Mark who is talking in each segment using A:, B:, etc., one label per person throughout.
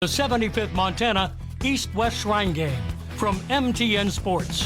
A: The 75th Montana East-West Shrine Game from MTN Sports.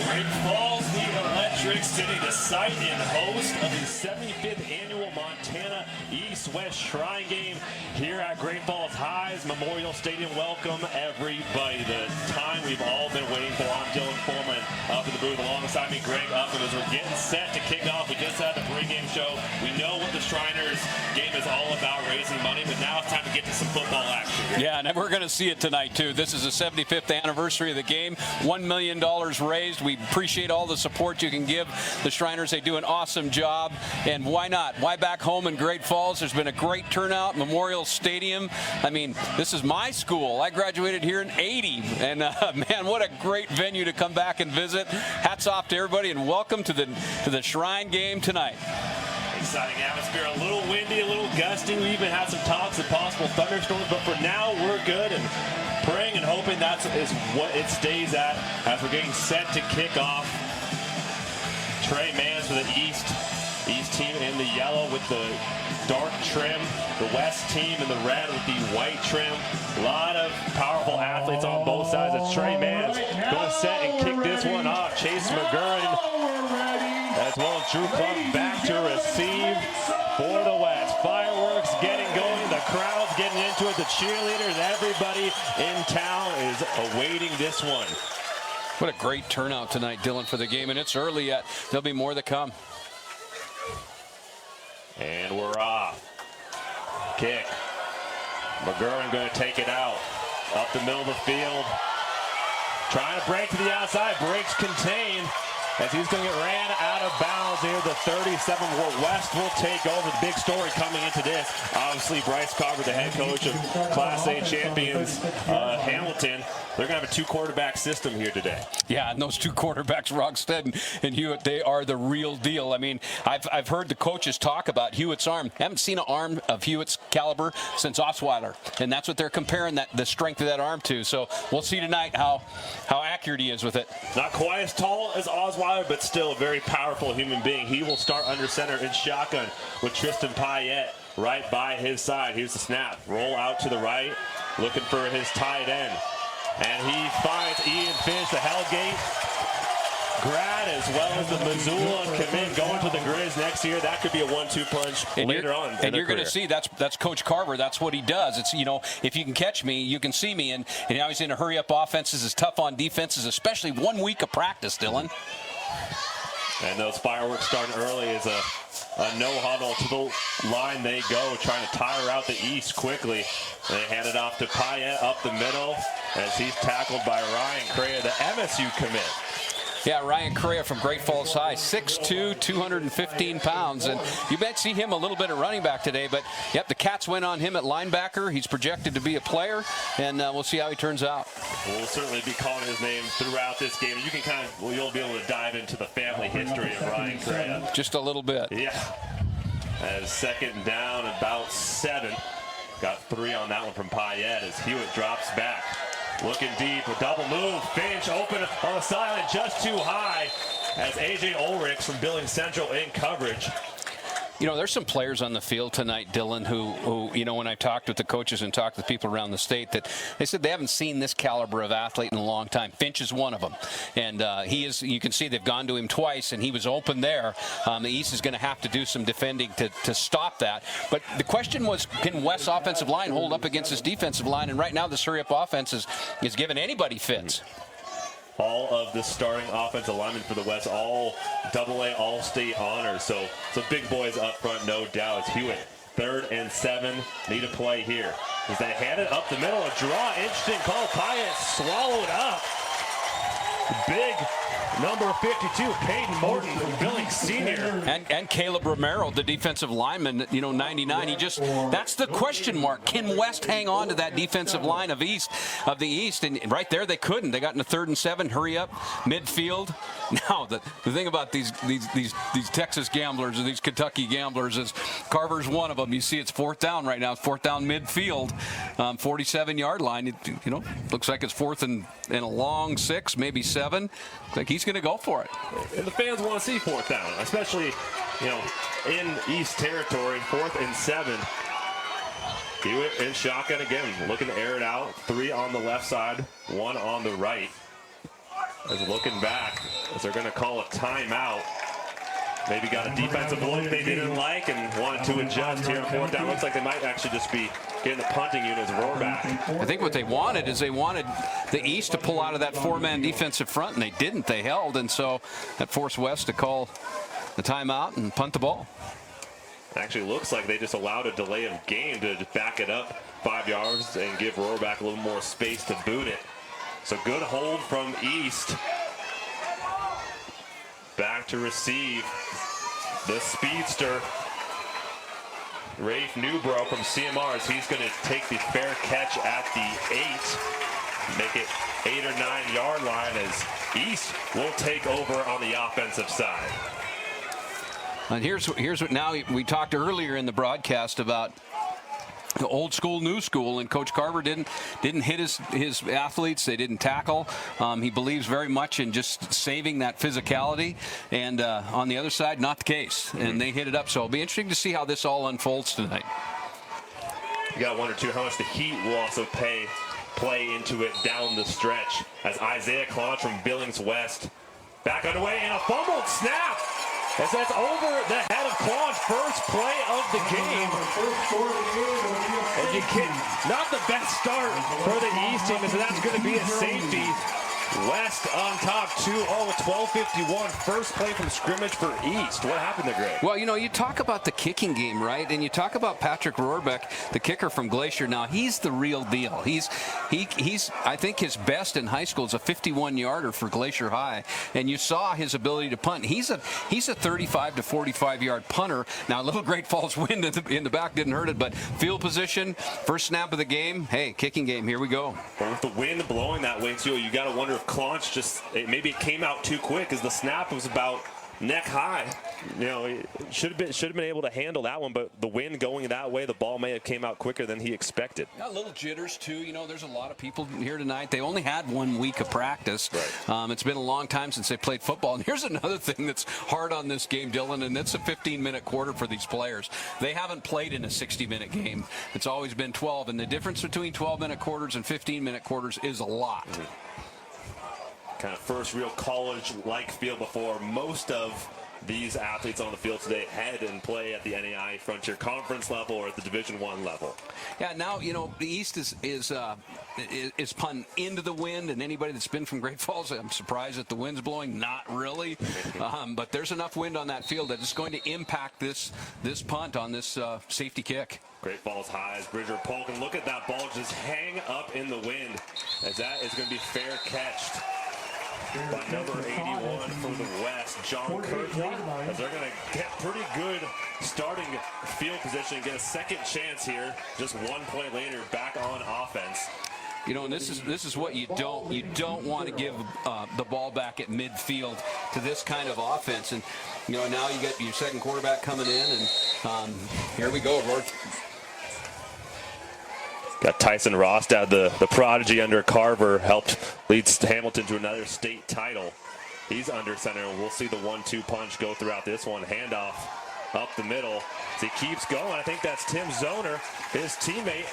B: Great Falls, the Electric City, the site and host of the 75th Annual Montana East-West Shrine Game here at Great Falls High's Memorial Stadium. Welcome, everybody. The time we've all been waiting for. I'm Dylan Foreman up in the booth alongside me, Greg Upham, as we're getting set to kick off. We just had the pregame show. We know what the Shriners game is all about, raising money, but now it's time to get to some football action.
C: Yeah, and we're going to see it tonight, too. This is the 75th anniversary of the game. $1 million raised. We appreciate all the support you can give the Shriners. They do an awesome job, and why not? Why back home in Great Falls? There's been a great turnout. Memorial Stadium. I mean, this is my school. I graduated here in '80, and man, what a great venue to come back and visit. Hats off to everybody, and welcome to the Shrine Game tonight.
B: Exciting atmosphere, a little windy, a little gusty. We even had some talks of possible thunderstorms, but for now we're good and praying and hoping that is what it stays at as we're getting set to kick off. Trey Mans for the East team in the yellow with the dark trim, the West team in the red with the white trim. A lot of powerful athletes on both sides. It's Trey Mans going to set and kick this one off. Chase McGurran as well as Drew Plum back to receive for the West. Fireworks getting going, the crowd's getting into it, the cheerleaders, everybody in town is awaiting this one.
C: What a great turnout tonight, Dylan, for the game, and it's early yet. There'll be more to come.
B: And we're off. Kick. McGurran going to take it out. Up the middle of the field. Trying to break to the outside. Breaks contained. As he's going to get ran out of bounds here. The 37 West will take over. The big story coming into this. Obviously, Bryce Carver, the head coach of Class A champions Hamilton. They're going to have a two-quarterback system here today.
C: Yeah, and those two quarterbacks, Rogstead and Hewitt, they are the real deal. I mean, I've heard the coaches talk about Hewitt's arm. Haven't seen an arm of Hewitt's caliber since Osweiler, and that's what they're comparing the strength of that arm to. So we'll see tonight how accurate he is with it.
B: Not quite as tall as Osweiler, but still a very powerful human being. He will start under center in shotgun with Tristan Payette right by his side. Here's the snap. Roll out to the right, looking for his tight end. And he finds Ian Finch, the Hellgate grad, as well as the Missoula commit going to the Grizz next year. That could be a 1-2 punch later on.
C: And you're going to see that's Coach Carver. That's what he does. It's, you know, if you can catch me, you can see me. And now he's in a hurry up offenses, is tough on defenses, especially 1 week of practice, Dylan.
B: And those fireworks starting early is a no huddle to the line they go, trying to tire out the East quickly. They hand it off to Payette up the middle as he's tackled by Ryan Crea, the MSU commit.
C: Yeah, Ryan Crea from Great Falls High, 6'2", 215 pounds. And you might see him a little bit of running back today. But, yep, the Cats went on him at linebacker. He's projected to be a player, and we'll see how he turns out.
B: We'll certainly be calling his name throughout this game. You can you'll be able to dive into the family history of Ryan Crea.
C: Just a little bit.
B: Yeah. As second down, about 7. Got 3 on that one from Payette as Hewitt drops back. Looking deep, a double move. Finch open on the sideline, just too high as A.J. Ulrich from Billings Central in coverage.
C: You know, there's some players on the field tonight, Dylan, who you know, when I talked with the coaches and talked with people around the state, that they said they haven't seen this caliber of athlete in a long time. Finch is one of them. And he is, you can see they've gone to him twice, and he was open there. The East is going to have to do some defending to stop that. But the question was, can West's offensive line hold up against his defensive line? And right now, this hurry-up offense is giving anybody fits.
B: All of the starting offensive linemen for the West, all AA All-State honors. So big boys up front, no doubt. It's Hewitt, 3rd and 7. Need a play here. As they hand it up the middle, a draw, interesting call. Payette swallowed up. Big number 52, Peyton Morton from Billings Senior.
C: And Caleb Romero, the defensive lineman, you know, 99. That's the question mark. Can West hang on to that defensive line of the East? And right there, they couldn't. They got in a 3rd and 7, hurry up, midfield. Now, the thing about these Texas gamblers or these Kentucky gamblers is Carver's one of them. You see it's 4th down right now. It's 4th down midfield, 47-yard line. You know, looks like it's 4th and a long 6, maybe 7. They Like he's going to go for it.
B: And the fans want to see 4th down, especially, in East territory, 4th and 7. Hewitt in shotgun again, looking to air it out. 3 on the left side, 1 on the right. As looking back, as they're going to call a timeout. Maybe got a defensive look they didn't like and wanted to adjust here on 4th down. Looks like they might actually just be getting the punting unit as Rohrback.
C: I think what they wanted is they wanted the East to pull out of that 4-man defensive front, and they didn't. They held, and so that forced West to call the timeout and punt the ball.
B: Actually looks like they just allowed a delay of game to back it up 5 yards and give Rohrback a little more space to boot it. So good hold from East. Back to receive the speedster. Rafe Newbro from CMRs. He's going to take the fair catch at the 8. Make it 8 or 9 yard line as East will take over on the offensive side.
C: And here's what now we talked earlier in the broadcast about the old school, new school, and Coach Carver didn't hit his athletes. They didn't tackle. He believes very much in just saving that physicality, and on the other side, not the case. And they hit it up. So it'll be interesting to see how this all unfolds tonight.
B: You got to wonder too how much the heat will also play into it down the stretch as Isaiah Claunch from Billings West back underway and a fumbled snap. As that's over the head of Claunch, first play of the game. And you can, not the best start for the East team, so that's going to be a safety. West on top, 2-0 with 12:51. First play from scrimmage for East. What happened there, Greg?
C: Well, you talk about the kicking game, right? And you talk about Patrick Rohrbeck, the kicker from Glacier. Now, he's the real deal. He's I think his best in high school is a 51-yarder for Glacier High. And you saw his ability to punt. He's a 35 to 45-yard punter. Now, a little Great Falls wind in the back didn't hurt it, but field position, first snap of the game, hey, kicking game, here we go.
B: Well, with the wind blowing that way, too, you got to wonder if Claunch maybe it came out too quick as the snap was about neck high. It should have been able to handle that one, but the wind going that way, the ball may have came out quicker than he expected.
C: Got a little jitters too. There's a lot of people here tonight. They only had 1 week of practice.
B: Right.
C: It's been a long time since they played football. And here's another thing that's hard on this game, Dylan, and it's a 15-minute quarter for these players. They haven't played in a 60-minute game. It's always been 12, and the difference between 12-minute quarters and 15-minute quarters is a lot.
B: Mm-hmm. Kind of first real college-like feel before most of these athletes on the field today head and play at the NAI Frontier Conference level or at the Division I level.
C: Yeah, now, the East is punting into the wind, and anybody that's been from Great Falls, I'm surprised that the wind's blowing. Not really. But there's enough wind on that field that it's going to impact this punt on this safety kick.
B: Great Falls High as Bridger Polk, and look at that ball just hang up in the wind as that is going to be fair catched by number 81 for the West, John Kirkley, as they're going to get pretty good starting field position and get a second chance here. Just 1 play later, back on offense.
C: And this is what you don't want to give the ball back at midfield to this kind of offense. And now you get your second quarterback coming in, and here we go, Roy.
B: Got Tyson Rostad, the prodigy under Carver, leads Hamilton to another state title. He's under center, and we'll see the 1-2 punch go throughout this one. Handoff up the middle as he keeps going. I think that's Tim Zoner, his teammate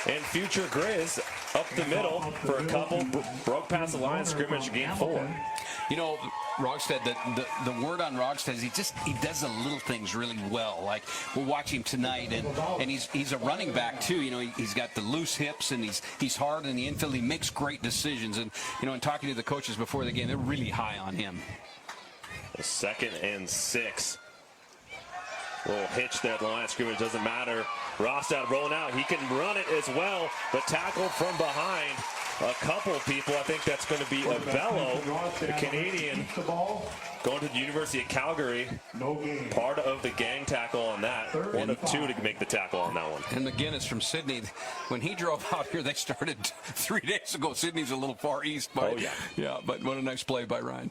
B: and future Grizz, up the middle for a couple. Broke past the line, scrimmage, game 4.
C: Rogstad, the word on Rogstad is he does the little things really well. Like we'll watch him tonight, and he's a running back too. He's got the loose hips, and he's hard in the infield. He makes great decisions, and in talking to the coaches before the game, they're really high on him.
B: 2nd and 6. Little hitch there at the line of scrimmage, doesn't matter. Rostad rolling out, he can run it as well, but tackled from behind. A couple people, I think that's going to be Avello, the Canadian, going to the University of Calgary. Part of the gang tackle on that. 1 of 2 to make the tackle on that one.
C: And McGinnis from Sydney, when he drove out here, they started 3 days ago. Sydney's a little far east. But, yeah, but what a nice play by Ryan.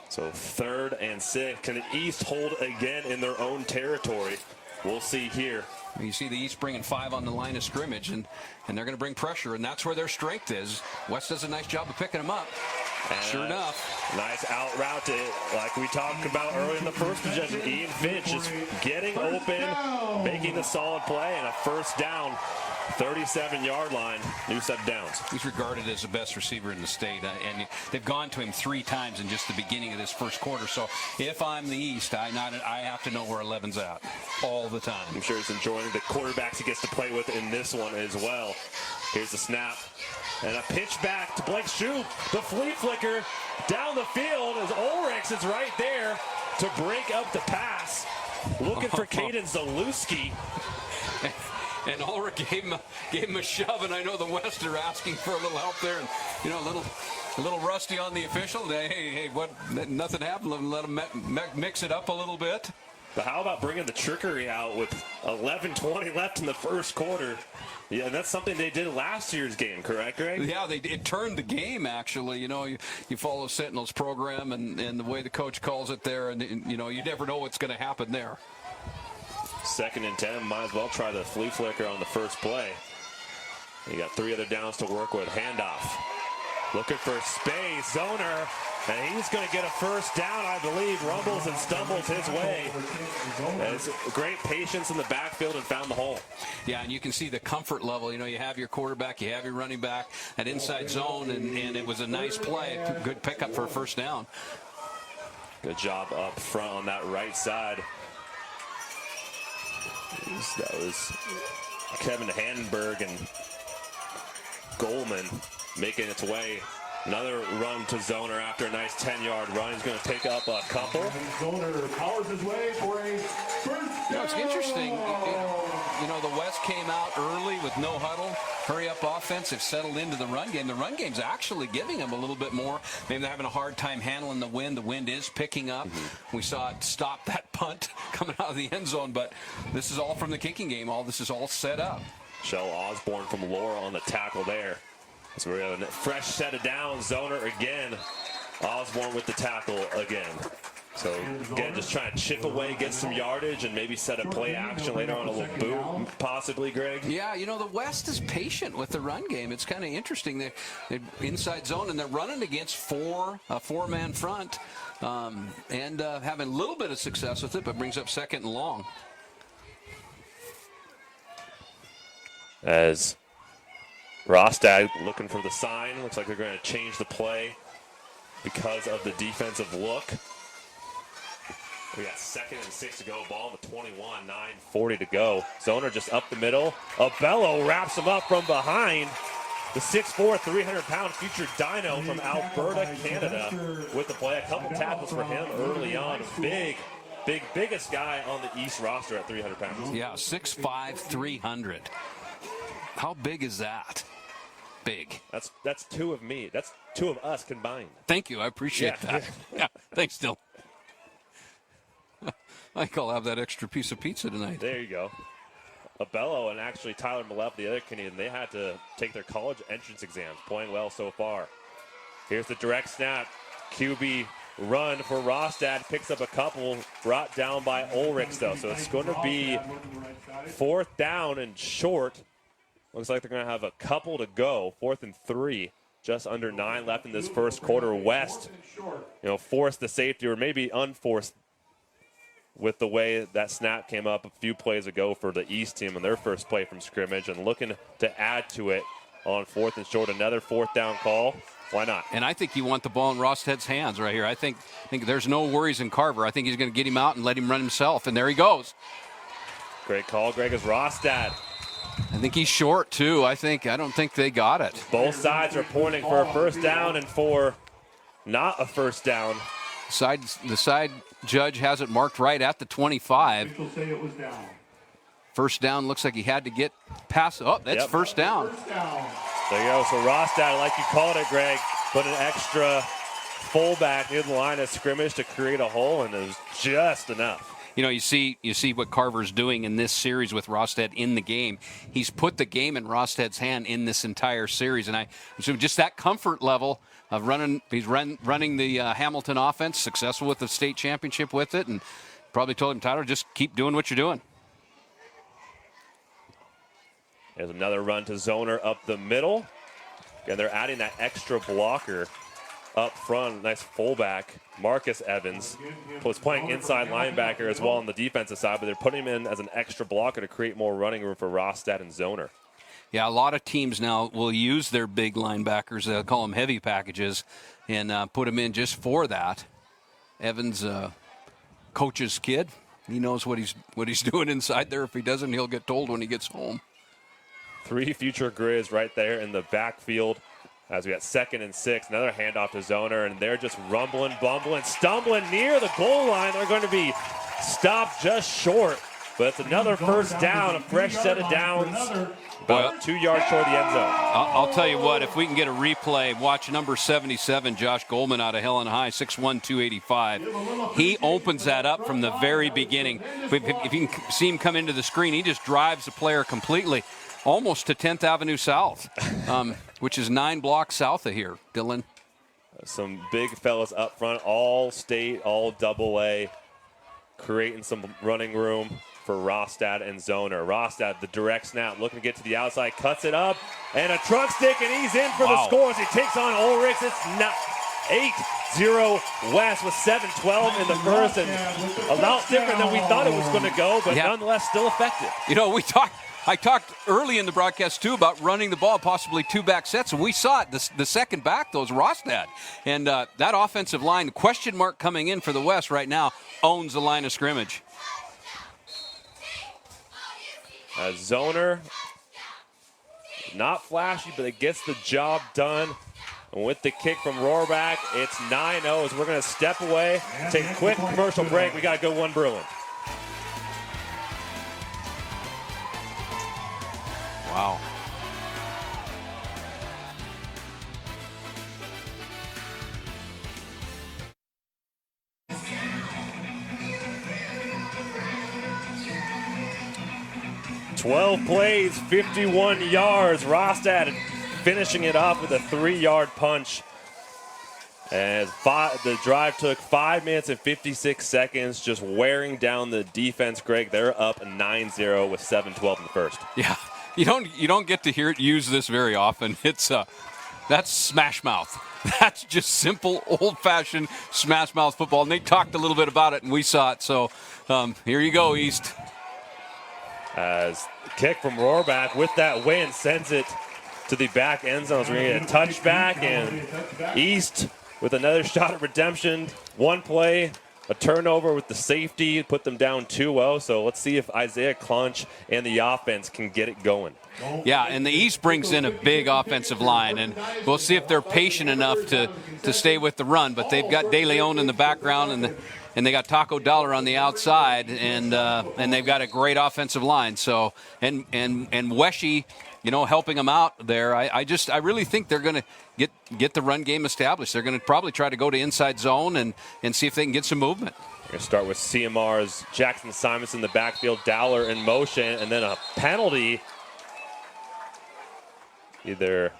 B: So 3rd and 6. Can the East hold again in their own territory? We'll see here.
C: You see the East bringing 5 on the line of scrimmage, and they're going to bring pressure, and that's where their strength is. West does a nice job of picking them up.
B: And
C: Sure enough.
B: Nice out route to, like we talked about earlier in the first possession. Ian Finch is getting open, making the solid play, and a first down, 37-yard line, new set of downs.
C: He's regarded as the best receiver in the state, and they've gone to him 3 times in just the beginning of this first quarter. So if I'm the East, I have to know where 11's at all the time.
B: I'm sure he's enjoying the quarterbacks he gets to play with in this one as well. Here's the snap. And a pitch back to Blake Shoup. The flea flicker down the field as Ulrichs is right there to break up the pass. Looking for Caden Zalewski.
C: And Ulrich gave him a shove, and I know the West are asking for a little help there. And, you know, a little rusty on the official. Hey, what? Nothing happened. Let him mix it up a little bit.
B: But how about bringing the trickery out with 11:20 left in the first quarter? Yeah, and that's something they did last year's game, correct, Greg?
C: Yeah, it turned the game, actually. You know, you follow Sentinel's program and the way the coach calls it there, and you know, you never know what's going to happen there.
B: 2nd and 10, might as well try the flea flicker on the first play. You got 3 other downs to work with. Handoff. Looking for space. Zoner. And he's going to get a first down, I believe. Rumbles and stumbles his way. Has great patience in the backfield and found the hole.
C: Yeah, and you can see the comfort level. You know, you have your quarterback, you have your running back, that inside zone, and it was a nice play. Good pickup for a first down.
B: Good job up front on that right side. That was Kevin Handenberg and Goldman making its way. Another run to Zoner after a nice 10-yard run. He's going to take up a couple.
D: Zoner powers his way for a first down.
C: You know, it's interesting. You know, the West came out early with no huddle, hurry-up offense. They've settled into the run game. The run game's actually giving them a little bit more. Maybe they're having a hard time handling the wind. The wind is picking up. We saw it stop that punt coming out of the end zone, but this is all from the kicking game. This is all set up.
B: Shell Osborne from Laurel on the tackle there. So we have a fresh set of downs. Zoner again. Osborne with the tackle again. So again, just trying to chip away, get some yardage, and maybe set a play action later on, a little boot, possibly, Greg.
C: Yeah, you know, the West is patient with the run game. It's kind of interesting. They're inside zone, and they're running against a four-man front, and having a little bit of success with it, but brings up 2nd and long.
B: As Rostad looking for the sign. Looks like they're going to change the play because of the defensive look. We got 2nd and 6 to go. Ball on the 21, 9:40 to go. Zoner just up the middle. Abello wraps him up from behind. The 6'4", 300-pound future Dino from Alberta, Canada, with the play. A couple tackles for him early on. Biggest guy on the East roster at 300 pounds.
C: Yeah, 6'5", 300. How big is that? Big.
B: That's 2 of me. That's 2 of us combined.
C: Thank you. I appreciate that. Yeah, thanks, Dill. I think I'll have that extra piece of pizza tonight.
B: There you go. Abello and actually Tyler Malep, the other Canadian, they had to take their college entrance exams. Playing well so far. Here's the direct snap. QB run for Rostad. Picks up a couple. Brought down by Ulrichs, though. So it's going to be 4th down and short. Looks like they're going to have a couple to go. 4th and 3. Just under 9 left in this first quarter. West, forced the safety, or maybe unforced, with the way that snap came up a few plays ago for the East team in their first play from scrimmage, and looking to add to it on 4th and short. Another 4th down call. Why not?
C: And I think you want the ball in Rostad's hands right here. I think there's no worries in Carver. I think he's going to get him out and let him run himself, and there he goes.
B: Great call, Greg, is Rostad.
C: I think he's short, too. I don't think they got it.
B: Both sides are pointing for a first down and for not a first down.
C: The side judge has it marked right at the 25.
D: Say it was down.
C: First down, looks like he had to get past. Oh, that's first down.
B: There you go. So Rostad, like you called it, Greg, put an extra fullback near the line of scrimmage to create a hole, and it was just enough.
C: You know, you see what Carver's doing in this series with Rostad in the game. He's put the game in Rostad's hand in this entire series, and so just that comfort level of running. He's running the Hamilton offense, successful with the state championship with it, and probably told him, Tyler, just keep doing what you're doing.
B: There's another run to Zoner up the middle. Again, they're adding that extra blocker up front, nice fullback, Marcus Evans, was playing inside linebacker as well on the defensive side, but they're putting him in as an extra blocker to create more running room for Rostad and Zoner.
C: Yeah, a lot of teams now will use their big linebackers, they'll call them heavy packages, and put them in just for that. Evans, coach's kid, he knows what he's doing inside there. If he doesn't, he'll get told when he gets home. 3
B: future Grizz right there in the backfield as we got 2nd and 6. Another handoff to Zoner, and they're just rumbling, bumbling, stumbling near the goal line. They're going to be stopped just short, but it's another first down, a fresh set of downs, about 2 yards short of the end zone.
C: I'll tell you what, if we can get a replay, watch number 77, Josh Goldman out of Helena High, 6'1", 285. He opens that up from the very beginning. If you can see him come into the screen, he just drives the player completely, almost to 10th Avenue South, which is 9 blocks south of here, Dylan.
B: Some big fellas up front, all state, all AA, creating some running room for Rostad and Zoner. Rostad, the direct snap, looking to get to the outside, cuts it up, and a truck stick, and he's in for the score as he takes on Ulrichs. It's not 8-0 West with 7:12 in the first, and a lot different than we thought it was going to go, but nonetheless still effective.
C: You know, I talked early in the broadcast, too, about running the ball, possibly 2-back sets, and we saw it. The second back, though, is Rostad. And that offensive line, question mark coming in for the West right now, owns the line of scrimmage.
B: Zoner, not flashy, but it gets the job done. And with the kick from Rohrbach, it's 9-0 as we're going to step away, take a quick commercial break. We got to go one Bruin.
C: Wow.
B: "12 plays, 51 yards. Rostad finishing it off with a 3-yard punch. As the drive took 5 minutes and 56 seconds, just wearing down the defense, Greg. They're up 9-0 with 7:12 in the first.
C: Yeah, you don't get to hear it used this very often. It's that's smash mouth. That's just simple, old-fashioned smash mouth football. And they talked a little bit about it, and we saw it. So here you go, East.
B: As the kick from Rohrbach with that win sends it to the back end zone. So we're going to get a touchback, and East with another shot at redemption. One play, a turnover with the safety, put them down 2-0. So let's see if Isaiah Clunch and the offense can get it going.
C: Yeah, and the East brings in a big offensive line, and we'll see if they're patient enough to stay with the run. But they've got De Leon in the background, and they got Taco Dollar on the outside, and they've got a great offensive line. So and Weshy, helping them out there. I really think they're going to get the run game established. They're going to probably try to go to inside zone and see if they can get some movement.
B: We're going to start with CMR's Jackson Simons in the backfield, Dowler in motion, and then a penalty. Because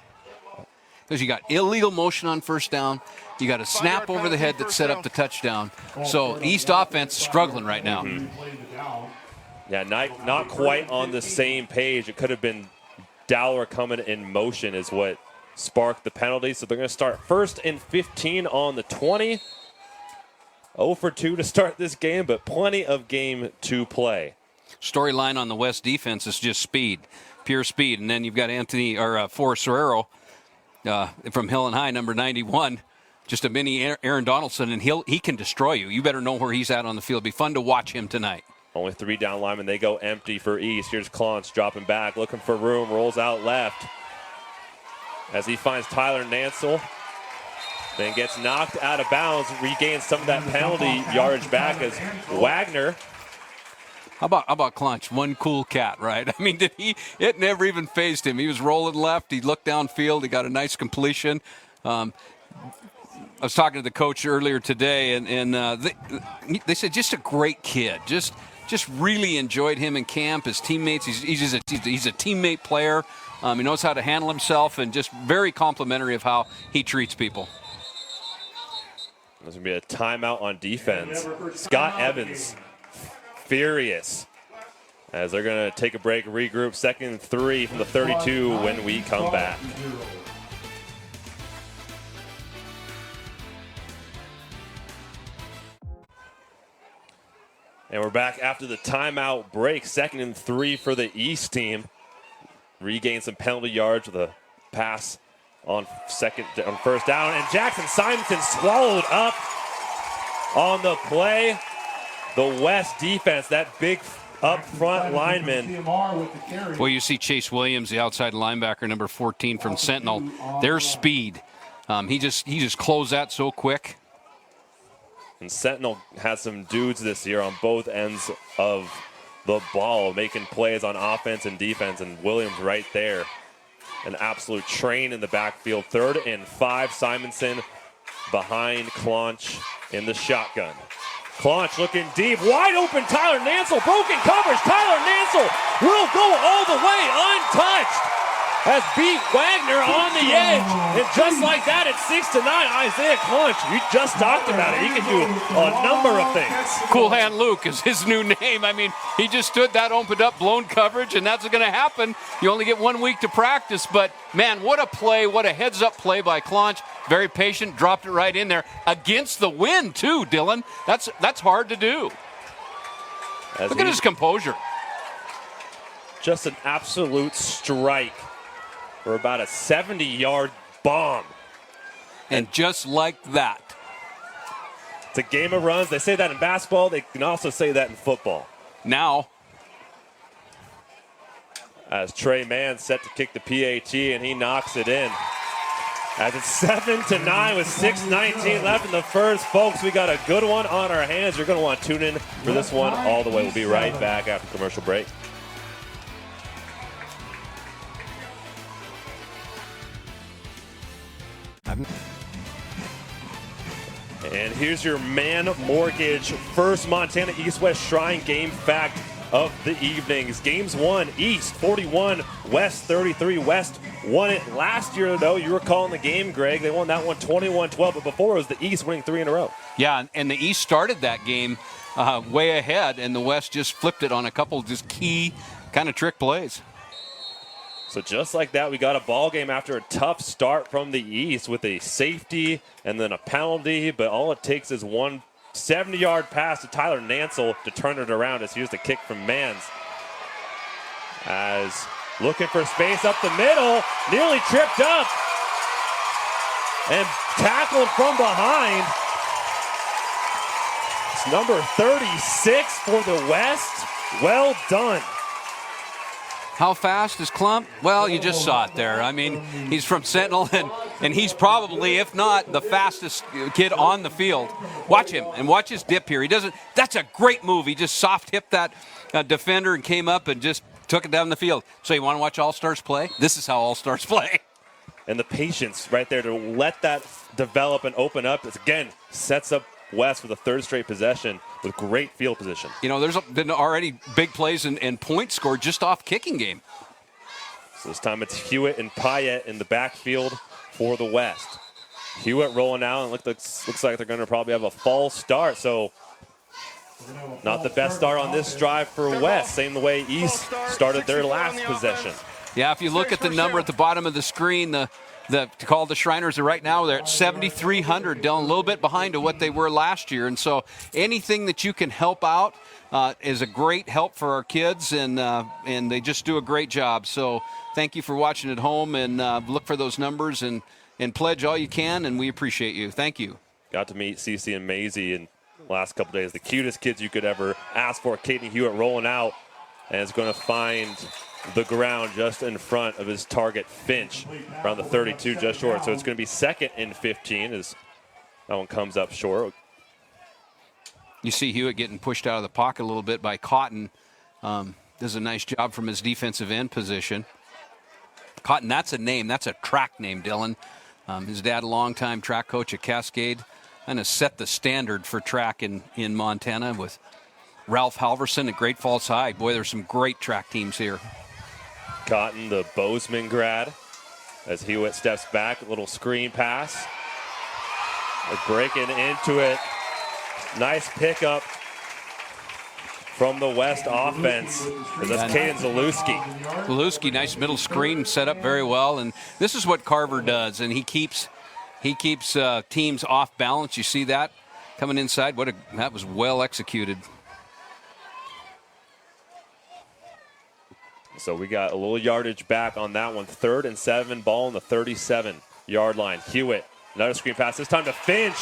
C: you got illegal motion on first down. You got a snap over the head that set up the touchdown. So East offense is struggling right now.
B: Mm-hmm. Yeah, not quite on the same page. It could have been Dowler coming in motion is what sparked the penalty. So they're going to start 1st and 15 on the 20. 0 for 2 to start this game, but plenty of game to play.
C: Storyline on the West defense is just speed, pure speed. And then you've got Forrest Serrero from Hill and High, number 91. Just a mini Aaron Donaldson, and he can destroy you. You better know where he's at on the field. It'll be fun to watch him tonight.
B: Only 3 down linemen. They go empty for East. Here's Klontz dropping back, looking for room, rolls out left as he finds Tyler Nansel. Then gets knocked out of bounds, regains some of that penalty yardage back as Wagner.
C: How about Clunch? One cool cat, right? I mean, it never even fazed him. He was rolling left. He looked downfield. He got a nice completion. I was talking to the coach earlier today, and they said just a great kid. Just really enjoyed him in camp. His teammates. He's a teammate player. He knows how to handle himself, and just very complimentary of how he treats people.
B: There's going to be a timeout on defense. Scott Evans, furious, as they're going to take a break, regroup. 2nd and 3 from the 32 when we come back. And we're back after the timeout break. 2nd and 3 for the East team. Regained some penalty yards with a pass on first down. And Jackson Simonson swallowed up on the play. The West defense, that big up front lineman.
C: Well, you see Chase Williams, the outside linebacker, number 14 from Sentinel. Their speed. He just closed that so quick.
B: And Sentinel has some dudes this year on both ends of the ball, making plays on offense and defense, and Williams right there. An absolute train in the backfield. 3rd and 5, Simonson behind Claunch in the shotgun. Claunch looking deep, wide open, Tyler Nansel, broken coverage. Tyler Nansel will go all the way untouched. Has beat Wagner on the edge. And just like that, at 6-9, Isaiah Claunch, you just talked about it. He can do a number of things.
C: Cool Hand Luke is his new name. I mean, he just stood that, opened up, blown coverage, and that's going to happen. You only get 1 week to practice, but man, what a play, what a heads-up play by Claunch. Very patient, dropped it right in there. Against the wind, too, Dylan. That's hard to do. Look at his composure.
B: Just an absolute strike for about a 70-yard bomb.
C: And just like that.
B: It's a game of runs. They say that in basketball. They can also say that in football.
C: Now,
B: as Trey Mann set to kick the PAT, and he knocks it in. As it's 7-9 with 6:19 left in the first. Folks, we got a good one on our hands. You're going to want to tune in for this one all the way. We'll be right back after commercial break. And here's your Man Mortgage first Montana East-West Shrine game fact of the evenings. Games won, East 41, West 33. West won it last year, though. You were calling the game, Greg. They won that one 21-12, but before it was the East winning 3 in a row.
C: Yeah, and the East started that game way ahead, and the West just flipped it on a couple just key kind of trick plays.
B: So just like that, we got a ball game after a tough start from the East with a safety and then a penalty, but all it takes is one 70-yard pass to Tyler Nansel to turn it around as he used a kick from Mans. As looking for space up the middle, nearly tripped up and tackled from behind. It's number 36 for the West. Well done.
C: How fast is Klump? Well, you just saw it there. I mean, he's from Sentinel, and he's probably, if not, the fastest kid on the field. Watch him, and watch his dip here. He doesn't. That's a great move. He just soft-hipped that defender and came up and just took it down the field. So you want to watch All-Stars play? This is how All-Stars play.
B: And the patience right there to let that develop and open up, again, sets up West for the 3rd straight possession with great field position.
C: You know, there's been already big plays and points scored just off kicking game.
B: So this time it's Hewitt and Payette in the backfield for the West. Hewitt rolling out, and looks like they're going to probably have a false start. So not the best start on this drive for West, same the way East started their last possession.
C: Yeah, if you look at the number at the bottom of the screen, to call the Shriners right now, they're at 7,300, Dylan, a little bit behind to what they were last year. And so anything that you can help out is a great help for our kids, and they just do a great job. So thank you for watching at home, and look for those numbers and pledge all you can, and we appreciate you. Thank you.
B: Got to meet Cece and Maisie in the last couple days. The cutest kids you could ever ask for. Caden Hewitt rolling out, and is going to find the ground just in front of his target, Finch, around the 32, just short. So it's going to be 2nd and 15 as that one comes up short.
C: You see Hewitt getting pushed out of the pocket a little bit by Cotton. Does a nice job from his defensive end position. Cotton, that's a name. That's a track name, Dylan. His dad, a longtime track coach at Cascade, kind of set the standard for track in Montana with Ralph Halverson at Great Falls High. Boy, there's some great track teams here.
B: Cotton, the Bozeman grad, as Hewitt steps back, a little screen pass. They're breaking into it. Nice pickup from the West offense. That's Caden Zalewski.
C: Zalewski, nice middle screen, set up very well. And this is what Carver does, and he keeps teams off balance. You see that coming inside? That was well executed.
B: So we got a little yardage back on that one. 3rd and 7, ball on the 37-yard line. Hewitt, another screen pass, this time to Finch.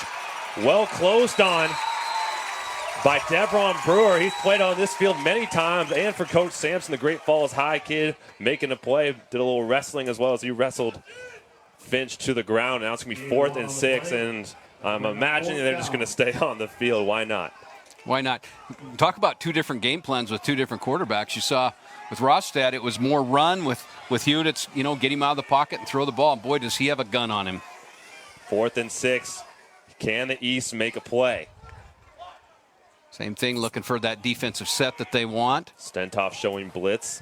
B: Well closed on by Devron Brewer. He's played on this field many times. And for Coach Sampson, the Great Falls High kid, making a play. Did a little wrestling as well as he wrestled Finch to the ground. Now it's going to be 4th and 6, and I'm imagining they're just going to stay on the field. Why not?
C: Why not? Talk about two different game plans with two different quarterbacks. You saw with Rostad, it was more run. With Hewitt, it's, get him out of the pocket and throw the ball. Boy, does he have a gun on him.
B: 4th and 6. Can the East make a play?
C: Same thing, looking for that defensive set that they want.
B: Stentoff showing blitz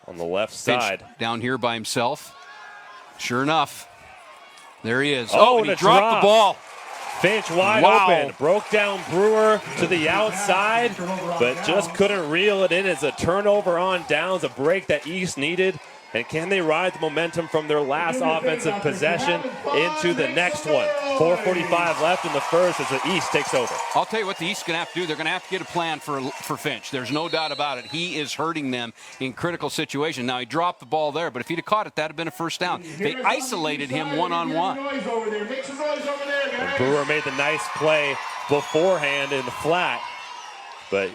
B: on the left
C: Finch
B: side.
C: down here by himself. Sure enough, there he is.
B: Oh,
C: and he
B: and a
C: dropped
B: drop.
C: the ball.
B: Finch wide open. Broke down Brewer to the outside, but just couldn't reel it in. As a turnover on downs, a break that East needed. And can they ride the momentum from their last offensive possession into the next one? 4:45 left in the first as the East takes over.
C: I'll tell you what the East is going to have to do. They're going to have to get a plan for Finch. There's no doubt about it. He is hurting them in critical situations. Now, he dropped the ball there, but if he'd have caught it, that would have been a first down. They isolated him one-on-one.
B: And Brewer made the nice play beforehand in the flat. But,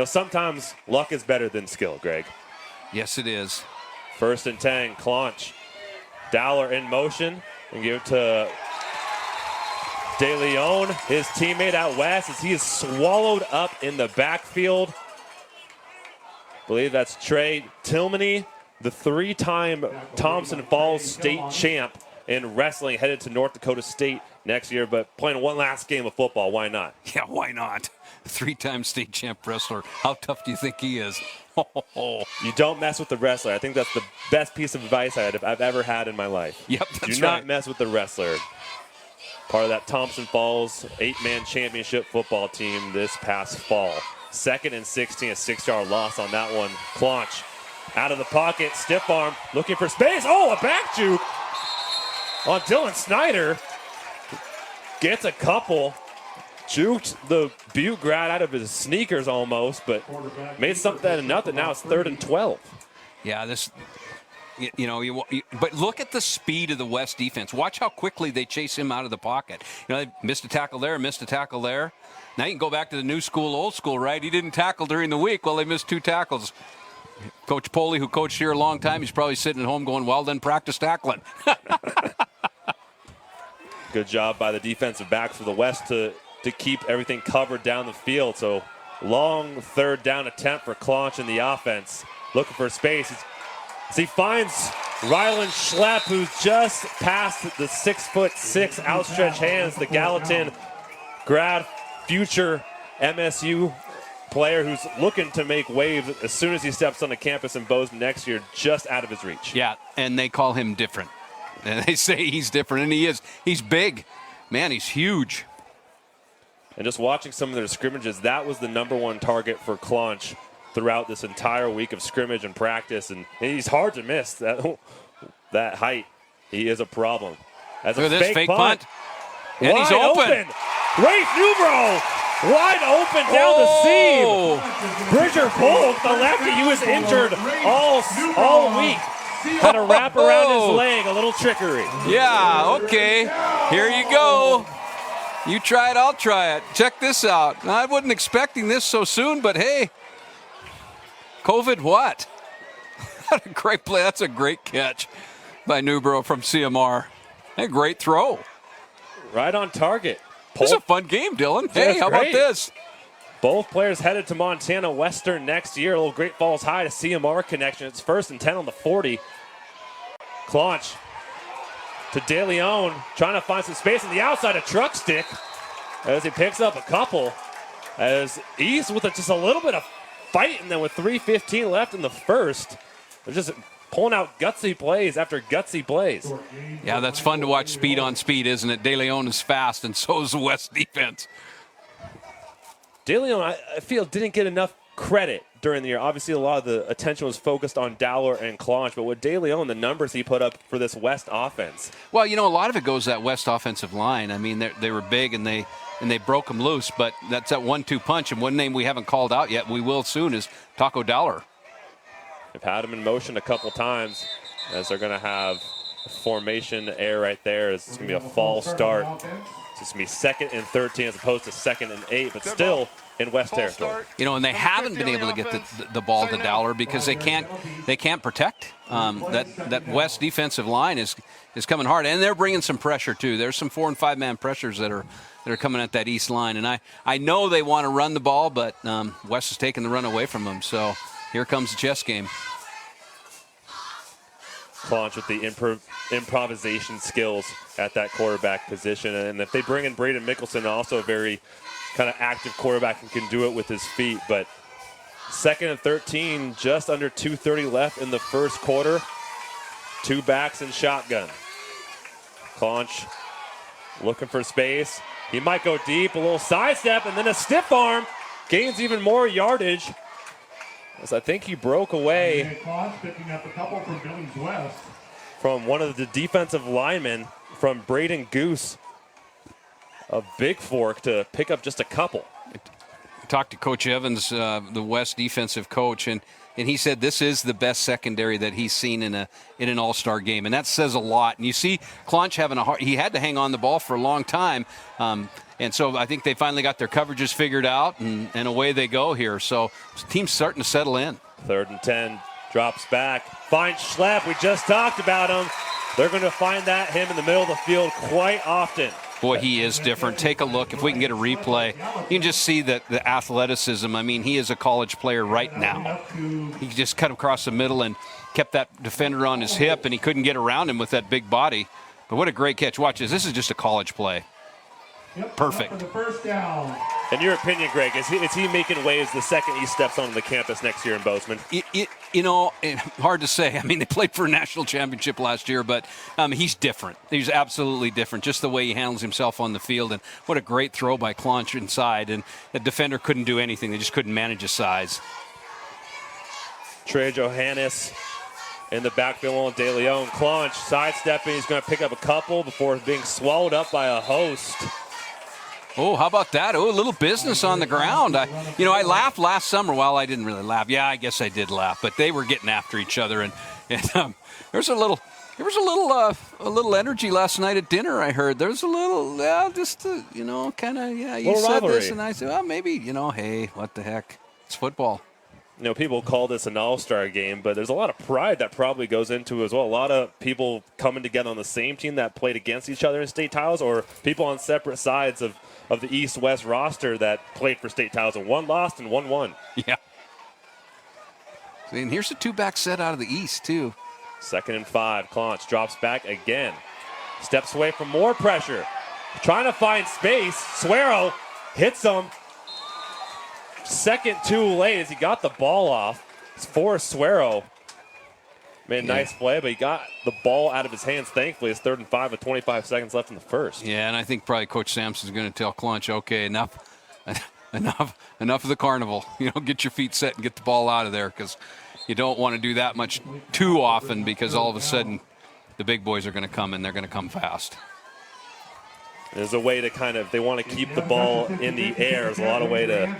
B: sometimes luck is better than skill, Greg.
C: Yes, it is.
B: 1st and 10, Claunch. Dowler in motion and give it to De Leon, his teammate out west, as he is swallowed up in the backfield. I believe that's Trey Tillmany, the 3-time Thompson Falls state champ in wrestling, headed to North Dakota State next year, but playing one last game of football. Why not?
C: Yeah, why not? 3-time state champ wrestler. How tough do you think he is?
B: You don't mess with the wrestler. I think that's the best piece of advice I've ever had in my life.
C: Yep, that's
B: Do not
C: right.
B: mess with the wrestler. Part of that Thompson Falls 8-man championship football team this past fall. 2nd and 16, a 6-yard loss on that one. Claunch out of the pocket, stiff arm, looking for space. Oh, a back juke on Dylan Snyder. Gets a couple. Juked the Butte grad out of his sneakers almost, but made something out of nothing. Now it's 3rd and 12.
C: Yeah, but look at the speed of the West defense. Watch how quickly they chase him out of the pocket. They missed a tackle there, missed a tackle there. Now you can go back to the new school, old school, right? He didn't tackle during the week. Well, they missed 2 tackles. Coach Poley, who coached here a long time, he's probably sitting at home going, well, then practice tackling.
B: Good job by the defensive backs for the West to keep everything covered down the field. So long 3rd down attempt for Claunch in the offense. Looking for space. As he finds Rylan Schlepp, who's just past the 6'6" outstretched hands. The Gallatin grad, future MSU player who's looking to make waves as soon as he steps on the campus in Bozeman next year, just out of his reach.
C: Yeah, and they call him different. And they say he's different, and he is. He's big. Man, he's huge.
B: And just watching some of their scrimmages, that was the #1 target for Claunch throughout this entire week of scrimmage and practice. And he's hard to miss. That height, he is a problem. As
C: Look
B: a
C: at this fake punt. And
B: wide
C: he's open.
B: Rafe Newbro, wide open down the seam. Bridger Polk, the lefty, he was injured all week. Had to wrap around his leg, a little trickery.
C: Yeah, okay. Here you go. You try it, I'll try it. Check this out. Now, I wasn't expecting this so soon, but hey, COVID what? What a great play. That's a great catch by Newbro from CMR. A great throw.
B: Right on target.
C: This is a fun game, Dylan. Hey, how about this?
B: Both players headed to Montana Western next year. A little Great Falls High to CMR connection. It's 1st and 10 on the 40. Claunch to De Leon, trying to find some space on the outside, a truck stick as he picks up a couple. As East with just a little bit of fight, and then with 3:15 left in the first, they're just pulling out gutsy plays after gutsy plays.
C: Yeah, that's fun to watch speed on speed, isn't it? De Leon is fast, and so is the West defense.
B: De Leon, I feel, didn't get enough credit during the year. Obviously, a lot of the attention was focused on Dowler and Claunch, but with De Leon, the numbers he put up for this West offense.
C: Well, a lot of it goes that West offensive line. I mean, they were big, and they broke them loose, but that's that 1-2 punch, and one name we haven't called out yet, we will soon, is Taco Dowler.
B: They've had him in motion a couple times, as they're going to have a formation error right there. It's going to be a false start. It's going to be 2nd and 13 as opposed to 2nd and 8, but still in West territory.
C: You know, and they haven't been able to get the ball to Dowler because they can't protect. That West defensive line is coming hard, and they're bringing some pressure too. There's some 4- and 5-man pressures that are coming at that East line, and I know they want to run the ball, but West is taking the run away from them. So here comes the chess game.
B: Claunch with the improvisation skills at that quarterback position, and if they bring in Braden Mickelson, also a very kind of active quarterback and can do it with his feet. But 2nd and 13, just under 2:30 left in the first quarter. 2 backs and shotgun. Claunch looking for space. He might go deep, a little sidestep, and then a stiff arm. Gains even more yardage, as I think he broke away
D: Picking up a couple from Billings West.
B: from one of the defensive linemen from Braden Goose of Big Fork to pick up just a couple.
C: I talked to Coach Evans, the West defensive coach, and he said this is the best secondary that he's seen in an all-star game, and that says a lot. And you see Claunch having he had to hang on the ball for a long time, and so I think they finally got their coverages figured out, and away they go here. So the team's starting to settle in.
B: 3rd and 10, drops back, finds Schlepp. We just talked about him. They're going to find him in the middle of the field quite often.
C: Boy, he is different. Take a look. If we can get a replay, you can just see the athleticism. I mean, he is a college player right now. He just cut across the middle and kept that defender on his hip, and he couldn't get around him with that big body. But what a great catch. Watch this. This is just a college play. Perfect.
D: For the first down.
B: In your opinion, Greg, is he making waves the second he steps onto the campus next year in Bozeman?
C: You know, hard to say. I mean, they played for a national championship last year, but he's different. He's absolutely different, just the way he handles himself on the field. And what a great throw by Claunch inside. And the defender couldn't do anything. They just couldn't manage his size.
B: Trey Johannes in the backfield on De Leon. Claunch sidestepping. He's going to pick up a couple before being swallowed up by a host.
C: Oh, how about that? Oh, a little business on the ground. I laughed last summer. Well, I didn't really laugh. Yeah, I guess I did laugh. But they were getting after each other, and there was a little energy last night at dinner. I heard there was a little, kind of, you said
B: rivalry.
C: this, and I said, well, maybe, hey, what the heck? It's football.
B: People call this an all-star game, but there's a lot of pride that probably goes into it as well. A lot of people coming together on the same team that played against each other in state titles, or people on separate sides of the East-West roster that played for state titles, and one lost and one won.
C: Yeah. And here's a 2-back set out of the East, too.
B: 2nd and 5. Claunch drops back again. Steps away from more pressure. Trying to find space. Suero hits him. Second too late as he got the ball off. It's for Suero. Made a nice play, but he got the ball out of his hands, thankfully. It's 3rd and 5 with 25 seconds left in the first.
C: Yeah, and I think probably Coach Sampson's going to tell Claunch, okay, enough of the carnival. Get your feet set and get the ball out of there, because you don't want to do that much too often, because all of a sudden the big boys are going to come, and they're going to come fast.
B: There's a way to they want to keep the ball in the air. There's a lot of way to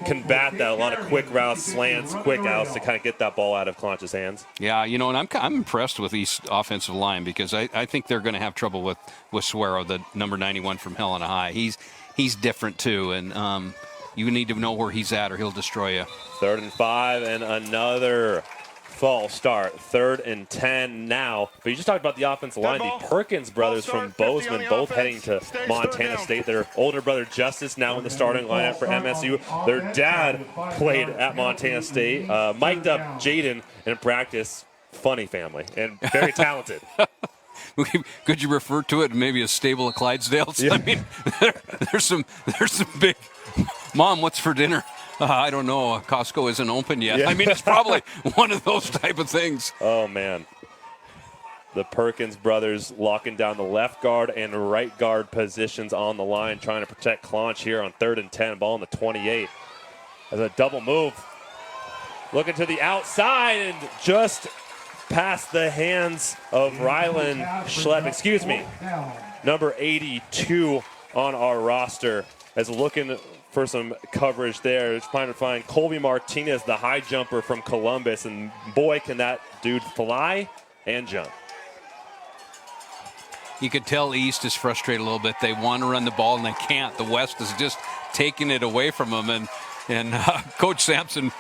B: combat that. A lot of quick routes, slants, quick outs to kind of get that ball out of Claunch's hands.
C: Yeah, and I'm impressed with East offensive line, because I think they're going to have trouble with Suero, the number 91 from Helena High. He's different too, and you need to know where he's at, or he'll destroy you.
B: 3rd and 5 and another false start. 3rd and 10 now. But you just talked about the offensive line. The Perkins brothers from Bozeman both heading to Montana State. Their older brother Justice now in the starting lineup for MSU. Their dad played at Montana State. Mic'd up Jaden in practice. Funny family and very talented.
C: Could you refer to it maybe a stable of Clydesdales? Yeah. I mean, there's some big. Mom, what's for dinner? I don't know. Costco isn't open yet. Yeah. I mean, it's probably one of those type of things.
B: Oh, man. The Perkins brothers locking down the left guard and right guard positions on the line, trying to protect Claunch here on 3rd and 10. Ball on the 28. As a double move. Looking to the outside and just past the hands of Rylan Schlepp. Excuse me. Number 82 on our roster. is looking for some coverage there. It's trying to find Colby Martinez, the high jumper from Columbus, and boy, can that dude fly and jump.
C: You could tell East is frustrated a little bit. They want to run the ball and they can't. The West is just taking it away from them, and Coach Sampson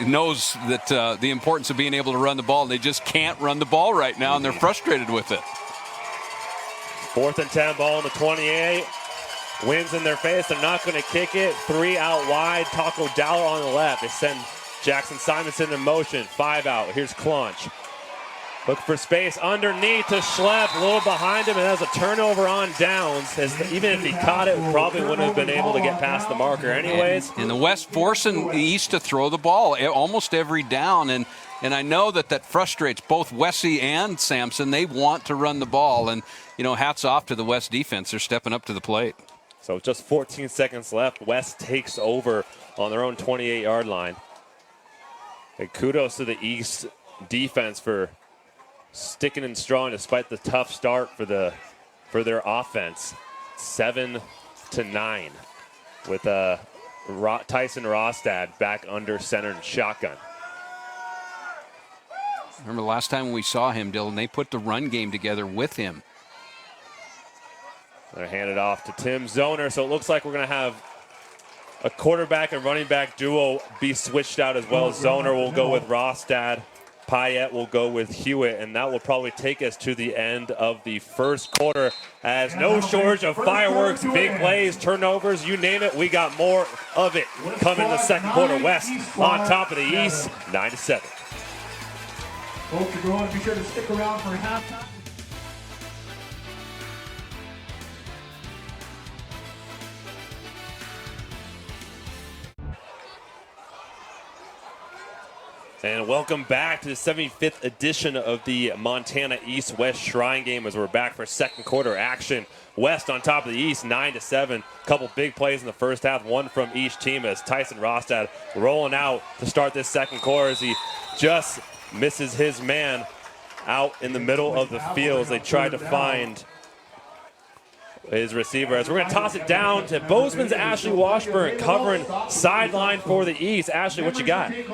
C: knows that the importance of being able to run the ball. They just can't run the ball right now, and they're frustrated with it.
B: 4th and 10, ball in the 28. Winds in their face. They're not going to kick it. 3 out wide. Taco Dowler on the left. They send Jackson Simonson in motion. 5 out. Here's Clunch. Look for space underneath to Schlepp. A little behind him, and has a turnover on downs. Even if he caught it, probably wouldn't have been able to get past the marker anyways.
C: And the West forcing the East to throw the ball almost every down. And I know that frustrates both Wessie and Sampson. They want to run the ball. And, hats off to the West defense. They're stepping up to the plate.
B: So just 14 seconds left. West takes over on their own 28-yard line. And kudos to the East defense for sticking and strong despite the tough start for their offense. 7-9 with Tyson Rostad back under center and shotgun.
C: Remember the last time we saw him, Dylan, they put the run game together with him.
B: They're handed off to Tim Zoner, so it looks like we're going to have a quarterback and running back duo be switched out as well. Zoner will go with Rostad. Payette will go with Hewitt, and that will probably take us to the end of the first quarter, as no shortage of fireworks, big plays, turnovers, you name it. We got more of it coming in the second quarter. West on top of the East, 9-7.
D: Folks are going. Be sure to stick around for halftime.
B: And welcome back to the 75th edition of the Montana East-West Shrine Game, as we're back for second quarter action. West on top of the East, 9-7. Couple big plays in the first half, one from each team, as Tyson Rostad rolling out to start this second quarter as he just misses his man out in the middle of the field as they tried to find his receiver. As we're going to toss it down to Bozeman's Ashley Washburn covering sideline for the East. Ashley, what you got?
E: Hey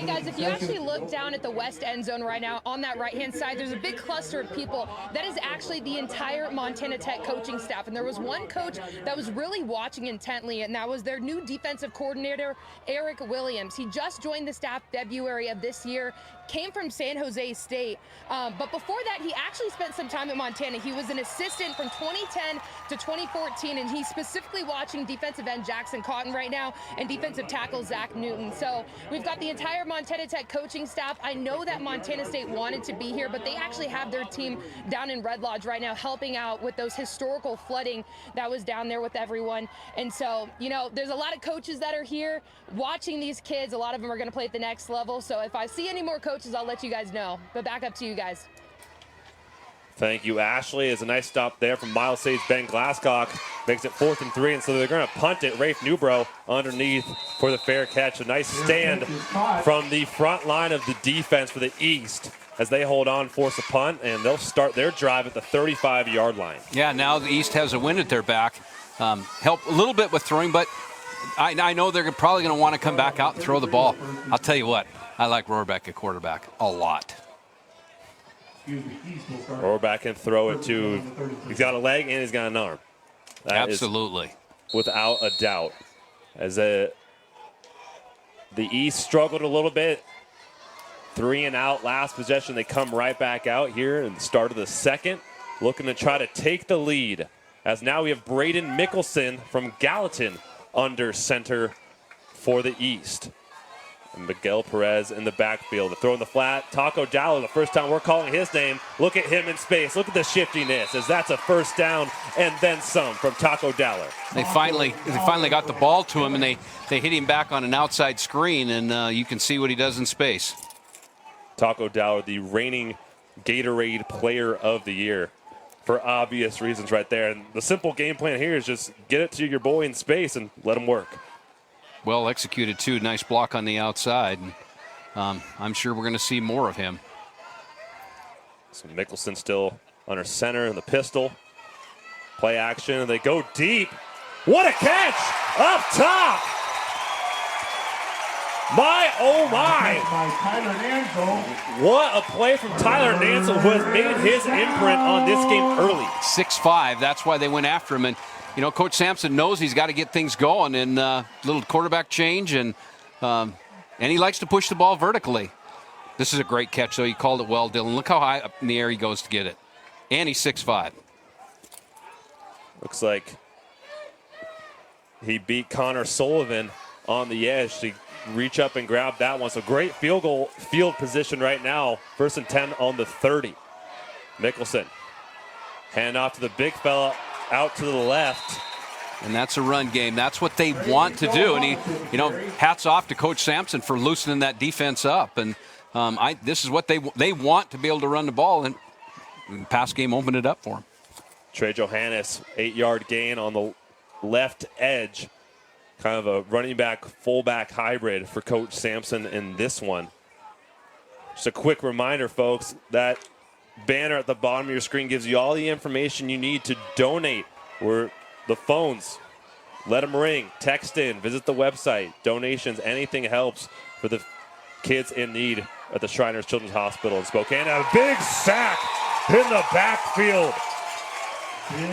E: guys, if you actually look down at the West end zone right now, on that right-hand side, there's a big cluster of people. That is actually the entire Montana Tech coaching staff. And there was one coach that was really watching intently, and that was their new defensive coordinator, Eric Williams. He just joined the staff February of this year, came from San Jose State. But before that, he actually spent some time at Montana. He was an assistant from 2010 to 2014, and he's specifically watching defensive end Jackson Cotton right now and defensive tackle Zach Newton. So we've got the entire Montana Tech coaching staff. I know that Montana State wanted to be here, but they actually have their team down in Red Lodge right now helping out with those historical flooding that was down there with everyone. And so, there's a lot of coaches that are here watching these kids. A lot of them are going to play at the next level. So if I see any more coaches, I'll let you guys know. But back up to you guys.
B: Thank you, Ashley. It's a nice stop there from Miles Sage. Ben Glasscock makes it 4th and 3, and so they're going to punt it. Rafe Newbro underneath for the fair catch. A nice stand from the front line of the defense for the East as they hold on, force a punt, and they'll start their drive at the 35-yard line.
C: Yeah, now the East has a wind at their back. Help a little bit with throwing, but I know they're probably going to want to come back out and throw the ball. I'll tell you what, I like Rohrbeck at quarterback a lot.
B: Rohrbeck can throw it too. He's got a leg and he's got an arm. That
C: Absolutely.
B: Without a doubt. As the East struggled a little bit. 3 and out last possession. They come right back out here in the start of the second, looking to try to take the lead. As now we have Braden Mickelson from Gallatin under center for the East. And Miguel Perez in the backfield. To throw in the flat. Taco Dowler, the first time we're calling his name. Look at him in space. Look at the shiftiness, as that's a first down and then some from Taco Dowler.
C: They finally got the ball to him, and they hit him back on an outside screen, and you can see what he does in space.
B: Taco Dowler, the reigning Gatorade Player of the Year, for obvious reasons right there. And the simple game plan here is just get it to your boy in space and let him work.
C: Well executed, too. Nice block on the outside. I'm sure we're going to see more of him.
B: So Mickelson still under center in the pistol. Play action, they go deep. What a catch up top! My, oh my!
D: By Tyler Nansel.
B: What a play from Tyler Nansel, who has made his imprint on this game early.
C: 6'5", that's why they went after him. And, you know, Coach Sampson knows he's got to get things going, and little quarterback change, and he likes to push the ball vertically. This is a great catch, though. You called it well, Dylan. Look how high up in the air he goes to get it. And he's 6'5".
B: Looks like he beat Connor Sullivan on the edge to reach up and grab that one. So great field position right now. 1st and 10 on the 30. Mickelson. Hand off to the big fella out to the left.
C: And that's a run game. That's what they want to do. And hats off to Coach Sampson for loosening that defense up. And this is what they want to be able to run the ball. And the pass game opened it up for them.
B: Trey Johannes, 8-yard gain on the left edge. Kind of a running back, fullback hybrid for Coach Sampson in this one. Just a quick reminder, folks, that banner at the bottom of your screen gives you all the information you need to donate. We're the phones, let them ring, text in, visit the website. Donations, anything helps for the kids in need at the Shriners Children's Hospital in Spokane. A big sack in the backfield.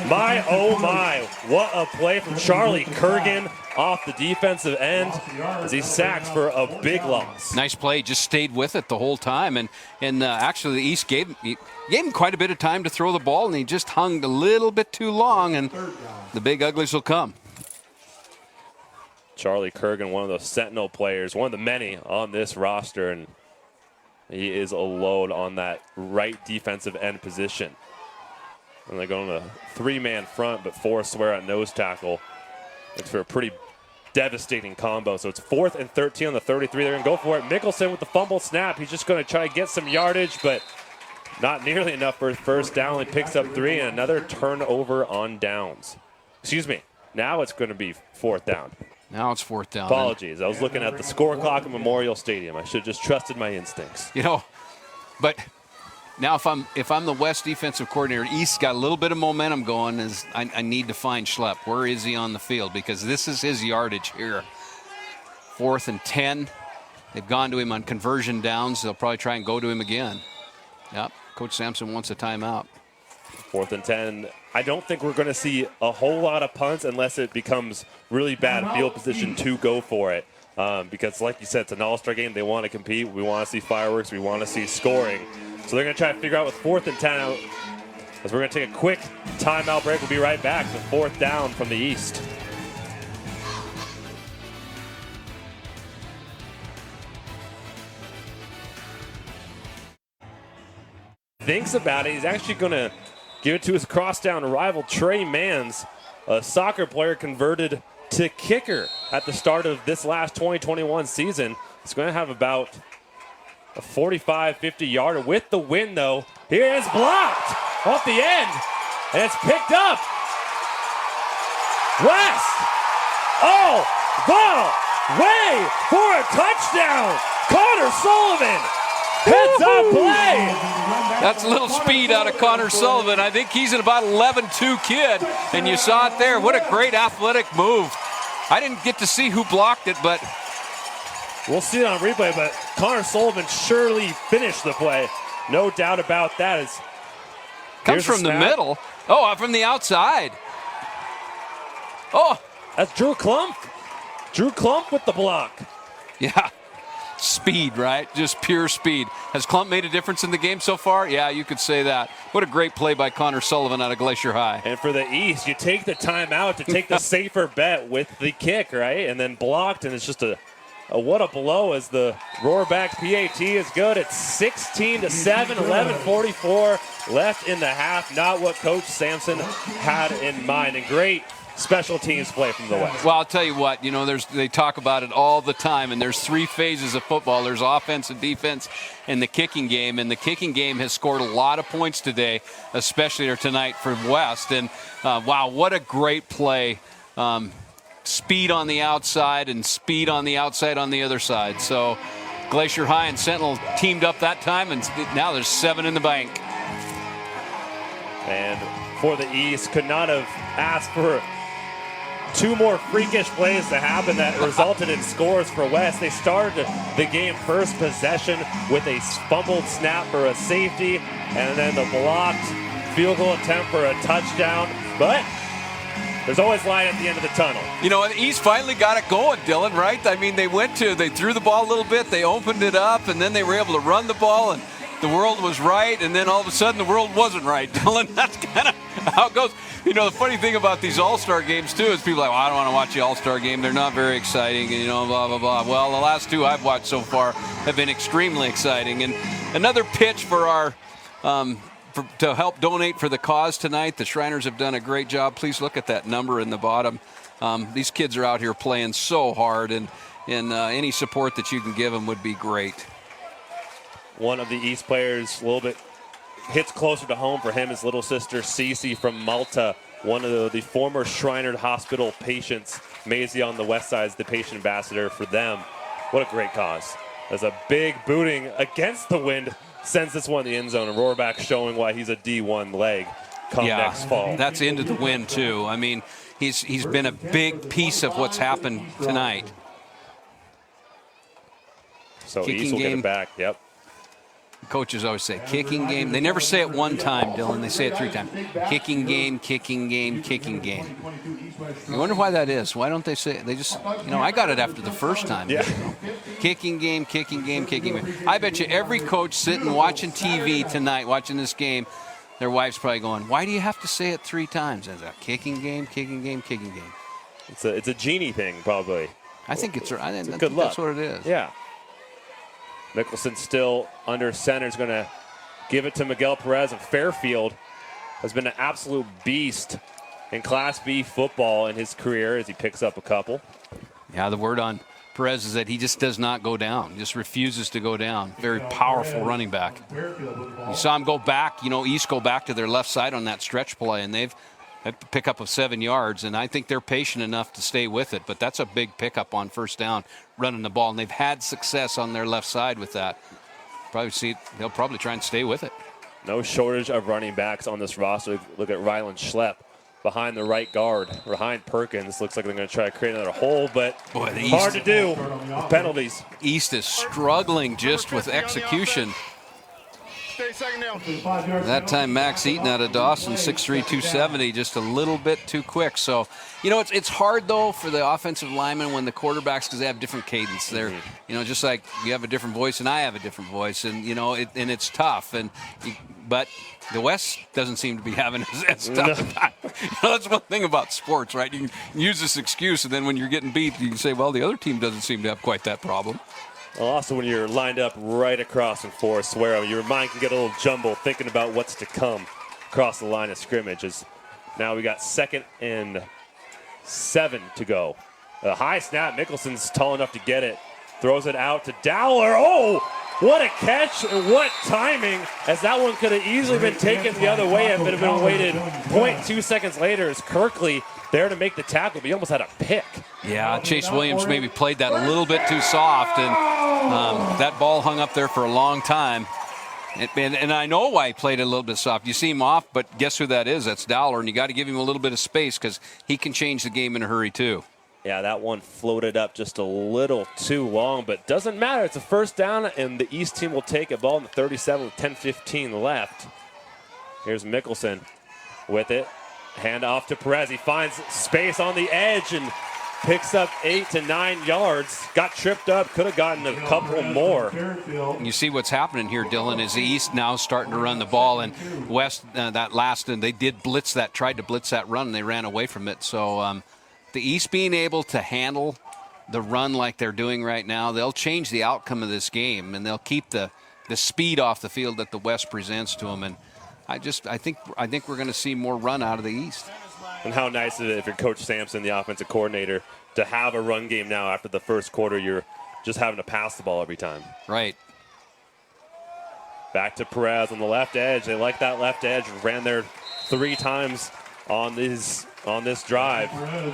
B: My, oh my, what a play from Charlie Kurgan off the defensive end as he sacks for a big loss.
C: Nice play, just stayed with it the whole time. And actually the East gave him quite a bit of time to throw the ball, and he just hung a little bit too long, and the big uglies will come.
B: Charlie Kurgan, one of those Sentinel players, one of the many on this roster, and he is alone on that right defensive end position. And they're going to 3-man front, but Forrest Swear at nose tackle. Looks for a pretty devastating combo. So it's 4th and 13 on the 33. They're going to go for it. Mickelson with the fumble snap. He's just going to try to get some yardage, but not nearly enough for his first down. He picks up 3 and another turnover on downs. Excuse me. Now it's going to be 4th down.
C: Now it's 4th down.
B: Apologies. I was looking at the score clock at Memorial Stadium. I should have just trusted my instincts.
C: But now if I'm the West defensive coordinator, East got a little bit of momentum going. I need to find Schlepp. Where is he on the field? Because this is his yardage here. 4th and 10. They've gone to him on conversion downs. They'll probably try and go to him again. Yep, Coach Sampson wants a timeout.
B: 4th and 10. I don't think we're going to see a whole lot of punts unless it becomes really bad field position to go for it. Because like you said, it's an all-star game. They want to compete. We want to see fireworks. We want to see scoring. So they're going to try to figure out with 4th and 10 out. As we're going to take a quick timeout break. We'll be right back. The 4th down from the East. Thinks about it. He's actually going to give it to his crosstown rival, Trey Mans, a soccer player converted to kicker at the start of this last 2021 season. He's going to have about a 45, 50-yarder with the win, though. Here is blocked off the end, and it's picked up. West all the way for a touchdown. Connor Sullivan. Heads up play.
C: That's a little speed out of Connor Sullivan. I think he's an about 11'2" kid, and you saw it there. What a great athletic move. I didn't get to see who blocked it, but
B: we'll see it on replay, but Connor Sullivan surely finished the play. No doubt about that.
C: Comes from the middle. Oh, from the outside. Oh.
B: That's Drew Klump. Drew Klump with the block.
C: Yeah. Speed, right? Just pure speed. Has Klump made a difference in the game so far? Yeah, you could say that. What a great play by Connor Sullivan out of Glacier High.
B: And for the East, you take the timeout to take the safer bet with the kick, right? And then blocked, and it's just a what a blow as the Roarback PAT is good. It's 16-7, 11:44 left in the half. Not what Coach Sampson had in mind. And great special teams play from the West.
C: Well, I'll tell you what, they talk about it all the time, and there's 3 phases of football. There's offense and defense and the kicking game, and the kicking game has scored a lot of points today, especially tonight for West. And wow, what a great play. Speed on the outside and speed on the outside on the other side. So Glacier High and Sentinel teamed up that time, and now there's 7 in the bank.
B: And for the East. Could not have asked for two more freakish plays to happen that resulted in scores for West. They started the game first possession with a fumbled snap for a safety, and then the blocked field goal attempt for a touchdown. But there's always light at the end of the tunnel.
C: You know, the East finally got it going, Dylan, right? I mean, they threw the ball a little bit, they opened it up, and then they were able to run the ball, and the world was right, and then all of a sudden the world wasn't right, Dylan. That's kind of how it goes. You know, the funny thing about these All-Star games, too, is people are like, well, I don't want to watch the All-Star game. They're not very exciting, and, you know, blah, blah, blah. Well, the last two I've watched so far have been extremely exciting. And another pitch for our to help donate for the cause tonight. The Shriners have done a great job. Please look at that number in the bottom. These kids are out here playing so hard, and any support that you can give them would be great.
B: One of the East players a little bit hits closer to home for him, his little sister Cece from Malta, one of the former Shriner Hospital patients. Maisie on the west side is the patient ambassador for them. What a great cause. As a big booting against the wind sends this one in the end zone, and Rohrbach showing why he's a D1 leg come next fall.
C: That's into the wind too. I mean, he's been a big piece of what's happened tonight.
B: So
C: Kicking
B: East will
C: game.
B: get it back, yep.
C: Coaches always say kicking game. They never say it one time, Dylan. They say it 3 times. Kicking game, kicking game, kicking game. You wonder why that is. Why don't they say it? They just, you know, I got it after the first time.
B: Yeah.
C: Kicking game, kicking game, kicking game. I bet you every coach sitting watching TV tonight, watching this game, their wife's probably going, why do you have to say it 3 times? As a kicking game, kicking game, kicking game.
B: It's a genie thing, probably.
C: I think it's
B: good luck.
C: That's what it is.
B: Yeah. Mickelson still under center is going to give it to Miguel Perez of Fairfield. Has been an absolute beast in Class B football in his career as he picks up a couple.
C: Yeah, the word on Perez is that he just does not go down. He just refuses to go down. Very powerful running back. You saw him go back, you know, East go back to their left side on that stretch play, and they've had a pickup of 7 yards, and I think they're patient enough to stay with it. But that's a big pickup on first down, running the ball, and they've had success on their left side with that. They'll probably try and stay with it.
B: No shortage of running backs on this roster. Look at Rylan Schlepp behind the right guard, behind Perkins. Looks like they're going to try to create another hole, but
C: Boy, the
B: hard
C: East,
B: to do. Penalties.
C: East is struggling just with execution. That time Max Eaton out of Dawson, 6'3", 270, just a little bit too quick. So, you know, it's hard, though, for the offensive linemen when the quarterbacks, because they have different cadence. They're, you know, just like you have a different voice and I have a different voice, and, you know, and it's tough. But the West doesn't seem to be having as tough a time. You know, that's one thing about sports, right? You can use this excuse, and then when you're getting beat, you can say, well, the other team doesn't seem to have quite that problem.
B: Well, also, when you're lined up right across from Forest Swear, your mind can get a little jumbled thinking about what's to come across the line of scrimmage. As now we got 2nd and 7 to go. A high snap. Mickelson's tall enough to get it. Throws it out to Dowler. Oh, what a catch and what timing, as that one could have easily been taken the other way if it had been waited 0.2 seconds later as Kirkley there to make the tackle, but he almost had a pick.
C: Yeah, Chase Williams maybe played that a little bit too soft, and that ball hung up there for a long time. And I know why he played it a little bit soft. You see him off, but guess who that is? That's Dowler, and you got to give him a little bit of space because he can change the game in a hurry too.
B: Yeah, that one floated up just a little too long, but doesn't matter. It's a first down, and the East team will take a ball in the 37 with 10:15 left. Here's Mickelson with it. Hand off to Perez. He finds space on the edge and picks up 8 to 9 yards. Got tripped up. Could have gotten a couple more.
C: You see what's happening here, Dylan, is the East now starting to run the ball, and West that last, and they did blitz that, tried to blitz that run, and they ran away from it. So the East being able to handle the run like they're doing right now, they'll change the outcome of this game, and they'll keep the speed off the field that the West presents to them. And I think we're going to see more run out of the East.
B: And how nice is it if you're Coach Sampson, the offensive coordinator, to have a run game now after the first quarter? You're just having to pass the ball every time.
C: Right.
B: Back to Perez on the left edge. They like that left edge. Ran there 3 times on this drive.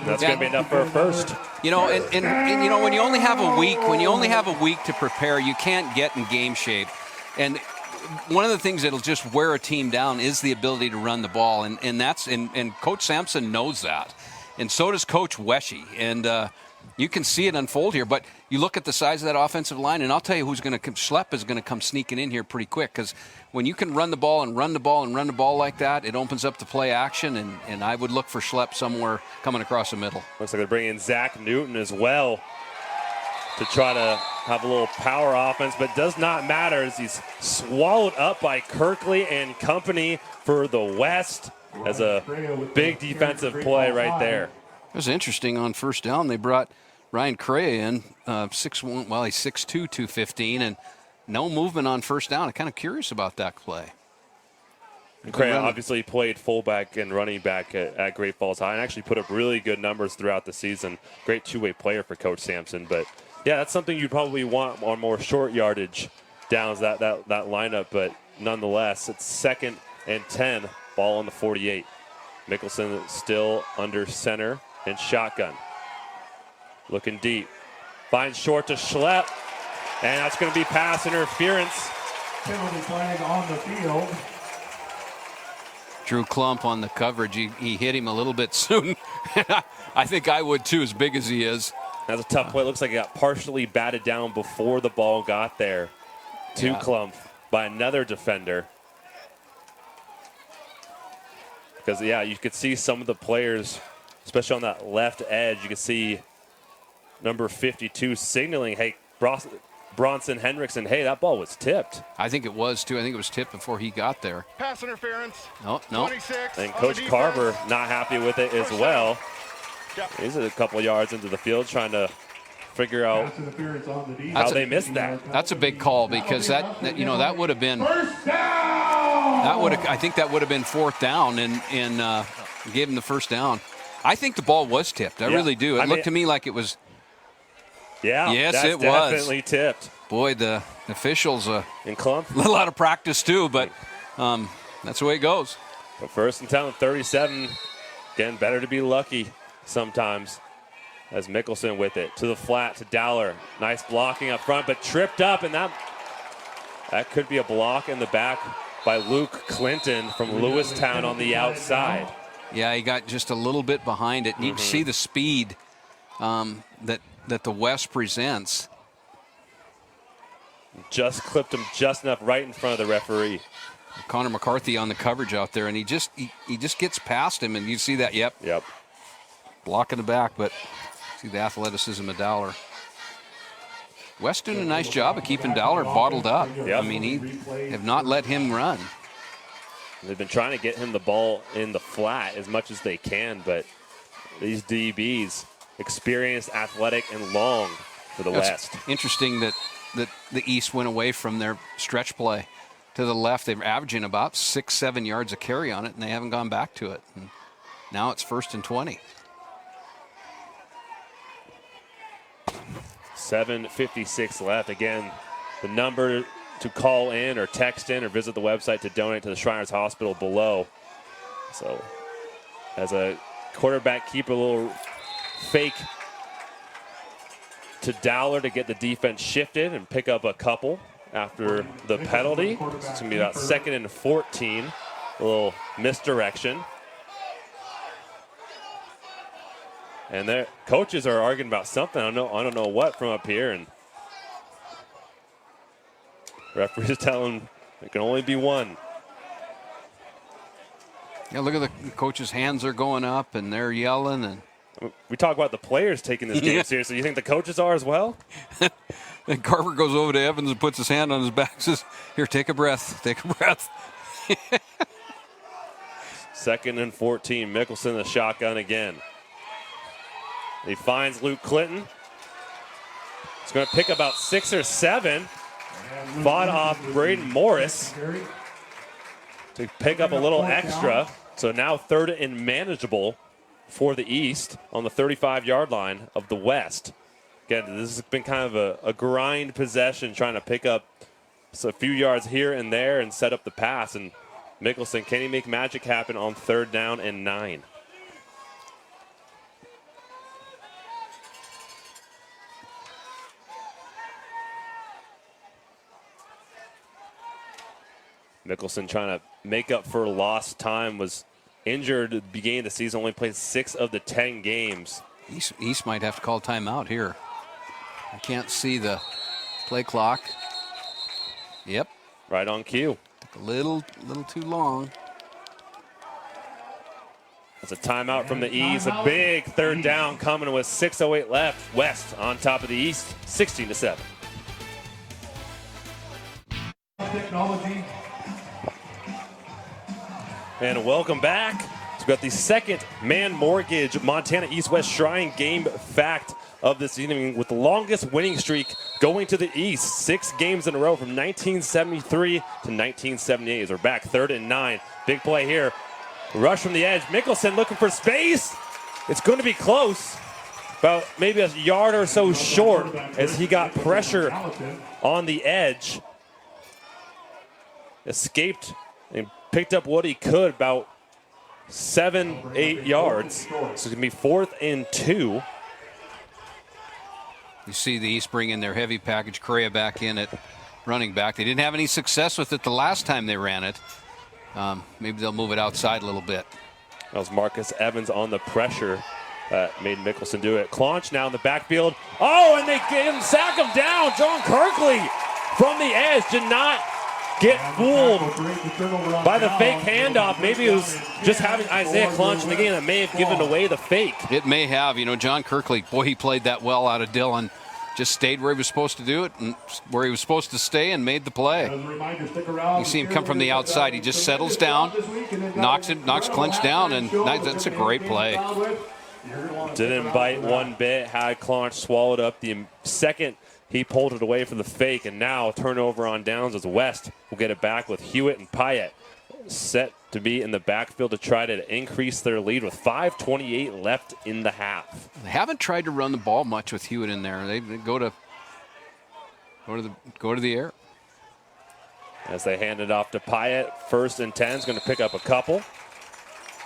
B: That's going to be enough for a first.
C: You know, and you know, when you only have a week to prepare, you can't get in game shape. And one of the things that'll just wear a team down is the ability to run the ball, and Coach Sampson knows that, and so does Coach Wesche, and you can see it unfold here. But you look at the size of that offensive line, and I'll tell you who's going to come. Schlepp is going to come sneaking in here pretty quick, because when you can run the ball and run the ball and run the ball like that, it opens up the play action, and I would look for Schlepp somewhere coming across the middle.
B: Looks like they're bringing in Zach Newton as well to try to have a little power offense, but does not matter as he's swallowed up by Kirkley and company for the West as a big defensive play right there.
C: It was interesting on first down. They brought Ryan Correa in, 6'1", well, he's 6'2", 215, and no movement on first down. I'm kind of curious about that play.
B: Correa obviously played fullback and running back at Great Falls High and actually put up really good numbers throughout the season. Great two-way player for Coach Sampson. But, yeah, that's something you probably want on more short yardage downs, that lineup. But, nonetheless, it's 2nd and 10, ball on the 48. Mickelson still under center and shotgun. Looking deep. Finds short to Schlepp. And that's going to be pass interference.
D: Penalty flag on the field.
C: Drew Klump on the coverage. He hit him a little bit soon. I think I would too, as big as he is.
B: That's a tough play. It looks like it got partially batted down before the ball got there to Klump by another defender. Because, yeah, you could see some of the players, especially on that left edge, you could see number 52 signaling, hey, Bronson Hendrickson, hey, that ball was tipped.
C: I think it was, too. I think it was tipped before he got there.
F: Pass interference.
C: No.
F: 26.
B: And Coach Carver not happy with it as well.
F: Yep.
B: He's a couple yards into the field trying to figure out how they missed that.
C: That's a big call, because that would have been I think that would have been 4th down and gave him the first down. I think the ball was tipped. I really do. It looked to me like it was.
B: Yeah,
C: yes,
B: that's
C: it
B: definitely
C: was.
B: Tipped.
C: Boy, the officials
B: in Klump.
C: A little out of practice too, but that's the way it goes.
B: But 1st and 10, 37. Again, better to be lucky sometimes. As Mickelson with it to the flat to Dowler. Nice blocking up front, but tripped up, and that could be a block in the back by Luke Clinton from Lewistown on the outside.
C: Yeah, he got just a little bit behind it. You can see the speed that the West presents.
B: Just clipped him just enough right in front of the referee.
C: Connor McCarthy on the coverage out there, and he just gets past him, and you see that. Yep. Block in the back, but see the athleticism of Dowler. West doing a nice job of keeping Dowler bottled up.
B: Yep.
C: I mean, he have not let him run.
B: They've been trying to get him the ball in the flat as much as they can, but these DBs, experienced, athletic, and long for the West.
C: Interesting that the East went away from their stretch play to the left. They're averaging about 6-7 yards a carry on it, and they haven't gone back to it. And now it's 1st and 20.
B: 7:56 left. Again, the number to call in or text in or visit the website to donate to the Shriners Hospital below. So as a quarterback, keep a little fake to Dowler to get the defense shifted and pick up a couple after the penalty. It's going to be about 2nd and 14. A little misdirection. And their coaches are arguing about something. I don't know what from up here. And referees telling it can only be one.
C: Yeah, look at the coaches' hands are going up, and they're yelling. And
B: we talk about the players taking this game seriously. You think the coaches are as well?
C: And Carver goes over to Evans and puts his hand on his back and says, here, take a breath. Take a breath.
B: 2nd and 14. Mickelson, the shotgun again. He finds Luke Clinton. He's going to pick about 6 or 7. Fought off Braden Morris to pick up a little extra. So now 3rd and manageable for the East on the 35-yard line of the West. Again, this has been kind of a grind possession, trying to pick up a few yards here and there and set up the pass. And Mickelson, can he make magic happen on 3rd down and 9? Mickelson trying to make up for lost time, was injured at the beginning of the season, only played 6 of the 10 games.
C: East might have to call timeout here. I can't see the play clock. Yep.
B: Right on cue.
C: Took a little too long.
B: It's a timeout from the East. A big third down coming with 6:08 left. West on top of the East, 16-7.
D: Technology.
B: And welcome back. So we've got the second Man Mortgage Montana East-West Shrine game fact of this evening, with the longest winning streak going to the East. 6 games in a row from 1973 to 1978. As we're back 3rd and 9. Big play here. Rush from the edge. Mickelson looking for space. It's going to be close. About maybe a yard or so short as he got pressure on the edge. Escaped and picked up what he could, about 7-8 yards. So it's going to be 4th and 2.
C: You see the East bring in their heavy package Correa back in at running back. They didn't have any success with it the last time they ran it. Maybe they'll move it outside a little bit.
B: That was Marcus Evans on the pressure that made Mickelson do it. Claunch now in the backfield. Oh, and they sack him down. John Kirkley from the edge did not get fooled by the fake handoff. Maybe it was just having Isaiah Claunch in the game that may have given away the fake.
C: It may have. You know, John Kirkley, boy, he played that well out of Dillon. Just stayed where he was supposed to do it and where he was supposed to stay and made the play. You see him come from the outside. He just settles down, knocks Clinch down, and that's a great play.
B: Didn't bite one bit. Had Claunch swallowed up the second he pulled it away for the fake, and now turnover on downs as West will get it back with Hewitt and Pyatt set to be in the backfield to try to increase their lead with 5:28 left in the half.
C: They haven't tried to run the ball much with Hewitt in there. They go to the air.
B: As they hand it off to Pyatt, 1st and 10 is going to pick up a couple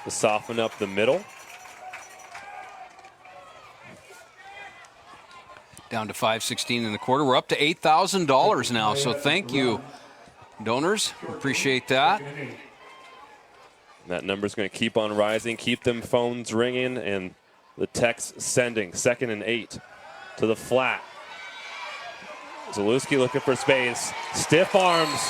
B: to soften up the middle.
C: Down to $5.16 in the quarter. We're up to $8,000 now, so thank you, donors. Appreciate that.
B: That number's going to keep on rising, keep them phones ringing, and the text sending. 2nd and 8 to the flat. Zalewski looking for space. Stiff arms.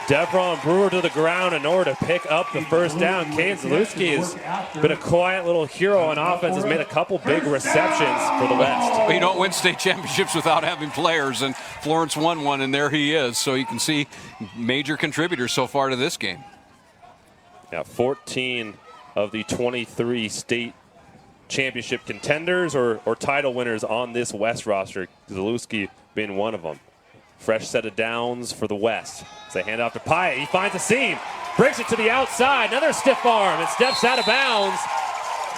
B: Devron Brewer to the ground in order to pick up the first down. Kane Zalewski has been a quiet little hero on offense, has made a couple big receptions for the West.
C: Well, you don't win state championships without having players, and Florence won one, and there he is. So you can see major contributors so far to this game.
B: Yeah, 14 of the 23 state championship contenders or title winners on this West roster, Zalewski being one of them. Fresh set of downs for the West. As they hand off to Pyatt, he finds a seam, breaks it to the outside, another stiff arm, and steps out of bounds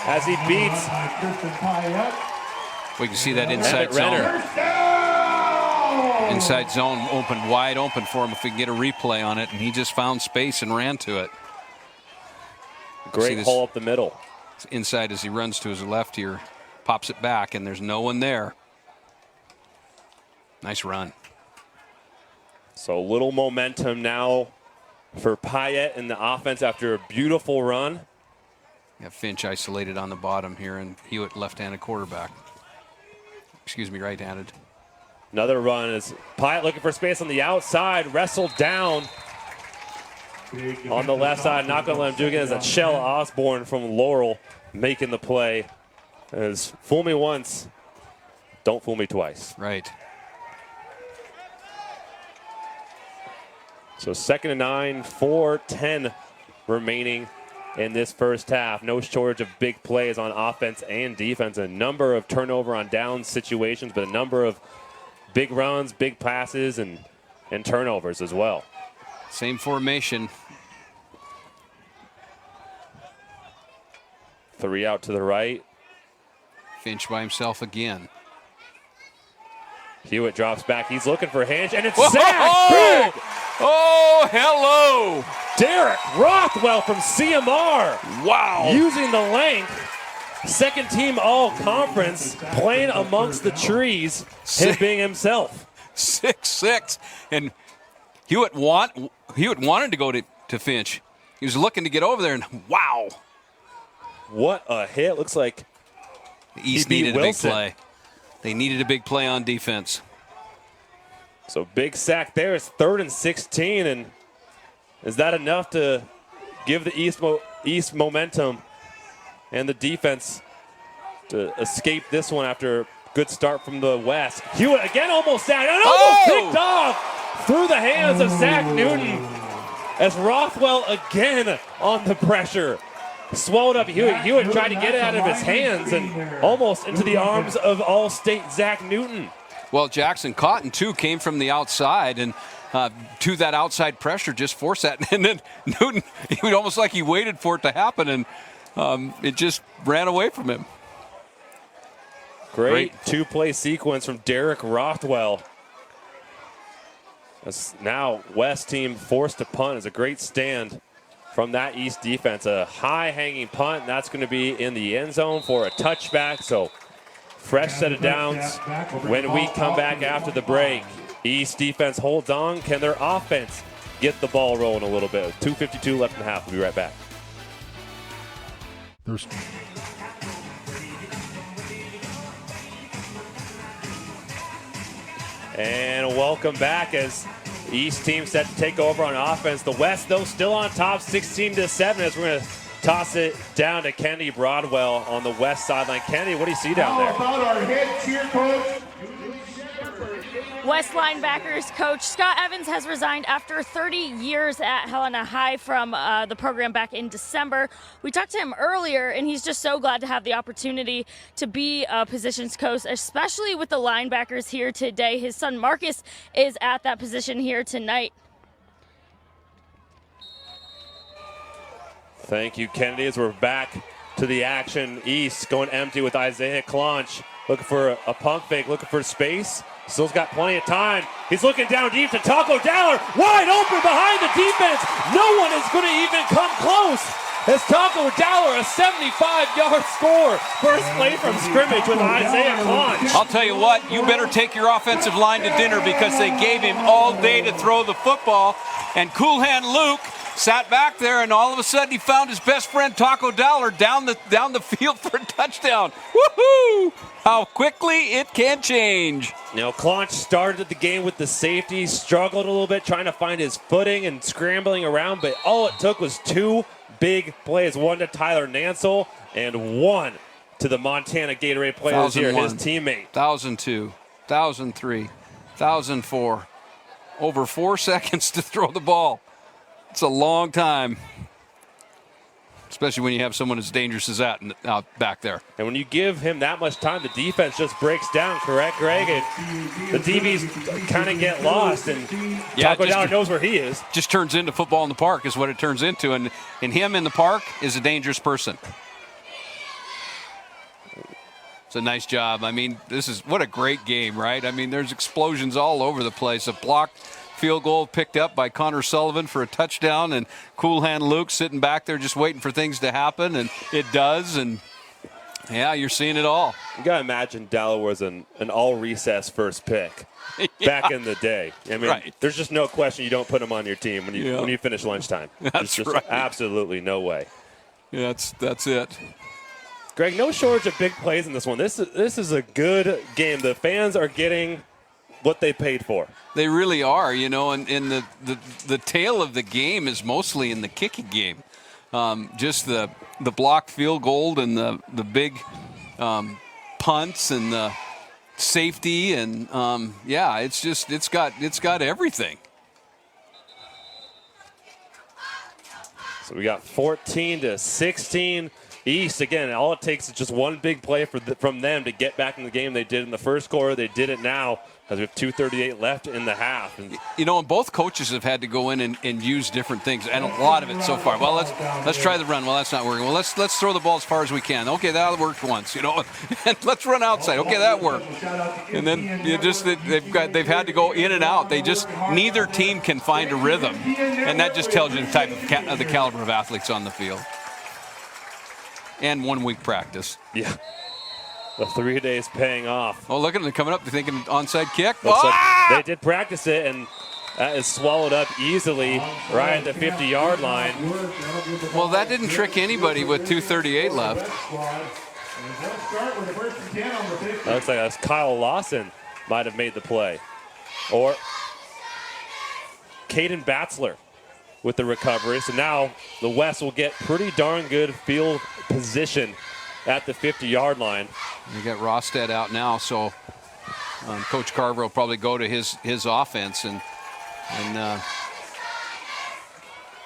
B: as he beats.
C: We can see that inside zone. Inside zone open, wide open for him if we can get a replay on it, and he just found space and ran to it.
B: Great hole up the middle.
C: Inside as he runs to his left here, pops it back, and there's no one there. Nice run.
B: So a little momentum now for Pyatt in the offense after a beautiful run.
C: Yeah, Finch isolated on the bottom here, and Hewitt left-handed quarterback. Excuse me, right-handed.
B: Another run is Pyatt looking for space on the outside, wrestled down on the left side. Not going to let him do it again. As Shell Osborne from Laurel making the play. As fool me once, don't fool me twice.
C: Right.
B: So 2nd and 9, 4:10 remaining in this first half. No shortage of big plays on offense and defense. A number of turnover on down situations, but a number of big runs, big passes, and turnovers as well.
C: Same formation.
B: 3 out to the right.
C: Finch by himself again.
B: Hewitt drops back. He's looking for Hinch, and it's
C: Whoa!
B: sacked. Big!
C: Oh, hello!
B: Derek Rothwell from CMR.
C: Wow!
B: Using the length. Second team all-conference, playing amongst the trees, him being himself.
C: 6'6", and Hewitt wanted to go to Finch. He was looking to get over there, and wow.
B: What a hit. Looks like
C: The East
B: he beat
C: needed a big
B: Wilson.
C: play. They needed a big play on defense.
B: So big sack there. It's 3rd and 16, and is that enough to give the East momentum and the defense to escape this one after a good start from the West? Hewitt again almost sacked, and almost picked off through the hands of Zach Newton as Rothwell again on the pressure. Swallowed up Hewitt. Hewitt tried to get it out of his hands and almost into the arms of All-State Zach Newton.
C: Well, Jackson Cotton, too, came from the outside, and to that outside pressure just forced that. And then Newton, he was almost like he waited for it to happen, and it just ran away from him.
B: Great two-play sequence from Derek Rothwell. As now West team forced to punt is a great stand from that East defense. A high-hanging punt, and that's going to be in the end zone for a touchback. So fresh set of downs when we come back after the break. East defense holds on. Can their offense get the ball rolling a little bit? 2:52 left in the half. We'll be right back. And welcome back as East team set to take over on offense. The West, though, still on top, 16-7, as we're going to toss it down to Kennedy Broadwell on the West sideline. Kennedy, what do you see down there?
D: How about our head cheer coach?
G: West linebackers coach Scott Evans has resigned after 30 years at Helena High from the program back in December. We talked to him earlier, and he's just so glad to have the opportunity to be a positions coach, especially with the linebackers here today. His son Marcus is at that position here tonight.
B: Thank you, Kennedy, as we're back to the action. East going empty with Isaiah Clonch, looking for a pump fake, looking for space. Still's got plenty of time. He's looking down deep to Taco Dowler, wide open behind the defense. No one is going to even come close. As Taco Dowler, a 75-yard score. First play from scrimmage with Isaiah Clonch.
C: I'll tell you what, you better take your offensive line to dinner because they gave him all day to throw the football. And Cool Hand Luke sat back there, and all of a sudden he found his best friend Taco Dowler down the field for a touchdown. Woohoo! How quickly it can change.
B: Now, Clonch started the game with the safety, struggled a little bit trying to find his footing and scrambling around, but all it took was 2 big plays, one to Tyler Nansel and one to the Montana Gatorade players here, his teammate.
C: 1,002, 1,003, 1,004. Over 4 seconds to throw the ball. It's a long time, especially when you have someone as dangerous as that out back there.
B: And when you give him that much time, the defense just breaks down, correct, Greg? And the DBs kind of get lost, and Taco Dowler knows where he is.
C: Just turns into football in the park is what it turns into, and him in the park is a dangerous person. It's a nice job. I mean, what a great game, right? I mean, there's explosions all over the place. A blocked field goal picked up by Connor Sullivan for a touchdown, and Cool Hand Luke sitting back there just waiting for things to happen, and it does, and yeah, you're seeing it all.
B: You got to imagine Dowler was an all-recess first pick back in the day. I mean, There's just no question you don't put him on your team when you finish lunchtime.
C: That's
B: There's just absolutely no way.
C: Yeah, that's it.
B: Greg, no shortage of big plays in this one. This is a good game. The fans are getting what they paid for.
C: They really are, and the tail of the game is mostly in the kicking game. Just the blocked field goal and the big punts and the safety and it's got everything.
B: So we got 14-16 East. Again, all it takes is just one big play from them to get back in the game. They did in the first quarter. They did it now as we have 2:38 left in the half. And
C: both coaches have had to go in and use different things, and a lot of it so far. Well, let's try the run. Well, that's not working. Well, let's throw the ball as far as we can. Okay, that worked once. And let's run outside. Okay, that worked. And then they've had to go in and out. Neither team can find a rhythm, and that just tells you the type of the caliber of athletes on the field. And 1 week practice.
B: Yeah. The 3 days paying off.
C: Oh, look at them coming up. They're thinking onside kick.
B: Looks like they did practice it, and That is swallowed up easily right at the 50-yard line.
C: Well, that didn't trick anybody with 2:38 left.
B: That looks like that's Kyle Lawson might have made the play. Or Caden Batzler with the recovery. So now the West will get pretty darn good field position at the 50-yard line.
C: You got Rosted out now, so Coach Carver will probably go to his offense, and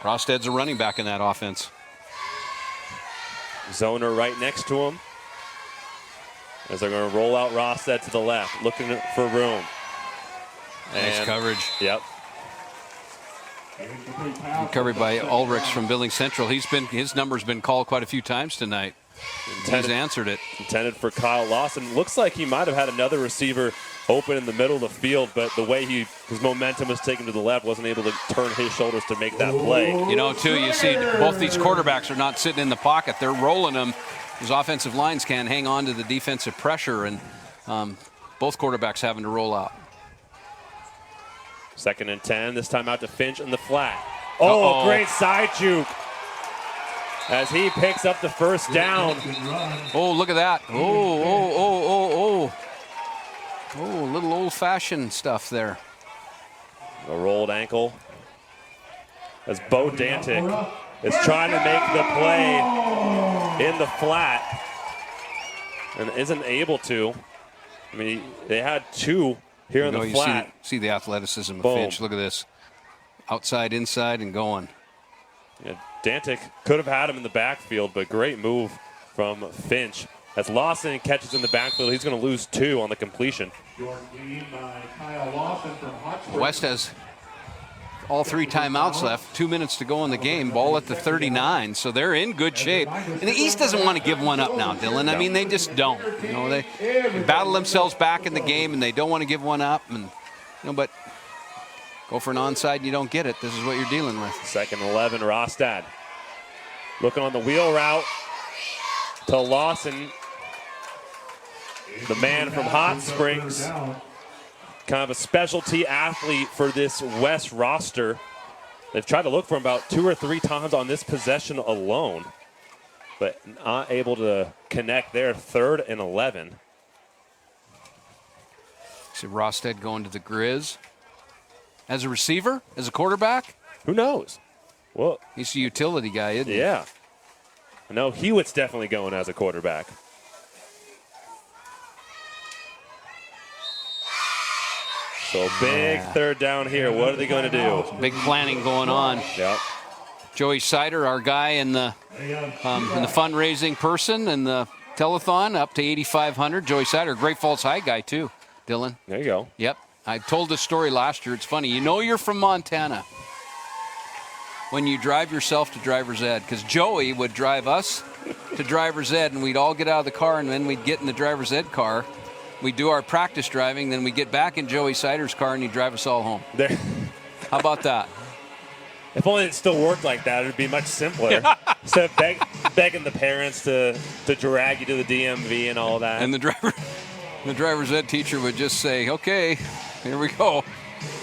C: Rosted's a running back in that offense.
B: Zoner right next to him as they're going to roll out Rosted to the left, looking for room.
C: Nice coverage.
B: Yep.
C: Covered by Ulrichs from Billings Central. His number's been called quite a few times tonight. He's answered it.
B: Intended for Kyle Lawson. Looks like he might have had another receiver open in the middle of the field, but the way his momentum was taken to the left, wasn't able to turn his shoulders to make that play.
C: You know, too, you see both these quarterbacks are not sitting in the pocket. They're rolling them. Those offensive lines can't hang on to the defensive pressure, and both quarterbacks having to roll out.
B: 2nd and 10, this time out to Finch in the flat. Oh, great side juke as he picks up the first down.
C: Oh, look at that. Oh, little old-fashioned stuff there.
B: A rolled ankle as Bo Dantic is trying to make the play in the flat and isn't able to. I mean, they had two here in the flat.
C: See the athleticism of
B: Boom.
C: Finch. Look at this. Outside, inside, and going.
B: Yeah, Dantic could have had him in the backfield, but great move from Finch. As Lawson catches in the backfield, he's going to lose 2 on the completion.
C: West has all 3 timeouts left. 2 minutes to go in the game. Ball at the 39, so they're in good shape. And the East doesn't want to give one up now, Dylan. I mean, they just don't. You know, they battle themselves back in the game, and they don't want to give one up. And but go for an onside, and you don't get it. This is what you're dealing with.
B: 2nd and 11, Rostad looking on the wheel route to Lawson. The man from Hot Springs, kind of a specialty athlete for this West roster. They've tried to look for him about 2 or 3 times on this possession alone, but not able to connect there. 3rd and 11.
C: See Rosted going to the Grizz. As a receiver? As a quarterback?
B: Who knows? Well,
C: he's a utility guy, isn't he?
B: Yeah. I know Hewitt's definitely going as a quarterback. So big 3rd down here. What are they going to do?
C: Big planning going on.
B: Yep.
C: Joey Sider, our guy in the fundraising person and the telethon, up to 8,500. Joey Sider, Great Falls High guy too, Dylan.
B: There you go.
C: Yep. I told this story last year. It's funny. You know you're from Montana when you drive yourself to driver's ed, because Joey would drive us to driver's ed, and we'd all get out of the car, and then we'd get in the driver's ed car. We'd do our practice driving, then we'd get back in Joey Sider's car, and he'd drive us all home.
B: There.
C: How about that?
B: If only it still worked like that, it would be much simpler. Instead of begging the parents to drag you to the DMV and all that.
C: And the driver's ed teacher would just say, okay, here we go.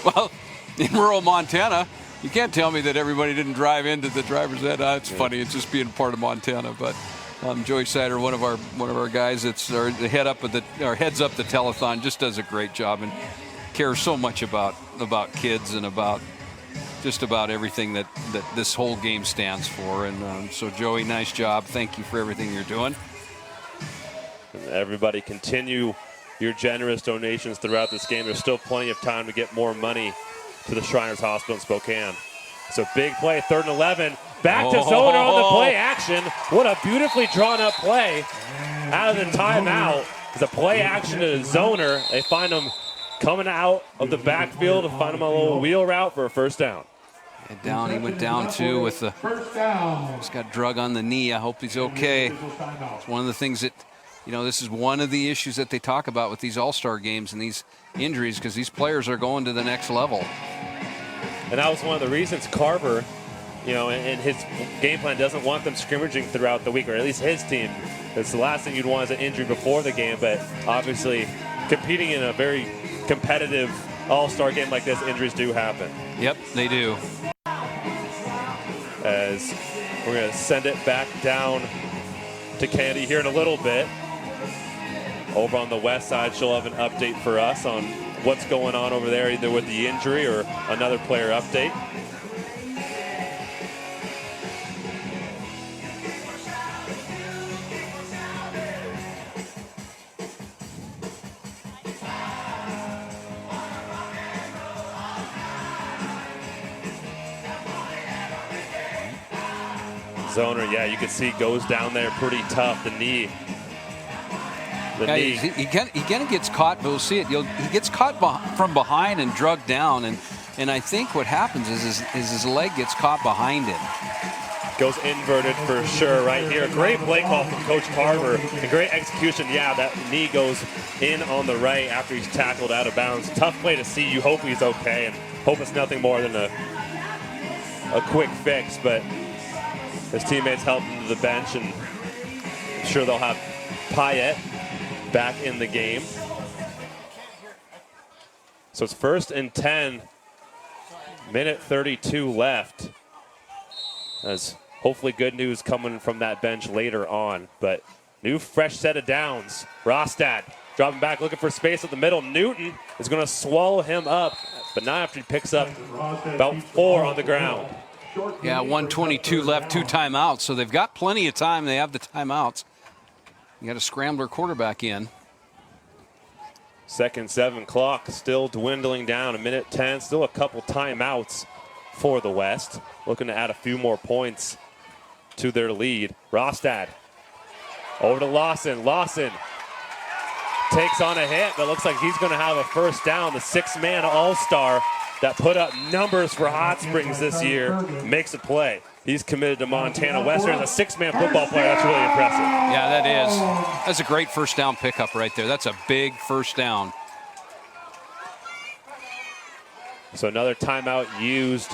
C: Well, in rural Montana, you can't tell me that everybody didn't drive into the driver's ed. It's funny. It's just being part of Montana. But Joey Sider, one of our guys that's heads up the telethon, just does a great job and cares so much about kids and about just about everything that this whole game stands for. And so, Joey, nice job. Thank you for everything you're doing.
B: And everybody continue your generous donations throughout this game. There's still plenty of time to get more money to the Shriners Hospital in Spokane. So big play, 3rd and 11. Back to Zoner on the play action. What a beautifully drawn up play out of the timeout. It's a play action to Zoner. They find him coming out of the backfield to find him a little wheel route for a 1st down.
C: He went down too with the, he's got drug on the knee. I hope he's okay. It's one of the things that, this is one of the issues that they talk about with these all-star games and these injuries, because these players are going to the next level.
B: And that was one of the reasons Carver, and his game plan doesn't want them scrimmaging throughout the week, or at least his team. It's the last thing you'd want is an injury before the game, but obviously competing in a very competitive All-Star game like this, injuries do happen.
C: Yep, they do.
B: As we're going to send it back down to Candy here in a little bit. Over on the west side, she'll have an update for us on what's going on over there, either with the injury or another player update. Zoner, yeah, you can see goes down there pretty tough. The knee.
C: He kind of gets caught, but we'll see it. He gets caught from behind and drugged down, and I think what happens is his leg gets caught behind him.
B: Goes inverted for sure right here. Great play call from Coach Carver. A great execution. Yeah, that knee goes in on the right after he's tackled out of bounds. Tough play to see. You hope he's okay and hope it's nothing more than a quick fix, but his teammates helped him to the bench, and I'm sure they'll have Payette back in the game. So it's 1st and 10, minute 32 left. As hopefully good news coming from that bench later on. But new fresh set of downs. Rostad dropping back, looking for space at the middle. Newton is going to swallow him up, but not after he picks up about 4 on the ground.
C: Yeah, 1:22 left, 2 timeouts, so they've got plenty of time. They have the timeouts. You got a scrambler quarterback in.
B: Second 7 clock still dwindling down. 1:10, still a couple timeouts for the West. Looking to add a few more points to their lead. Rostad over to Lawson. Lawson takes on a hit, but looks like he's going to have a first down. The 6-man All-Star that put up numbers for Hot Springs this year makes a play. He's committed to Montana Western as a 6-man football player. That's really impressive.
C: Yeah, that is. That's a great first down pickup right there. That's a big first down.
B: So another timeout used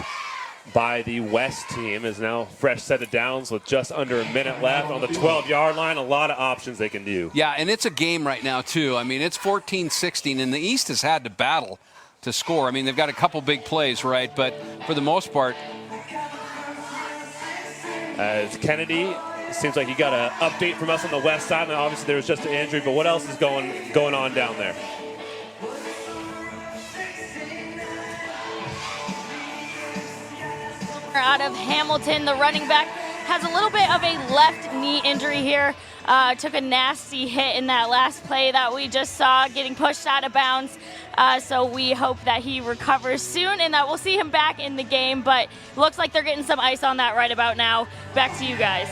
B: by the West team is now fresh set of downs with just under a minute left on the 12-yard line. A lot of options they can do.
C: Yeah, and it's a game right now, too. I mean, it's 14-16, and the East has had to battle to score. I mean, they've got a couple big plays, right? But for the most part,
B: as Kennedy, seems like he got an update from us on the west side, and obviously there was just an injury, but what else is going on down there?
G: Out of Hamilton, the running back has a little bit of a left knee injury here. Took a nasty hit in that last play that we just saw, getting pushed out of bounds. So we hope that he recovers soon and that we'll see him back in the game. But looks like they're getting some ice on that right about now. Back to you guys.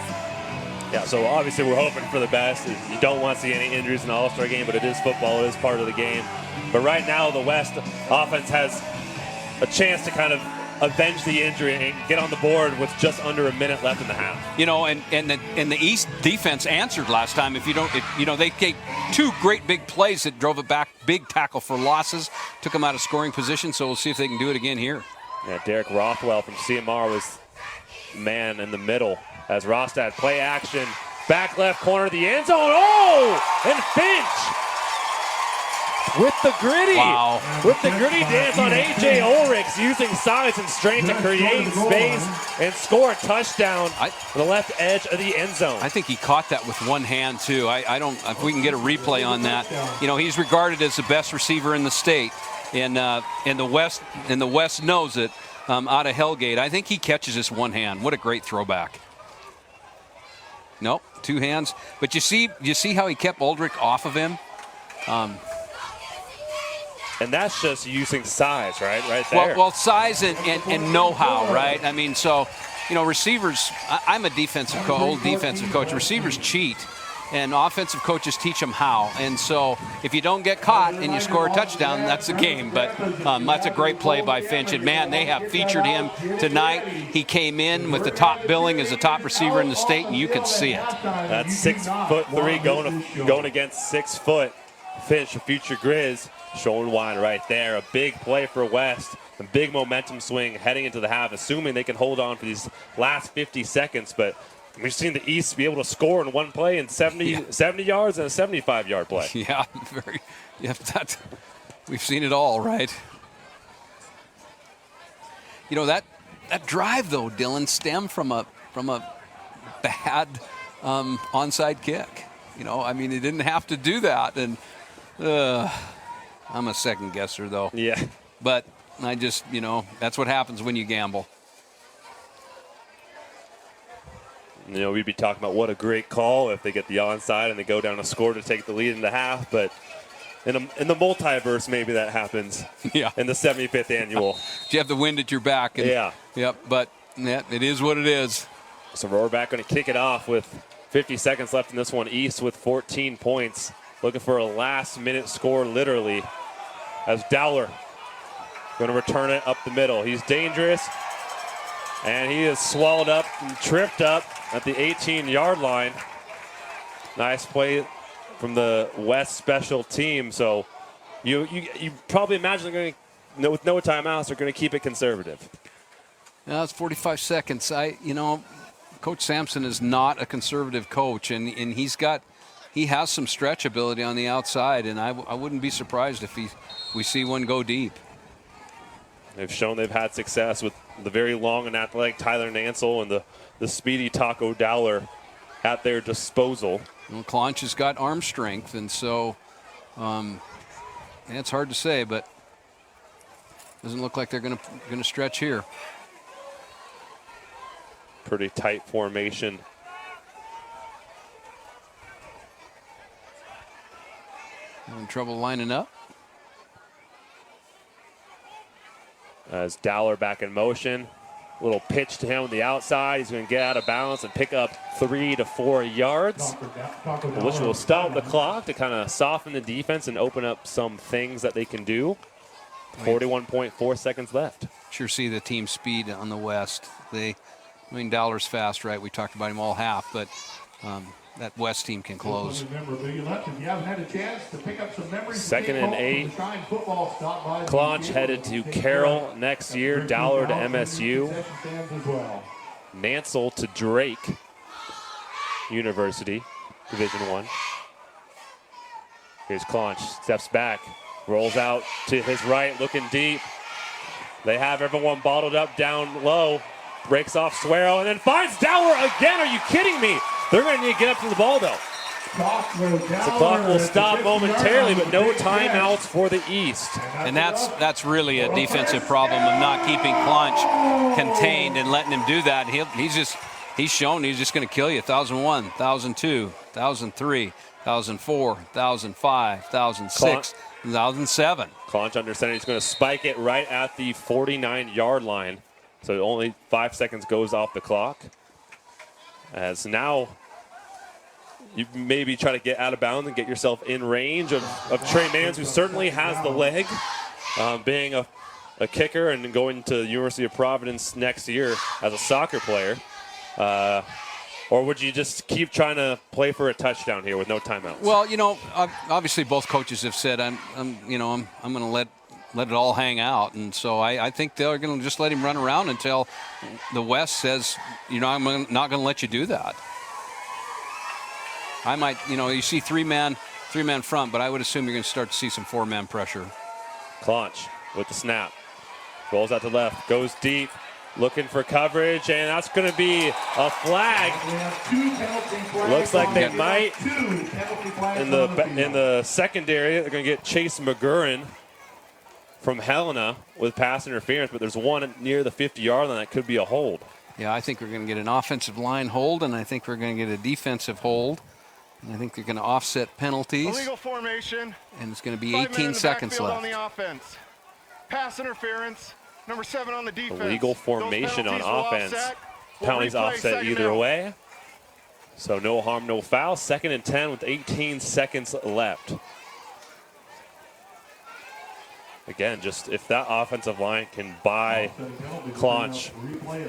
B: Yeah, so obviously we're hoping for the best. You don't want to see any injuries in the All-Star game, but it is football. It is part of the game. But right now the West offense has a chance to kind of avenge the injury and get on the board with just under a minute left in the half.
C: You know, and the East defense answered last time. They gave 2 great big plays that drove it back. Big tackle for losses, took them out of scoring position. So we'll see if they can do it again here.
B: Yeah, Derek Rothwell from CMR was man in the middle as Rostad play action, back left corner of the end zone. Oh, and Finch with the gritty.
C: Wow.
B: With the gritty dance on A.J. Ulrichs, using size and strength to create space and score a touchdown on the left edge of the end zone.
C: I think he caught that with one hand, too. I don't, if we can get a replay on that. You know, he's regarded as the best receiver in the state, and the West knows it out of Hellgate. I think he catches this one hand. What a great throwback. Nope, 2 hands. But you see how he kept Ulrich off of him?
B: And that's just using size, right? Right there.
C: Well, size and know-how, right? I mean, so, you know, receivers, I'm a old defensive coach. Receivers cheat, and offensive coaches teach them how. And so if you don't get caught and you score a touchdown, that's the game. But that's a great play by Finch. And, man, they have featured him tonight. He came in with the top billing as the top receiver in the state, and you can see it.
B: That's 6'3" going against 6 foot. Finch, a future Grizz. Showing wide right there. A big play for West. A big momentum swing heading into the half, assuming they can hold on for these last 50 seconds. But we've seen the East be able to score in one play in 70 yards and a 75-yard play.
C: Yeah, we've seen it all, right? you know, that drive though, Dylan, stemmed from a bad onside kick. You know, I mean, he didn't have to do that, and I'm a second guesser though.
B: Yeah.
C: But I just, you know, that's what happens when you gamble.
B: You know, we'd be talking about what a great call if they get the onside and they go down a score to take the lead in the half, but in the multiverse, maybe that happens.
C: Yeah.
B: In the 75th annual.
C: You have the wind at your back. And,
B: yeah.
C: Yep. But yeah, it is what it is.
B: So Rohrbach going to kick it off with 50 seconds left in this one. East with 14 points. Looking for a last-minute score, literally, as Dowler going to return it up the middle. He's dangerous, and he is swallowed up and tripped up at the 18-yard line. Nice play from the West special team. So you probably imagine they're going to, with no timeouts, they're going to keep it conservative.
C: Now it's 45 seconds. Coach Sampson is not a conservative coach, and he has some stretch ability on the outside, and I wouldn't be surprised if we see one go deep.
B: They've shown they've had success with the very long and athletic Tyler Nansel and the speedy Taco Dowler at their disposal.
C: Well, Clonch has got arm strength, and so it's hard to say, but doesn't look like they're going to stretch here.
B: Pretty tight formation.
C: Having trouble lining up.
B: As Dowler back in motion. Little pitch to him on the outside. He's going to get out of balance and pick up 3 to 4 yards, which will stop the clock to kind of soften the defense and open up some things that they can do. 41.4 seconds left.
C: Sure see the team speed on the West. Dowler's fast, right? We talked about him all half, but that West team can close.
B: Second and 8. Clonch headed to Carroll next year. Dowler to MSU. Nansel to Drake University, Division I. Here's Clonch, steps back, rolls out to his right, looking deep. They have everyone bottled up down low. Breaks off Suero and then finds Dowler again. Are you kidding me? They're going to need to get up to the ball, though. The clock will stop momentarily, but no timeouts for the East.
C: And that's really a defensive problem of not keeping Clonch contained and letting him do that. He's shown he's just going to kill you. 1,001, 1,002, 1,003, 1,004, 1,005, 1,006, 1,007.
B: Clonch under center. He's going to spike it right at the 49-yard line. So only 5 seconds goes off the clock. As now you maybe try to get out of bounds and get yourself in range of Trey Mans, who certainly has the leg, being a kicker and going to the University of Providence next year as a soccer player. Or would you just keep trying to play for a touchdown here with no timeouts?
C: Well, obviously both coaches have said I'm going to let it all hang out, and so I think they're going to just let him run around until the West says, I'm not going to let you do that. I might, you see three-man front, but I would assume you're going to start to see some four-man pressure.
B: Clonch with the snap, rolls out to left, goes deep, looking for coverage, and that's going to be a flag. Looks like they might in the secondary. They're going to get Chase McGurran from Helena with pass interference, but there's one near the 50-yard line that could be a hold.
C: Yeah, I think we're going to get an offensive line hold, and I think we're going to get a defensive hold. And I think they're going to offset penalties.
F: Illegal formation.
C: And it's going to be 18 seconds left.
F: On the offense. Pass interference. Number 7 on the defense.
B: Illegal formation on offense. Penalties offset either way. So no harm, no foul. 2nd and 10 with 18 seconds left. Again, just if that offensive line can buy Clonch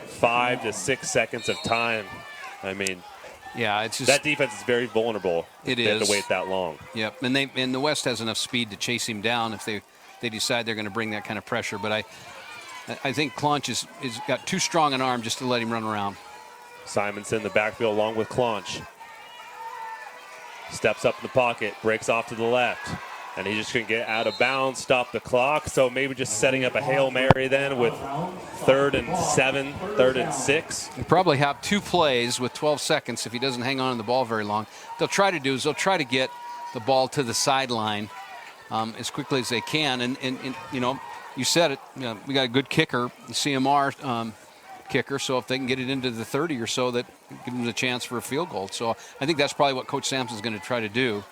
B: 5 to 6 seconds of time, I mean,
C: yeah, it's just
B: that defense is very vulnerable.
C: It
B: is. They have to wait that long.
C: Yep, and the West has enough speed to chase him down if they decide they're going to bring that kind of pressure. But I think Clonch is got too strong an arm just to let him run around.
B: Simonson in the backfield along with Clonch. Steps up in the pocket, breaks off to the left. And he just couldn't get out of bounds, stop the clock. So maybe just setting up a Hail Mary then with 3rd and 7, 3rd and 6.
C: He'll probably have 2 plays with 12 seconds if he doesn't hang on to the ball very long. They'll try to do is they'll try to get the ball to the sideline as quickly as they can. And you know, you said it, you know, we got a good kicker, the CMR kicker, so if they can get it into the 30 or so, that gives them a chance for a field goal. So I think that's probably what Coach Sampson's going to try to do.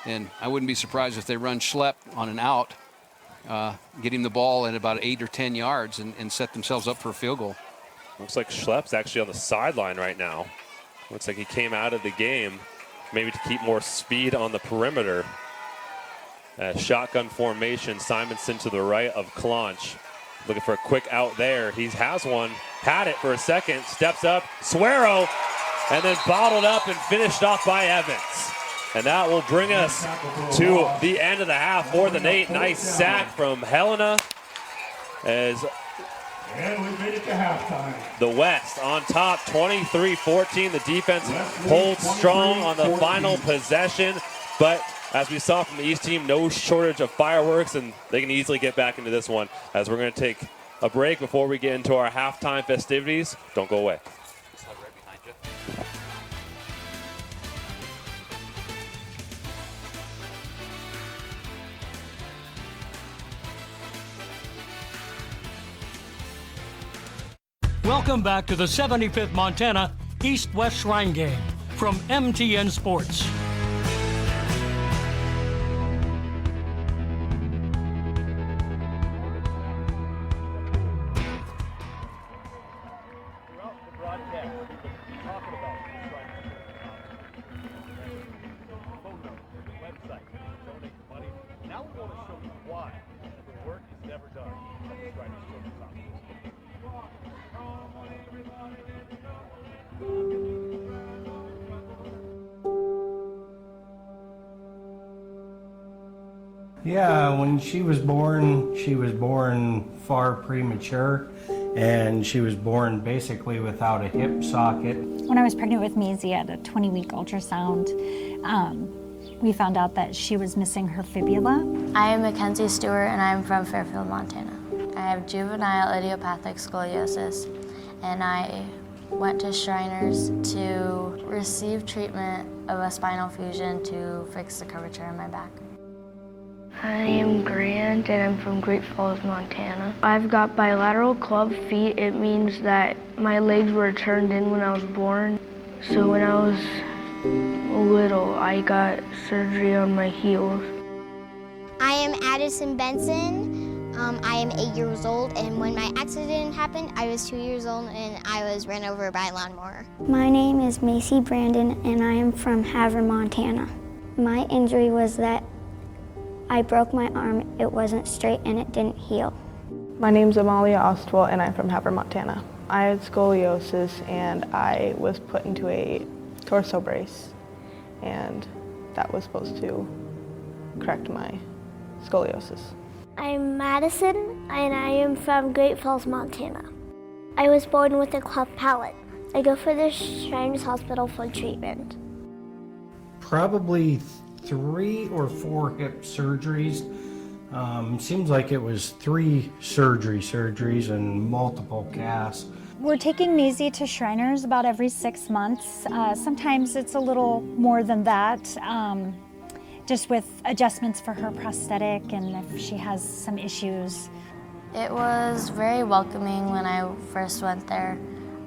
C: And I wouldn't be surprised if they run Schlepp on an out, get him the ball at about 8 or 10 yards and set themselves up for a field goal.
B: Looks like Schlepp's actually on the sideline right now. Looks like he came out of the game maybe to keep more speed on the perimeter. Shotgun formation, Simonson to the right of Clonch. Looking for a quick out there. He has one, had it for a second, steps up, Suero, and then bottled up and finished off by Evans. And that will bring us to the end of the half. More than 8. Nice sack from Helena. As
D: And we made it to halftime.
B: the West on top, 23-14. The defense holds strong on the final possession. But as we saw from the East team, no shortage of fireworks, and they can easily get back into this one. As we're going to take a break before we get into our halftime festivities. Don't go away.
A: Welcome back to the 75th Montana East-West Shrine Game from MTN Sports.
H: Yeah, when she was born far premature, and she was born basically without a hip socket.
I: When I was pregnant with Maisie at a 20-week ultrasound, we found out that she was missing her fibula.
J: I am Mackenzie Stewart, and I'm from Fairfield, Montana. I have juvenile idiopathic scoliosis, and I went to Shriners to receive treatment of a spinal fusion to fix the curvature in my back.
K: I am Grant, and I'm from Great Falls, Montana. I've got bilateral club feet. It means that my legs were turned in when I was born. So when I was little, I got surgery on my heels.
L: I am Addison Benson. I am 8 years old, and when my accident happened, I was 2 years old, and I was ran over by a lawnmower.
M: My name is Macy Brandon, and I am from Havre, Montana. My injury was that I broke my arm, it wasn't straight, and it didn't heal.
N: My name's Amalia Ostwell, and I'm from Havre, Montana. I had scoliosis, and I was put into a torso brace, and that was supposed to correct my scoliosis.
O: I'm Madison, and I am from Great Falls, Montana. I was born with a cleft palate. I go for the Shriners Hospital for treatment.
H: Probably 3 or 4 hip surgeries. Seems like it was 3 surgeries and multiple casts.
I: We're taking Maisie to Shriners about every 6 months. Sometimes it's a little more than that, just with adjustments for her prosthetic and if she has some issues.
J: It was very welcoming when I first went there.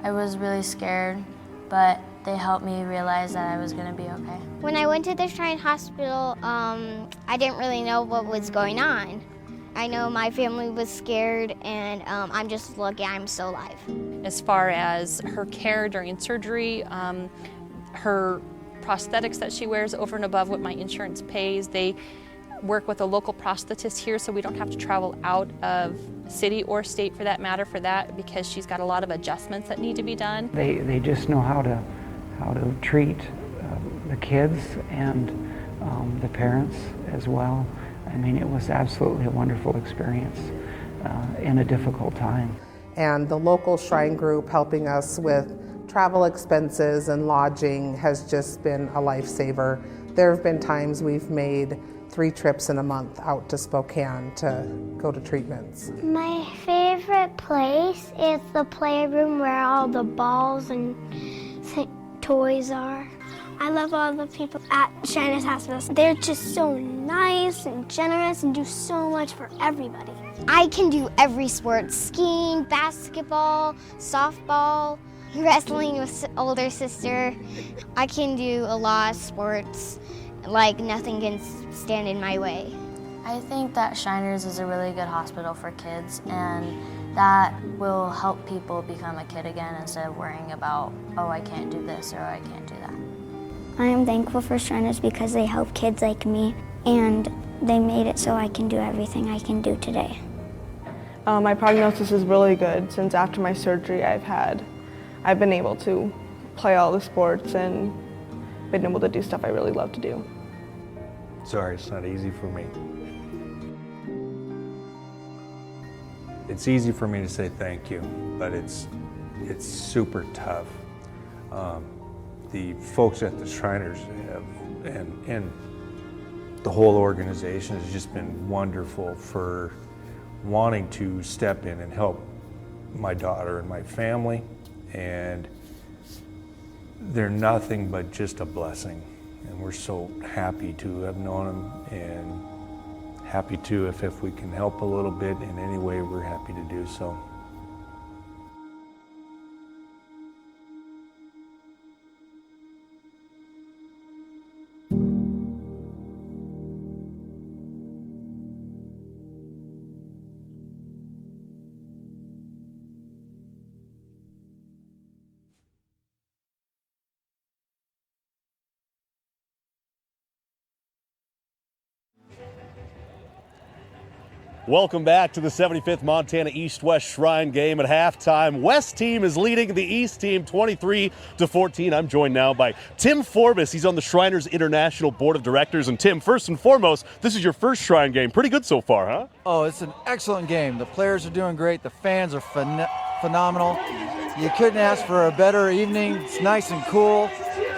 J: I was really scared, but they helped me realize that I was going to be okay.
L: When I went to the Shrine Hospital, I didn't really know what was going on. I know my family was scared, and I'm just lucky I'm still alive.
P: As far as her care during surgery, her prosthetics that she wears over and above what my insurance pays, they work with a local prosthetist here, so we don't have to travel out of city or state for that matter for that, because she's got a lot of adjustments that need to be done.
Q: They just know how to treat the kids and the parents as well. I mean, it was absolutely a wonderful experience in a difficult time.
R: And the local Shrine group helping us with travel expenses and lodging has just been a lifesaver. There have been times we've made 3 trips in a month out to Spokane to go to treatments.
O: My favorite place is the playroom where all the balls and toys are. I love all the people at Shriners Hospital. They're just so nice and generous and do so much for everybody.
L: I can do every sport: skiing, basketball, softball, wrestling with older sister. I can do a lot of sports, like nothing can stand in my way.
J: I think that Shriners is a really good hospital for kids, and that will help people become a kid again instead of worrying about, oh, I can't do this or I can't do that.
M: I am thankful for Shriners because they help kids like me, and they made it so I can do everything I can do today.
N: My prognosis is really good since after my surgery I've been able to play all the sports and been able to do stuff I really love to do.
S: Sorry, it's not easy for me. It's easy for me to say thank you, but it's super tough. The folks at the Shriners and the whole organization has just been wonderful for wanting to step in and help my daughter and my family, and they're nothing but just a blessing. And we're so happy to have known them, and happy to, if we can help a little bit in any way, we're happy to do so.
T: Welcome back to the 75th Montana East-West Shrine game. At halftime, West team is leading the East team 23-14. I'm joined now by Tim Forbes. He's on the Shriners International Board of Directors. And Tim, first and foremost, this is your first Shrine game. Pretty good so far, huh?
U: Oh, it's an excellent game. The players are doing great. The fans are phenomenal. You couldn't ask for a better evening. It's nice and cool.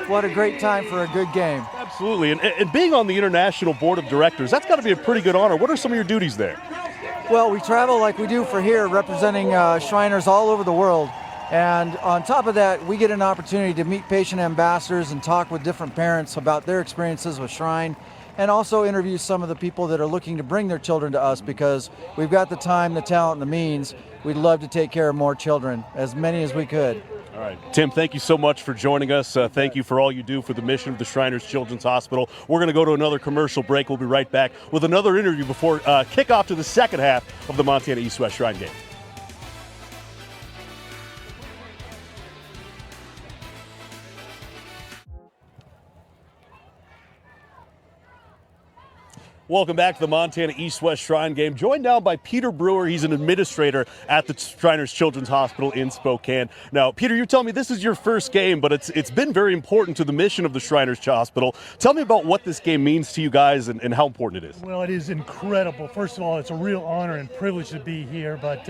U: What a great time for a good game.
T: Absolutely. And being on the International Board of Directors, that's got to be a pretty good honor. What are some of your duties there?
U: Well, we travel like we do for here, representing Shriners all over the world. And on top of that, we get an opportunity to meet patient ambassadors and talk with different parents about their experiences with Shrine, and also interview some of the people that are looking to bring their children to us, because we've got the time, the talent, and the means. We'd love to take care of more children, as many as we could.
T: All right, Tim, thank you so much for joining us. Thank you for all you do for the mission of the Shriners Children's Hospital. We're going to go to another commercial break. We'll be right back with another interview before kickoff to the second half of the Montana East-West Shrine game. Welcome back to the Montana East-West Shrine game. Joined now by Peter Brewer. He's an administrator at the Shriners Children's Hospital in Spokane. Now, Peter, you're telling me this is your first game, but it's been very important to the mission of the Shriners Hospital. Tell me about what this game means to you guys and how important it is.
V: Well, it is incredible. First of all, it's a real honor and privilege to be here, but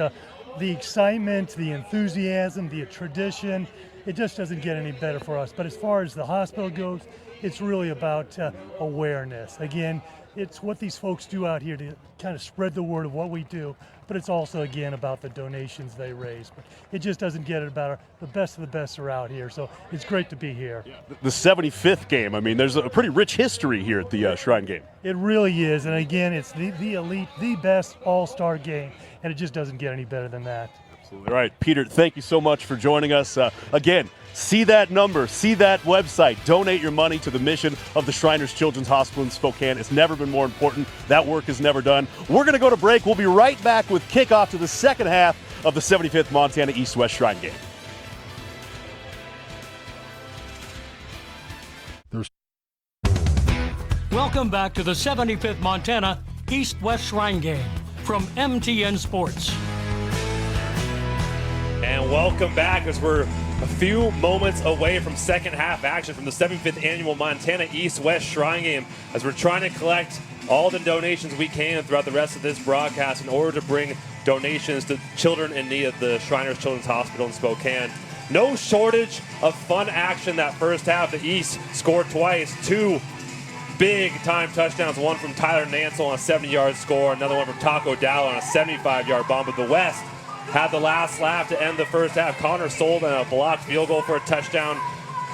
V: the excitement, the enthusiasm, the tradition, it just doesn't get any better for us. But as far as the hospital goes, it's really about awareness. Again, it's what these folks do out here to kind of spread the word of what we do, but it's also, again, about the donations they raise. But it just doesn't get it about the best of the best are out here, so it's great to be here. Yeah.
T: The 75th game, I mean, there's a pretty rich history here at the Shrine game.
V: It really is, and again, it's the elite, the best all-star game, and it just doesn't get any better than that.
T: Absolutely. All right, Peter, thank you so much for joining us. Again, see that number, see that website, donate your money to the mission of the Shriners Children's Hospital in Spokane. It's never been more important. That work is never done. We're going to go to break. We'll be right back with kickoff to the second half of the 75th Montana East-West Shrine game.
A: Welcome back to the 75th Montana East-West Shrine game from MTN Sports.
B: And welcome back as we're a few moments away from second half action from the 75th annual Montana East-West Shrine game, as we're trying to collect all the donations we can throughout the rest of this broadcast in order to bring donations to children in need at the Shriners Children's Hospital in Spokane. No shortage of fun action that first half. The East scored twice, two big-time touchdowns, one from Tyler Nansel on a 70-yard score, another one from Taco Dowler on a 75-yard bomb. But the West had the last laugh to end the first half. Connor Sold on a blocked field goal for a touchdown.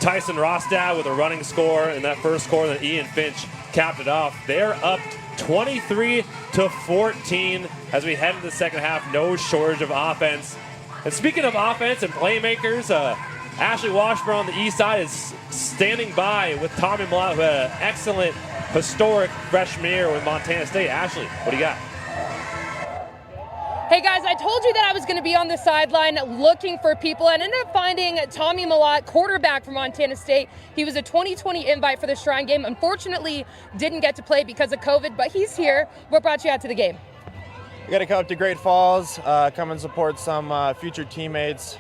B: Tyson Rostad with a running score in that first score, and then Ian Finch capped it off. They're up 23-14 as we head into the second half. No shortage of offense. And speaking of offense and playmakers, Ashley Washburn on the east side is standing by with Tommy Malott, who had an excellent, historic freshman year with Montana State. Ashley, what do you got?
E: Hey guys, I told you that I was going to be on the sideline looking for people and ended up finding Tommy Malott, quarterback from Montana State. He was a 2020 invite for the Shrine game. Unfortunately, didn't get to play because of COVID, but he's here. What brought you out to the game?
G: We got to come up to Great Falls, come and support some future teammates,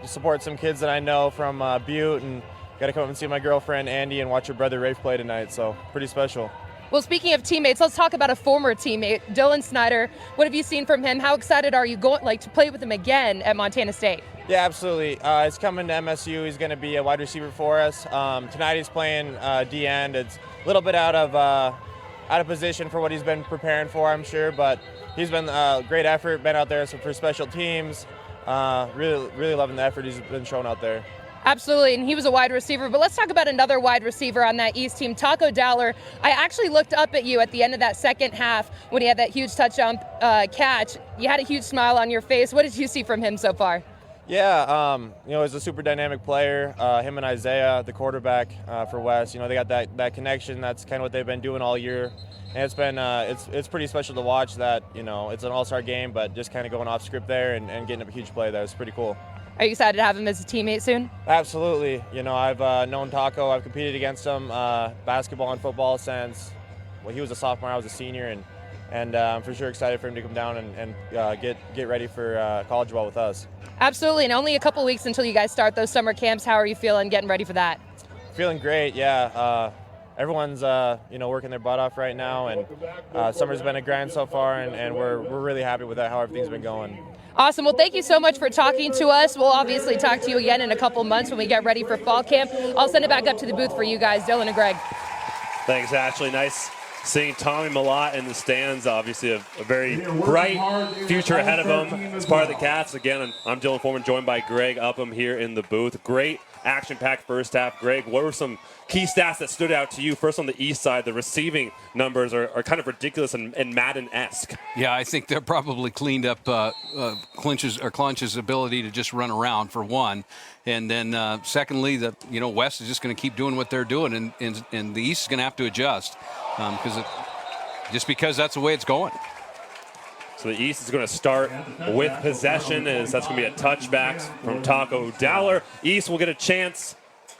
G: support some kids that I know from Butte, and got to come up and see my girlfriend Andy and watch her brother Rafe play tonight. So pretty special.
E: Well, speaking of teammates, let's talk about a former teammate, Dylan Snyder. What have you seen from him? How excited are you to play with him again at Montana State?
G: Yeah, absolutely. He's coming to MSU. He's going to be a wide receiver for us. Tonight he's playing D-end. It's a little bit out of position for what he's been preparing for, I'm sure, but he's been a great effort, been out there for special teams. Really loving the effort he's been showing out there.
E: Absolutely, and he was a wide receiver. But let's talk about another wide receiver on that East team, Taco Dowler. I actually looked up at you at the end of that second half when he had that huge touchdown catch. You had a huge smile on your face. What did you see from him so far?
G: Yeah, he's a super dynamic player. Him and Isaiah, the quarterback for West, they got that connection. That's kind of what they've been doing all year. And it's been it's pretty special to watch that, it's an all-star game, but just kind of going off script there and getting a huge play there. It's pretty cool.
E: Are you excited to have him as a teammate soon?
G: Absolutely. I've known Taco. I've competed against him basketball and football since, he was a sophomore, I was a senior, and I'm for sure excited for him to come down and get ready for college ball with us.
E: Absolutely, and only a couple weeks until you guys start those summer camps. How are you feeling getting ready for that?
G: Feeling great, yeah. Everyone's working their butt off right now, and summer's been a grind so far, and we're really happy with how everything's been going.
E: Awesome. Well, thank you so much for talking to us. We'll obviously talk to you again in a couple months when we get ready for fall camp. I'll send it back up to the booth for you guys, Dylan and Greg.
B: Thanks, Ashley. Nice seeing Tommy Malott in the stands. Obviously a very bright future ahead of him as part of the Cats. Again, I'm Dylan Foreman, joined by Greg Upham here in the booth. Great action-packed first half. Greg, what were some key stats that stood out to you? First on the east side, the receiving numbers are kind of ridiculous and Madden-esque.
C: Yeah, I think they're probably cleaned up Clinch's ability to just run around, for one. And then secondly, West is just going to keep doing what they're doing, and the East is going to have to adjust because that's the way it's going.
B: So the East is going to start with possession, as that's going to be a touchback from Taco Dowler. East will get a chance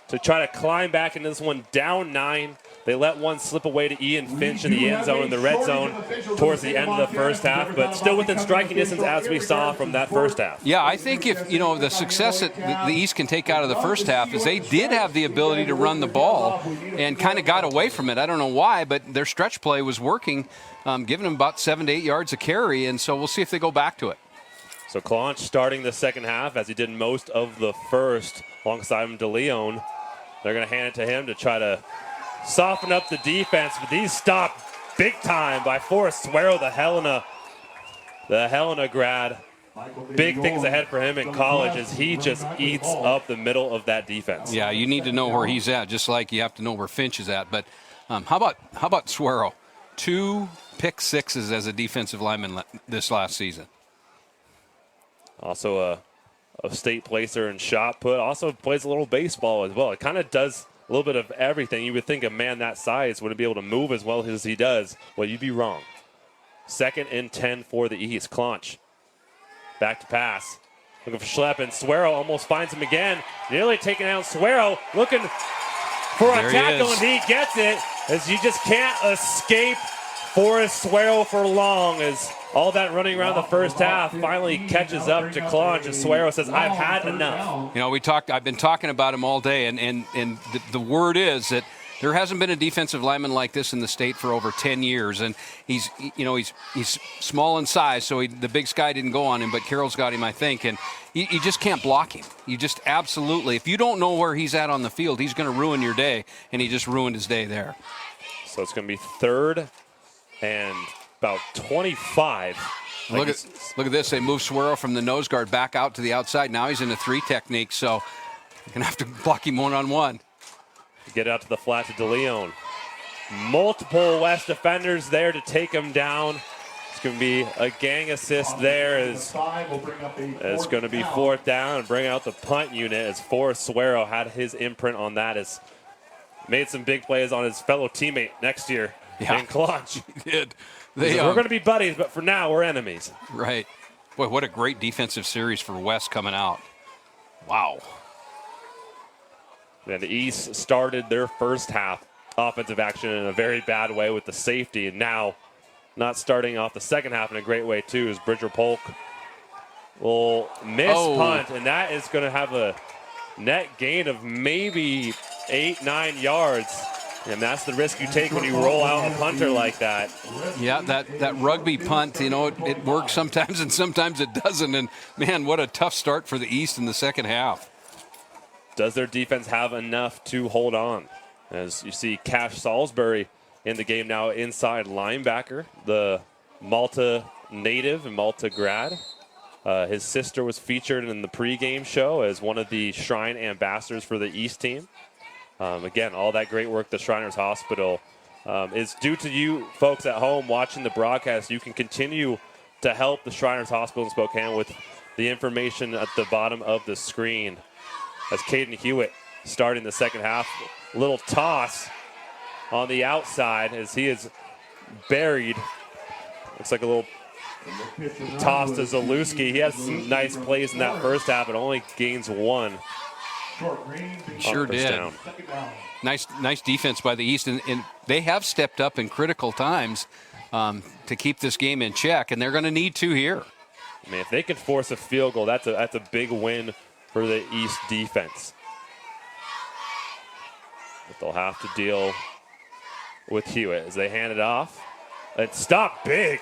B: to try to climb back into this one, down 9. They let one slip away to Ian Finch in the end zone, in the red zone, towards the end of the first half, but still within striking distance, as we saw from that first half.
C: Yeah, I think if, the success that the East can take out of the first half is they did have the ability to run the ball and kind of got away from it. I don't know why, but their stretch play was working, giving them about 7 to 8 yards a carry, and so we'll see if they go back to it.
B: So Clonch starting the second half, as he did most of the first, alongside him DeLeon. They're going to hand it to him to try to soften up the defense, but these stopped big time by Forrest Suero, the Helena grad. Big things ahead for him in college as he just eats up the middle of that defense.
C: Yeah, you need to know where he's at, just like you have to know where Finch is at. But how about Suero? 2 pick sixes as a defensive lineman this last season.
B: Also a state placer and shot put. Also plays a little baseball as well. It kind of does a little bit of everything. You would think a man that size wouldn't be able to move as well as he does. Well, you'd be wrong. 2nd and 10 for the East. Clonch back to pass. Looking for Schlepp, and Suero almost finds him again. Nearly taking out Suero. Looking for a tackle, and he gets it. As you just can't escape Forrest Suero for long, as all that running around the first half finally catches up to Clonch, as Suero says, I've had enough.
C: I've been talking about him all day, and the word is that there hasn't been a defensive lineman like this in the state for over 10 years, and he's small in size, so the big sky didn't go on him, but Carroll's got him, I think, and you just can't block him. You just absolutely, if you don't know where he's at on the field, he's going to ruin your day, and he just ruined his day there.
B: So it's going to be 3rd and about 25.
C: Look at this. They move Suero from the nose guard back out to the outside. Now he's in a 3 technique, so you're going to have to block him one-on-one.
B: Get out to the flat to DeLeon. Multiple West defenders there to take him down. It's going to be a gang assist there as it's going to be 4th down and bring out the punt unit as Forrest Suero had his imprint on that, as made some big plays on his fellow teammate next year in Clutch.
C: He did.
B: We're going to be buddies, but for now we're enemies.
C: Right. Boy, what a great defensive series for West coming out. Wow.
B: And the East started their first half offensive action in a very bad way with the safety, and now not starting off the second half in a great way too is Bridger Polk will miss punt, and that is going to have a net gain of maybe 8-9 yards. And that's the risk you take when you roll out a punter like that.
C: Yeah, that rugby punt, you know, it works sometimes and sometimes it doesn't. And, man, what a tough start for the East in the second half.
B: Does their defense have enough to hold on? As you see Cash Salisbury in the game now, inside linebacker, the Malta native and Malta grad. His sister was featured in the pregame show as one of the Shrine ambassadors for the East team. Again, all that great work the Shriners Hospital is due to you folks at home watching the broadcast. You can continue to help the Shriners Hospital in Spokane with the information at the bottom of the screen. As Caden Hewitt starting the second half, little toss on the outside as he is buried. Looks like a little toss to Zalewski. He has some nice plays in that first half, but only gains 1.
C: Sure did.
B: Down.
C: Nice defense by the East, and they have stepped up in critical times to keep this game in check, and they're going to need to here.
B: I mean, if they can force a field goal, that's a big win for the East defense. But they'll have to deal with Hewitt as they hand it off. And stop big.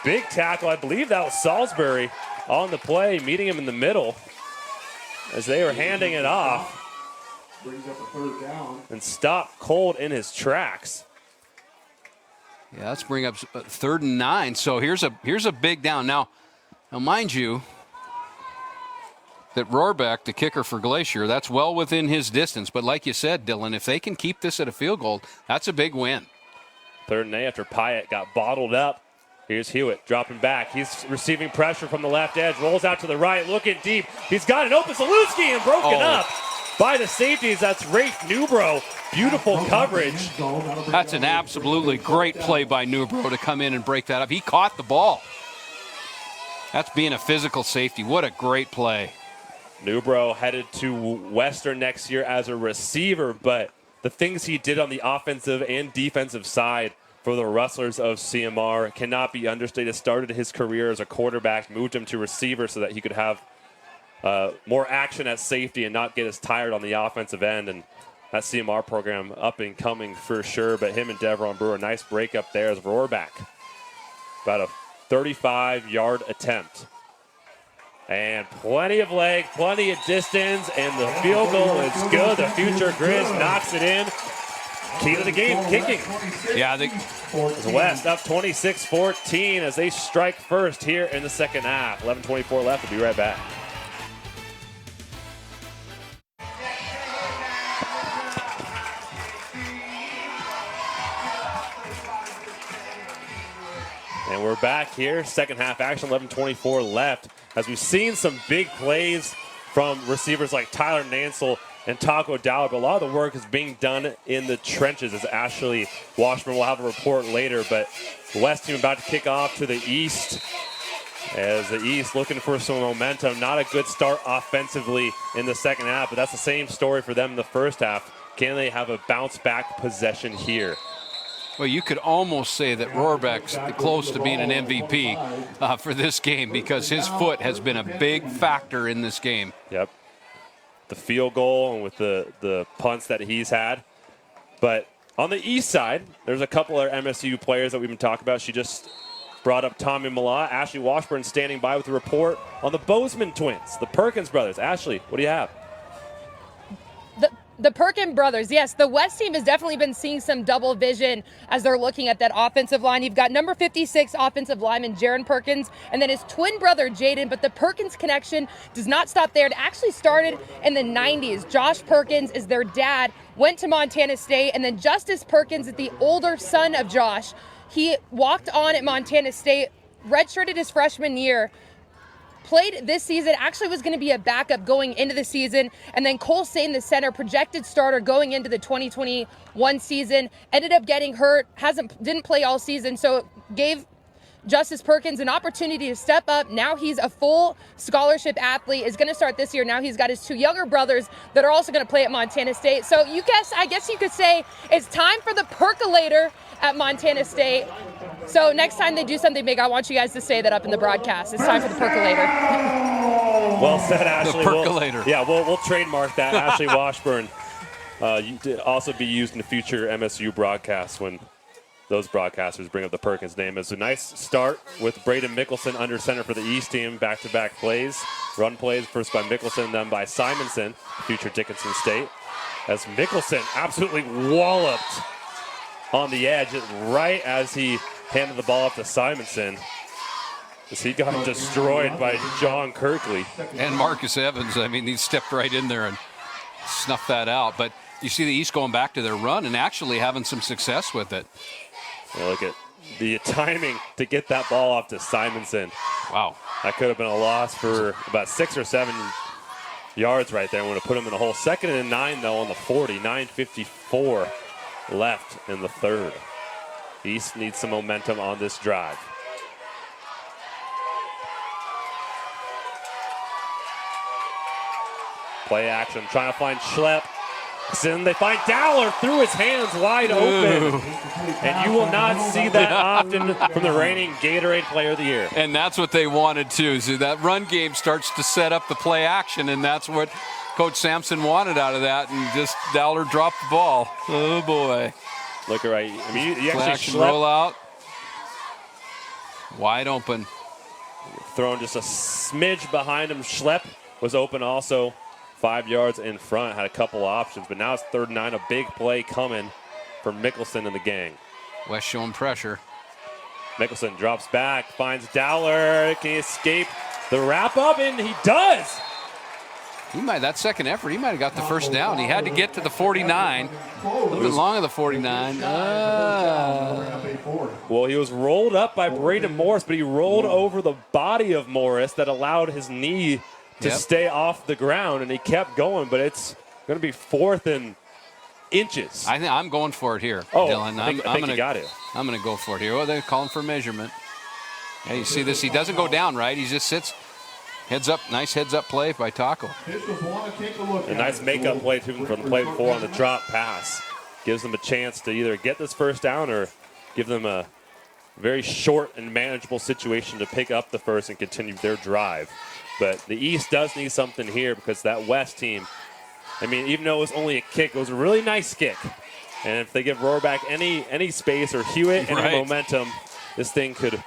B: Big tackle. I believe that was Salisbury on the play, meeting him in the middle as they were handing it off.
D: Brings up a 3rd down.
B: And stopped cold in his tracks.
C: Yeah, let's bring up 3rd and 9. So here's a big down. Now mind you, that Rohrbeck, the kicker for Glacier, that's well within his distance. But like you said, Dylan, if they can keep this at a field goal, that's a big win.
B: 3rd and 8 after Pyatt got bottled up. Here's Hewitt dropping back. He's receiving pressure from the left edge, rolls out to the right, looking deep. He's got an open Zalewski and broken up by the safeties. That's Rafe Newbro. Beautiful coverage.
C: That's an absolutely great play by Newbro to come in and break that up. He caught the ball. That's being a physical safety. What a great play.
B: Newbro headed to Western next year as a receiver, but the things he did on the offensive and defensive side for the Rustlers of CMR cannot be understated. Started his career as a quarterback, moved him to receiver so that he could have more action at safety and not get as tired on the offensive end. And that CMR program up and coming for sure. But him and Devron Brewer, nice break up there as Rohrbeck. About a 35-yard attempt. And plenty of leg, plenty of distance, and the field goal is good. The future Grizz knocks it in. Key to the game, kicking.
C: Yeah,
B: West up 26-14 as they strike first here in the second half. 11:24 left. We'll be right back. And we're back here, second half action, 11:24 left. As we've seen some big plays from receivers like Tyler Nansel and Taco Dowd, but a lot of the work is being done in the trenches as Ashley Washburn will have a report later. But the West team about to kick off to the East as the East looking for some momentum. Not a good start offensively in the second half, but that's the same story for them in the first half. Can they have a bounce back possession here?
C: Well, you could almost say that Rohrbeck's close to being an MVP for this game because his foot has been a big factor in this game.
B: Yep. The field goal and with the punts that he's had. But on the East side, there's a couple of MSU players that we've been talking about. She just brought up Tommy Malott. Ashley Washburn standing by with a report on the Bozeman twins, the Perkins brothers. Ashley, what do you have?
E: The Perkin brothers, yes, the West team has definitely been seeing some double vision as they're looking at that offensive line. You've got number 56 offensive lineman Jaron Perkins, and then his twin brother Jaden, but the Perkins connection does not stop there. It actually started in the 90s. Josh Perkins is their dad, went to Montana State, and then Justice Perkins is the older son of Josh. He walked on at Montana State, redshirted his freshman year, played this season, actually was going to be a backup going into the season, and then Cole Sane, the center, projected starter going into the 2021 season, ended up getting hurt, didn't play all season, so it gave Justice Perkins an opportunity to step up. Now he's a full scholarship athlete, is going to start this year. Now he's got his two younger brothers that are also going to play at Montana State. So I guess you could say it's time for the percolator at Montana State. So next time they do something big, I want you guys to say that up in the broadcast. It's time for the percolator.
B: Well said, Ashley.
C: The percolator.
B: We'll trademark that. Ashley Washburn. Also be used in the future MSU broadcasts when those broadcasters bring up the Perkins name. It's a nice start with Braden Mickelson under center for the East team. Back-to-back plays, run plays, first by Mickelson, then by Simonson, future Dickinson State. As Mickelson absolutely walloped on the edge right as he handed the ball off to Simonson, as he got destroyed by John Kirkley.
C: And Marcus Evans, I mean, he stepped right in there and snuffed that out. But you see the East going back to their run and actually having some success with it.
B: Well, look at the timing to get that ball off to Simonson.
C: Wow.
B: That could have been a loss for about 6 or 7 yards right there. Would have put him in the hole. 2nd and 9, though, on the 40. 9:54 left in the third. East needs some momentum on this drive. Play action, trying to find Schlepp. Then they find Dowler through his hands wide open. And you will not see that often from the reigning Gatorade Player of the Year.
C: And that's what they wanted too. So that run game starts to set up the play action, and that's what Coach Sampson wanted out of that, and just Dowler dropped the ball. Oh boy.
B: Look right. I mean, you
C: play
B: actually
C: action roll out. Wide open.
B: Thrown just a smidge behind him. Schlepp was open also. 5 yards in front, had a couple options, but now it's 3rd and 9, a big play coming for Mickelson and the gang.
C: West showing pressure.
B: Mickelson drops back, finds Dowler. Can he escape the wrap up? And he does.
C: That second effort, he might have got the first down. He had to get to the 49. A little bit long of the 49.
B: Well, he was rolled up by Braden Morris, but he rolled over the body of Morris that allowed his knee to stay off the ground, and he kept going, but it's going to be 4th and inches.
C: I think I'm going for it here, Dylan.
B: I think you got it.
C: I'm going to go for it here. Well, they're calling for measurement. Yeah, you see this? He doesn't go down, right? He just sits, heads up. Nice heads-up play by Taco.
B: A nice make-up play from the play before on the drop pass. Gives them a chance to either get this first down or give them a very short and manageable situation to pick up the first and continue their drive. But the East does need something here because that West team, I mean, even though it was only a kick, it was a really nice kick. And if they give Rohrbach any space or Hewitt any momentum, this thing could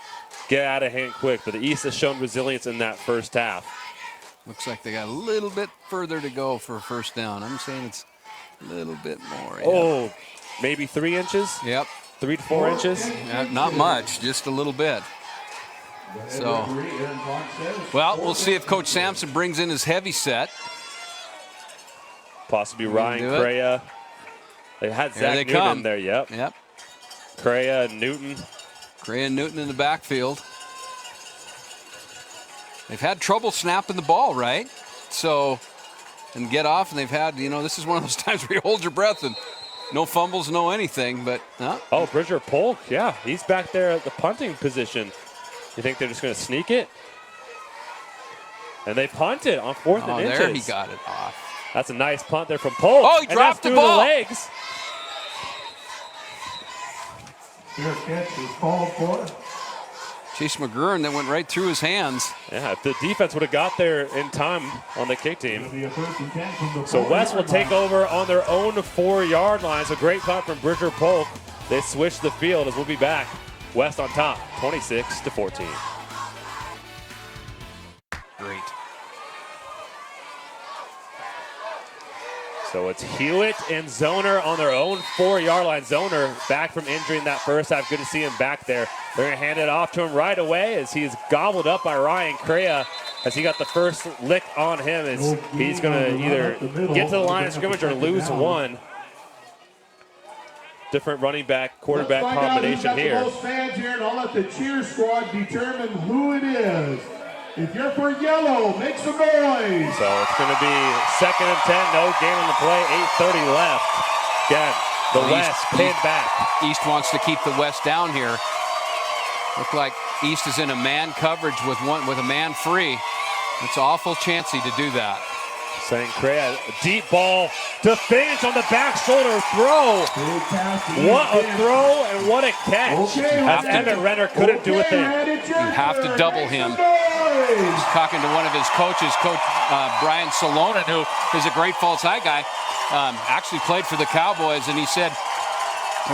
B: get out of hand quick. But the East has shown resilience in that first half.
C: Looks like they got a little bit further to go for a first down. I'm saying it's a little bit more.
B: Oh, maybe 3 inches?
C: Yep.
B: 3 to 4 inches?
C: Not much, just a little bit. So, well, we'll see if Coach Sampson brings in his heavy set.
B: Possibly Ryan Crea. They had Zach Newton in there, yep. Crea and Newton.
C: Crea and Newton in the backfield. They've had trouble snapping the ball, right? So, and get off, and they've had, this is one of those times where you hold your breath and no fumbles, no anything, but.
B: Oh, Bridger Polk, yeah. He's back there at the punting position. You think they're just going to sneak it? And they punted on 4th and inches.
C: There he got it off.
B: That's a nice punt there from Polk.
C: Oh, he dropped the ball.
B: The legs.
C: Chase McGurn that went right through his hands.
B: Yeah, if the defense would have got there in time on the kick team. So West will take over on their own 4-yard line. So great punt from Bridger Polk. They switch the field as we'll be back. West on top, 26-14.
C: Great.
B: So So it's Hewitt and Zoner on their own 4-yard line. Zoner back from injury in that first half. Good to see him back there. They're going to hand it off to him right away as he's gobbled up by Ryan Crea as he got the first lick on him. As he's going to either get to the line of scrimmage or lose one. Different running back, quarterback combination here.
D: Most fans here, and I'll let the cheer squad determine who it is. If you're for yellow, make some noise.
B: So it's going to be 2nd and 10, no gain on the play, 8:30 left. Again, the West pinned back.
C: East wants to keep the West down here. Look like East is in a man coverage with a man free. It's awful chancy to do that.
B: St. Crea, deep ball to Finch on the back shoulder throw. What a throw and what a catch. As Emmett Renner couldn't do a thing.
C: You have to double him. He's talking to one of his coaches, Coach Brian Salonen, who is a great false high guy. Actually played for the Cowboys, and he said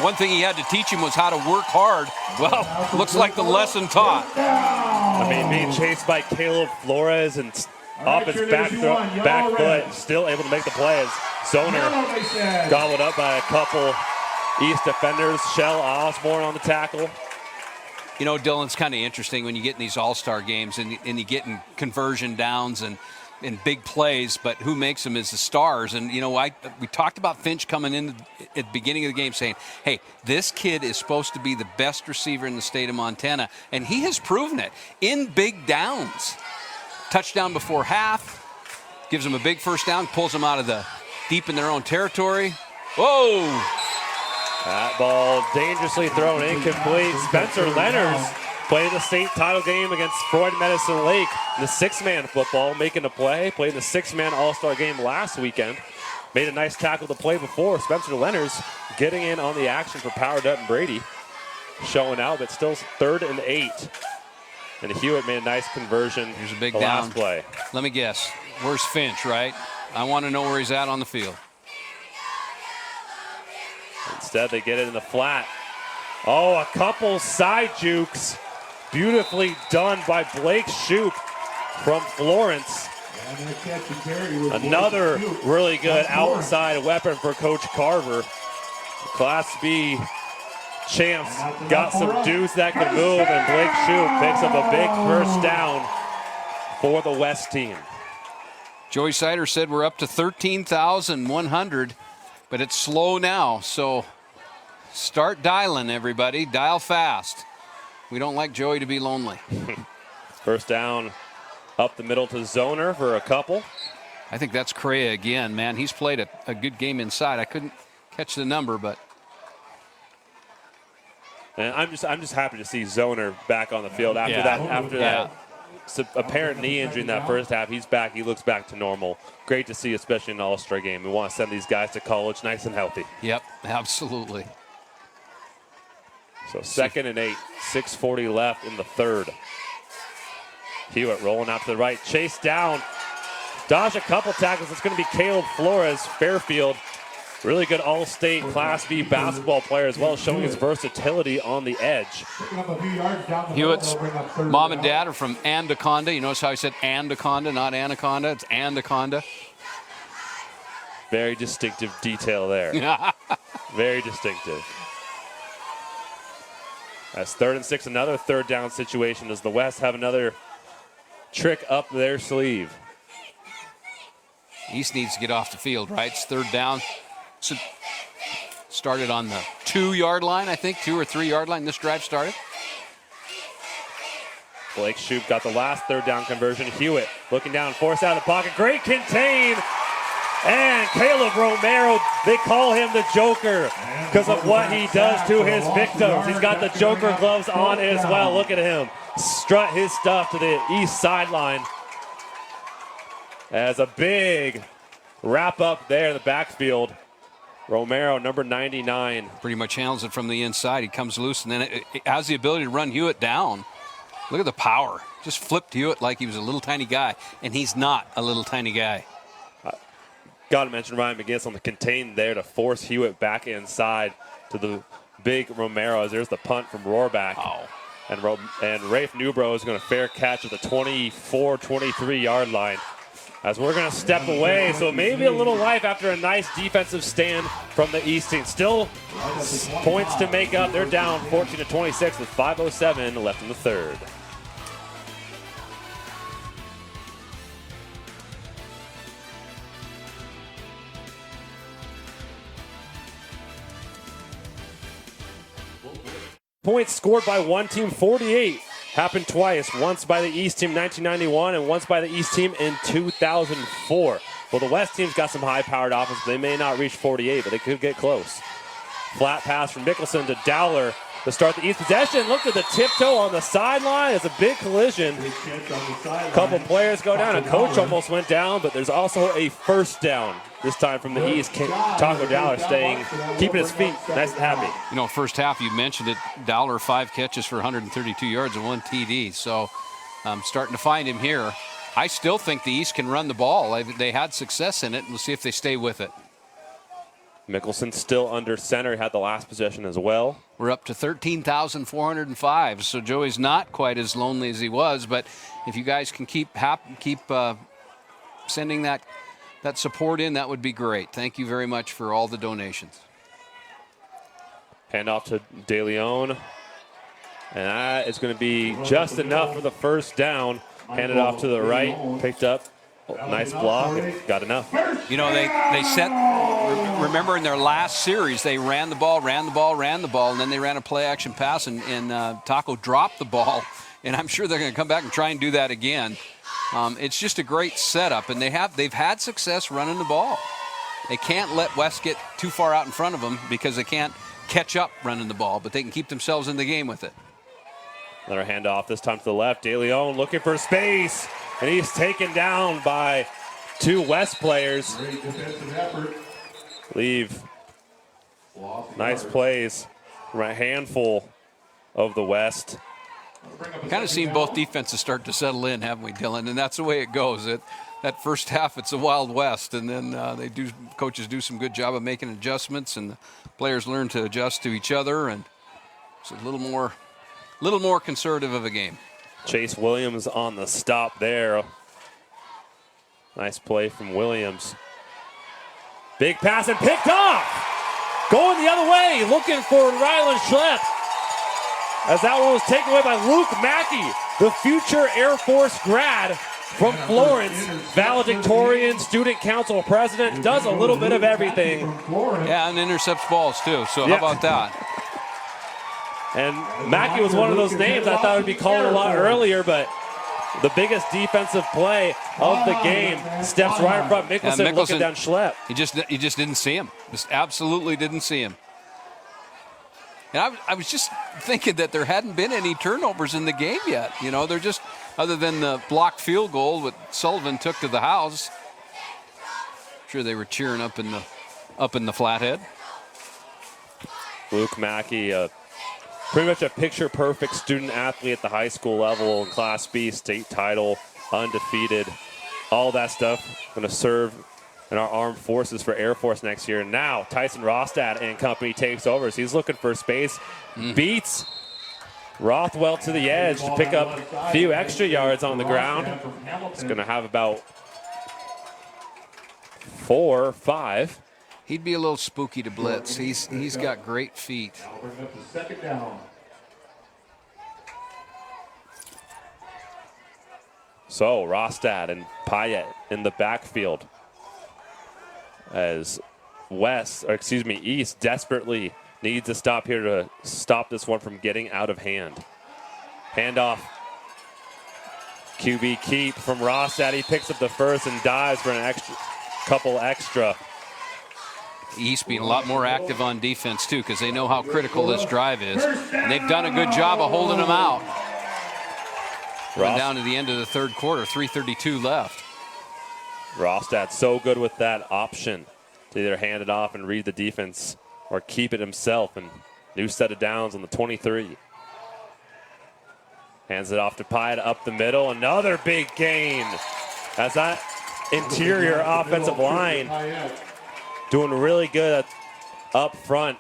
C: one thing he had to teach him was how to work hard. Well, looks like the lesson taught.
B: I mean, being chased by Caleb Flores and off his back foot, still able to make the play as Zoner gobbled up by a couple East defenders. Shell Osborne on the tackle.
C: You know, Dylan, it's kind of interesting when you get in these all-star games and you get in conversion downs and big plays, but who makes them is the stars. And, you know, we talked about Finch coming in at the beginning of the game saying, hey, this kid is supposed to be the best receiver in the state of Montana, and he has proven it in big downs. Touchdown before half, gives them a big first down, pulls them out of the deep in their own territory. Whoa!
B: That ball dangerously thrown, incomplete. Spencer Leonard played the state title game against Freud Medicine Lake in the 6-man football, making a play. Played the 6-man all-star game last weekend. Made a nice tackle to play before. Spencer Leonard's getting in on the action for Power Dutton Brady. Showing out, but still 3rd and 8. And Hewitt made a nice conversion.
C: Here's a big
B: the
C: down.
B: Last play.
C: Let me guess. Where's Finch, right? I want to know where he's at on the field.
B: Instead, they get it in the flat. Oh, a couple side jukes. Beautifully done by Blake Shoup from Florence. Another really good outside weapon for Coach Carver. Class B champs got some dudes that can move, and Blake Shoup picks up a big first down for the West team.
C: Joey Sider said we're up to 13,100, but it's slow now, so start dialing, everybody. Dial fast. We don't like Joey to be lonely.
B: First down up the middle to Zoner for a couple.
C: I think that's Crea again, man. He's played a good game inside. I couldn't catch the number, but.
B: And I'm just happy to see Zoner back on the field after that apparent knee injury in that first half. He's back. He looks back to normal. Great to see, especially in an all-star game. We want to send these guys to college nice and healthy.
C: Yep, absolutely.
B: So 2nd and 8, 6:40 left in the 3rd. Hewitt rolling out to the right, chase down, dodge a couple tackles. It's going to be Caleb Flores, Fairfield. Really good all-state Class B basketball player as well, showing his versatility on the edge.
C: Hewitt's mom and dad are from Anaconda. You notice how he said Anaconda, not Anaconda. It's Anaconda.
B: Very distinctive detail there. Very distinctive. That's 3rd and 6, another 3rd down situation as the West have another trick up their sleeve.
C: East needs to get off the field, right? It's 3rd down. So started on the 2-yard line, I think, 2 or 3-yard line. This drive started.
B: Blake Shoup got the last 3rd down conversion. Hewitt looking down, forced out of the pocket. Great contain. And Caleb Romero, they call him the Joker because of what he does to his victims. He's got the Joker gloves on as well. Look at him strut his stuff to the east sideline. As a big wrap up there in the backfield. Romero, number 99.
C: Pretty much handles it from the inside. He comes loose, and then it has the ability to run Hewitt down. Look at the power. Just flipped Hewitt like he was a little tiny guy, and he's not a little tiny guy.
B: Got to mention Ryan McGinnis on the contain there to force Hewitt back inside to the big Romero. As there's the punt from Rohrback.
C: Oh.
B: And Rafe Newbro is going to fair catch at the 24, 23-yard line. as we're going to step away. So maybe a little life after a nice defensive stand from the East team. Still points to make up. They're down 14-26 with 5:07 left in the third. Points scored by one team, 48. Happened twice, once by the East team in 1991 and once by the East team in 2004. Well, the West team's got some high-powered offense. They may not reach 48, but they could get close. Flat pass from Mickelson to Dowler to start the East possession. Look at the tiptoe on the sideline. It's a big collision. A couple players go down. A coach almost went down, but there's also a first down. This time from the East, Taco Dowler keeping his feet nice and happy.
C: You know, first half, you mentioned it, Dowler 5 catches for 132 yards and 1 TD. So I'm starting to find him here. I still think the East can run the ball. They had success in it. We'll see if they stay with it.
B: Mickelson still under center. He had the last possession as well.
C: We're up to 13,405. So Joey's not quite as lonely as he was. But if you guys can keep sending that support in, that would be great. Thank you very much for all the donations.
B: Hand off to De Leon. And that is going to be just enough for the first down. Handed off to the right. Picked up. Nice block. Got enough.
C: You know, they set, remember in their last series, they ran the ball, and then they ran a play-action pass, and Taco dropped the ball. And I'm sure they're going to come back and try and do that again. It's just a great setup, and they've had success running the ball. They can't let West get too far out in front of them because they can't catch up running the ball, but they can keep themselves in the game with it.
B: Another handoff, this time to the left. De Leon looking for space, and he's taken down by 2 West players. Leave nice plays from a handful of the West.
C: Kind of seen both defenses start to settle in, haven't we, Dylan? And that's the way it goes. That first half, it's a Wild West, and then coaches do some good job of making adjustments, and the players learn to adjust to each other, and it's a little more conservative of a game.
B: Chase Williams on the stop there. Nice play from Williams. Big pass and picked off. Going the other way, looking for Ryland Schlepp. As that one was taken away by Luke Mackey, the future Air Force grad from Florence, valedictorian, student council president, does a little bit of everything.
C: Yeah, and intercepts balls too, so how about that?
B: And Mackey was one of those names I thought would be called a lot earlier, but the biggest defensive play of the game steps right in front. Mickelson looking down Schlepp.
C: He just didn't see him. Just absolutely didn't see him. And I was just thinking that there hadn't been any turnovers in the game yet. You know, they're just, other than the blocked field goal that Sullivan took to the house. I'm sure they were cheering up in the Flathead.
B: Luke Mackey, pretty much a picture-perfect student athlete at the high school level in Class B, state title, undefeated, all that stuff. Going to serve in our armed forces for Air Force next year. Now Tyson Rostad and company takes over. So he's looking for space, beats Rothwell to the edge to pick up a few extra yards on the ground. He's going to have about 4 or 5.
C: He'd be a little spooky to blitz. He's got great feet.
D: Second down.
B: So Rostad and Payet in the backfield as East desperately needs a stop here to stop this one from getting out of hand. Handoff. QB keep from Rostad. He picks up the first and dives for an couple extra.
C: East being a lot more active on defense, too, because they know how critical this drive is. And they've done a good job of holding them out. We're down to the end of the third quarter, 3:32 left.
B: Rostad so good with that option to either hand it off and read the defense or keep it himself. And new set of downs on the 23. Hands it off to Pyatt up the middle. Another big gain. As that interior offensive line doing really good up front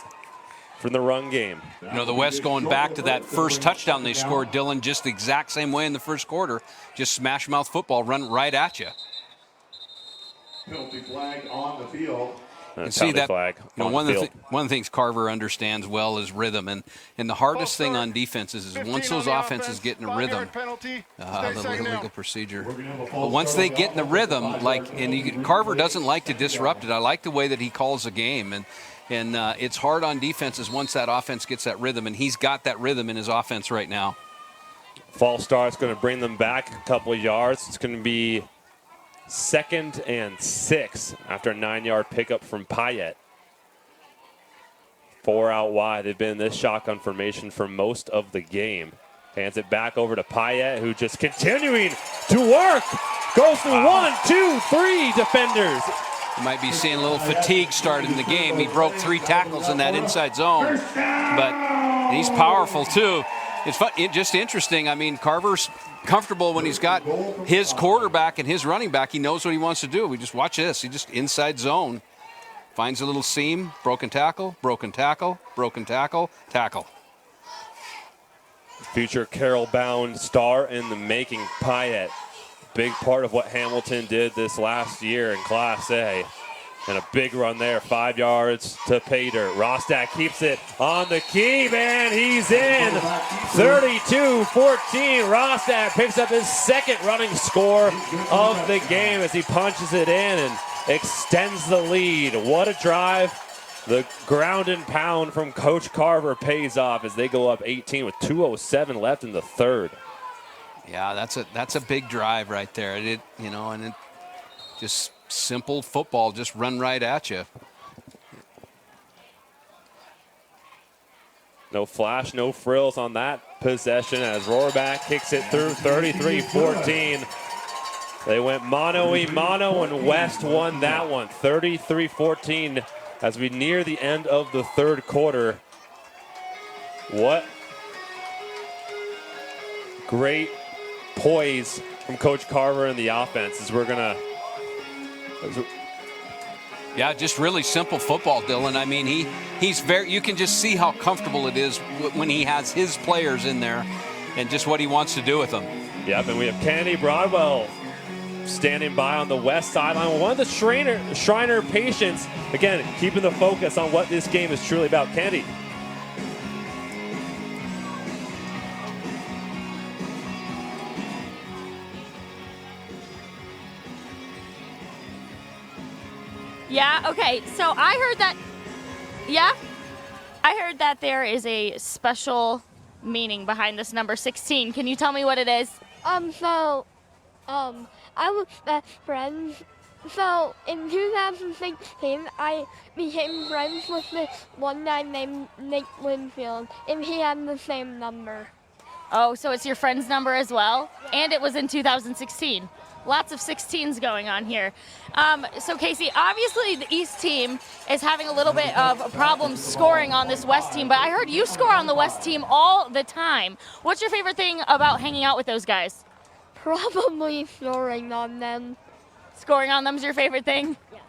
B: from the run game.
C: You know, the West going back to that first touchdown they scored, Dylan, just the exact same way in the first quarter. Just smash mouth football, run right at you.
D: Penalty flag on the field.
C: And see that
B: flag
C: one of the things Carver understands well is rhythm, and the hardest thing on defenses is once those offenses get in a rhythm, the illegal procedure. But once they get in the rhythm, Carver doesn't like to disrupt it. I like the way that he calls the game, and it's hard on defenses once that offense gets that rhythm, and he's got that rhythm in his offense right now.
B: False start is going to bring them back a couple of yards. It's going to be 2nd and 6 after a 9-yard pickup from Payet. 4 out wide. They've been in this shotgun formation for most of the game. Hands it back over to Payet, who just continuing to work. Goes through 1, 2, 3 defenders.
C: You might be seeing a little fatigue start in the game. He broke 3 tackles in that inside zone, but he's powerful too. It's fun, just interesting. I mean, Carver's comfortable when he's got his quarterback and his running back. He knows what he wants to do. We just watch this. He just inside zone. Finds a little seam, broken tackle, broken tackle, broken tackle, tackle.
B: Future Carroll-bound star in the making, Payet. Big part of what Hamilton did this last year in Class A. And a big run there, 5 yards to pay dirt. Rostak keeps it on the keep, and he's in. 32-14. Rostak picks up his 2nd running score of the game as he punches it in and extends the lead. What a drive. The ground and pound from Coach Carver pays off as they go up 18 with 2:07 left in the 3rd.
C: Yeah, that's a big drive right there. It just simple football, just run right at you.
B: No flash, no frills on that possession as Rohrbach kicks it through 33-14. They went mano-a-mano and West won that one, 33-14 as we near the end of the 3rd quarter. What great poise from Coach Carver and the offense as we're gonna.
C: Yeah, just really simple football, Dylan. I mean, he's very. You can just see how comfortable it is when he has his players in there, and just what he wants to do with them.
B: Yep, and we have Kennedy Broadwell standing by on the west sideline. One of the Shriner patients, again, keeping the focus on what this game is truly about. Kennedy.
F: Yeah, okay, so I heard that there is a special meaning behind this number 16. Can you tell me what it is?
O: I was best friends. So in 2016, I became friends with this one guy named Nick Winfield, and he had the same number.
F: Oh, so it's your friend's number as well? Yeah. And it was in 2016. Lots of 16s going on here. So Casey, obviously the East team is having a little bit of a problem scoring on this West team, but I heard you score on the West team all the time. What's your favorite thing about hanging out with those guys?
O: Probably scoring on them.
F: Scoring on them is your favorite thing? Yeah.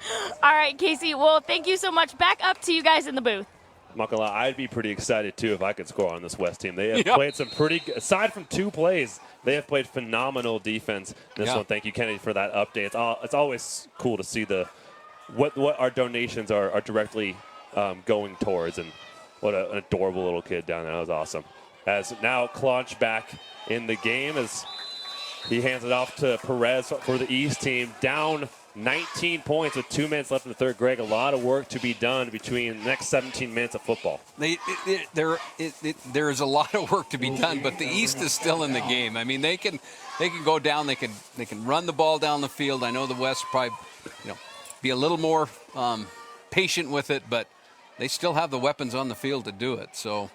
F: All right, Casey, well, thank you so much. Back up to you guys in the booth.
B: I'm not gonna lie, I'd be pretty excited too if I could score on this West team. They have played some pretty, aside from 2 plays, they have played phenomenal defense. This one, thank you, Kennedy, for that update. It's always cool to see what our donations are directly going towards, and what an adorable little kid down there. That was awesome. As now Claunch back in the game as he hands it off to Perez for the East team, down 19 points with 2 minutes left in the 3rd. Greg, a lot of work to be done between the next 17 minutes of football.
C: There is a lot of work to be done, but the East is still in the game. I mean, they can go down. They can run the ball down the field. I know the West probably be a little more patient with it, but they still have the weapons on the field to do it. So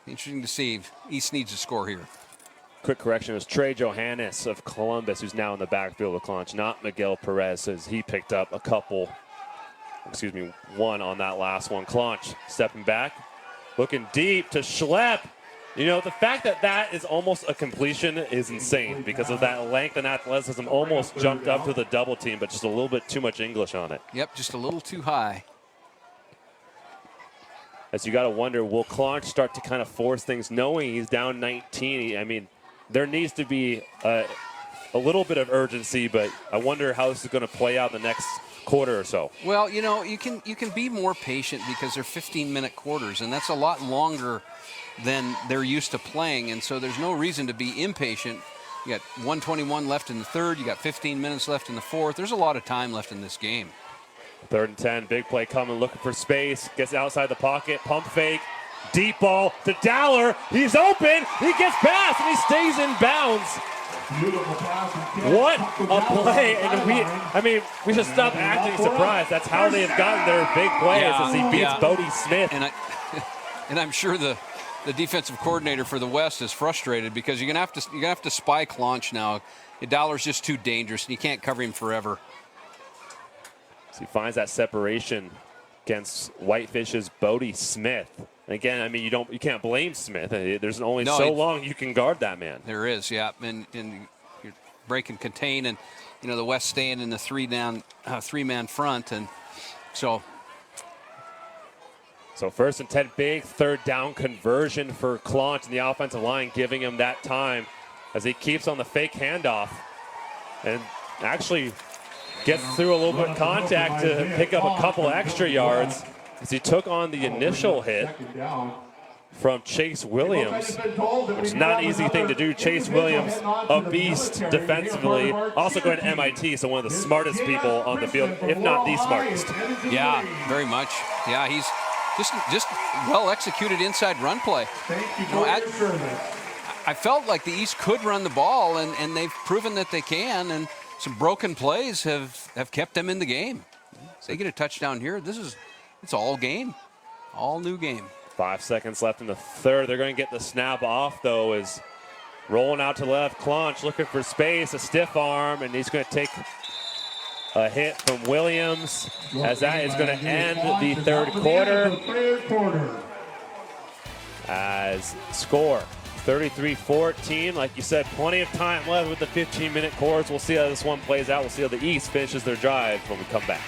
C: interesting to see. East needs to score here.
B: Quick correction, it was Trey Johannes of Columbus who's now in the backfield of Claunch, not Miguel Perez, as he picked up one on that last one. Claunch stepping back, looking deep to Schlepp. You know, the fact that is almost a completion is insane because of that length and athleticism. Almost jumped up to the double team, but just a little bit too much English on it.
C: Yep, just a little too high.
B: As you got to wonder, will Claunch start to kind of force things knowing he's down 19? I mean, there needs to be a little bit of urgency, but I wonder how this is going to play out the next quarter or so.
C: Well, you know, you can be more patient because they're 15-minute quarters, and that's a lot longer than they're used to playing, and so there's no reason to be impatient. You got 1:21 left in the third. You got 15 minutes left in the fourth. There's a lot of time left in this game.
B: 3rd and 10, big play coming, looking for space, gets outside the pocket, pump fake, deep ball to Dowler. He's open, he gets past, and he stays in bounds. What a play. And we should stop acting surprised. That's how they've gotten their big plays as he beats Bodie Smith.
C: And I'm sure the defensive coordinator for the West is frustrated because you're gonna have to spy Claunch now. Dowler's just too dangerous, and you can't cover him forever.
B: So he finds that separation against Whitefish's Bodie Smith. And again, I mean, you can't blame Smith. There's only so long you can guard that man.
C: There is, yeah, and you're break and contain, and you know the West staying in the three-man front, and so
B: 1st and 10, big 3rd down conversion for Claunch and the offensive line, giving him that time as he keeps on the fake handoff and actually gets through a little bit of contact to pick up a couple extra yards as he took on the initial hit from Chase Williams, which is not an easy thing to do. Chase Williams, a beast defensively, also going to MIT, so one of the smartest people on the field, if not the smartest.
C: Yeah, very much. Yeah, he's just well-executed inside run play. I felt like the East could run the ball, and they've proven that they can, and some broken plays have kept them in the game. They get a touchdown here. It's all game, all new game.
B: 5 seconds left in the third. They're going to get the snap off, though, as rolling out to the left. Claunch looking for space, a stiff arm, and he's going to take a hit from Williams as that is going to end the third quarter. As score 33-14. Like you said, plenty of time left with the 15-minute quarters. We'll see how this one plays out. We'll see how the East finishes their drive when we come back.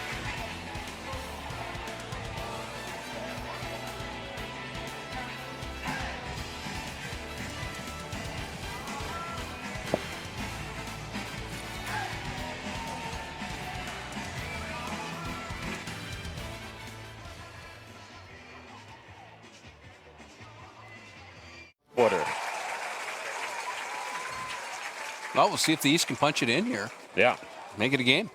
B: Quarter.
C: Well, we'll see if the East can punch it in here.
B: Yeah.
C: Make it a game.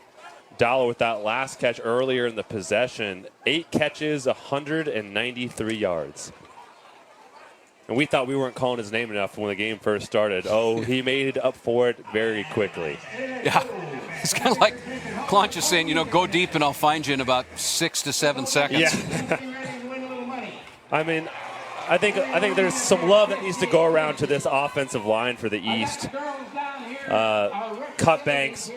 B: Dollar with that last catch earlier in the possession. 8 catches, 193 yards. And we thought we weren't calling his name enough when the game first started. Oh, he made up for it very quickly.
C: Yeah. It's kind of like Claunch is saying, go deep and I'll find you in about 6 to 7 seconds.
B: Yeah. I mean, I think there's some love that needs to go around to this offensive line for the East. Cutbanks,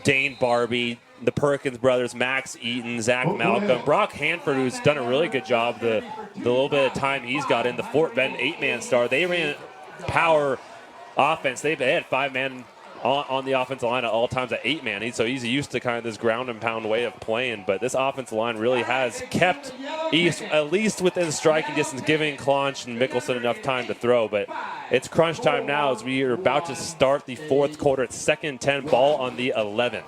B: Dane Barbie, the Perkins brothers, Max Eaton, Zach Malcolm, Brock Hanford, who's done a really good job the little bit of time he's got in the Fort Bend 8-man star. They ran power offense. They had 5-man on the offensive line at all times at 8-man. So he's used to kind of this ground and pound way of playing. But this offensive line really has kept East at least within striking distance, giving Claunch and Mickelson enough time to throw. But it's crunch time now as we are about to start the fourth quarter. It's 2nd and 10, ball on the 11.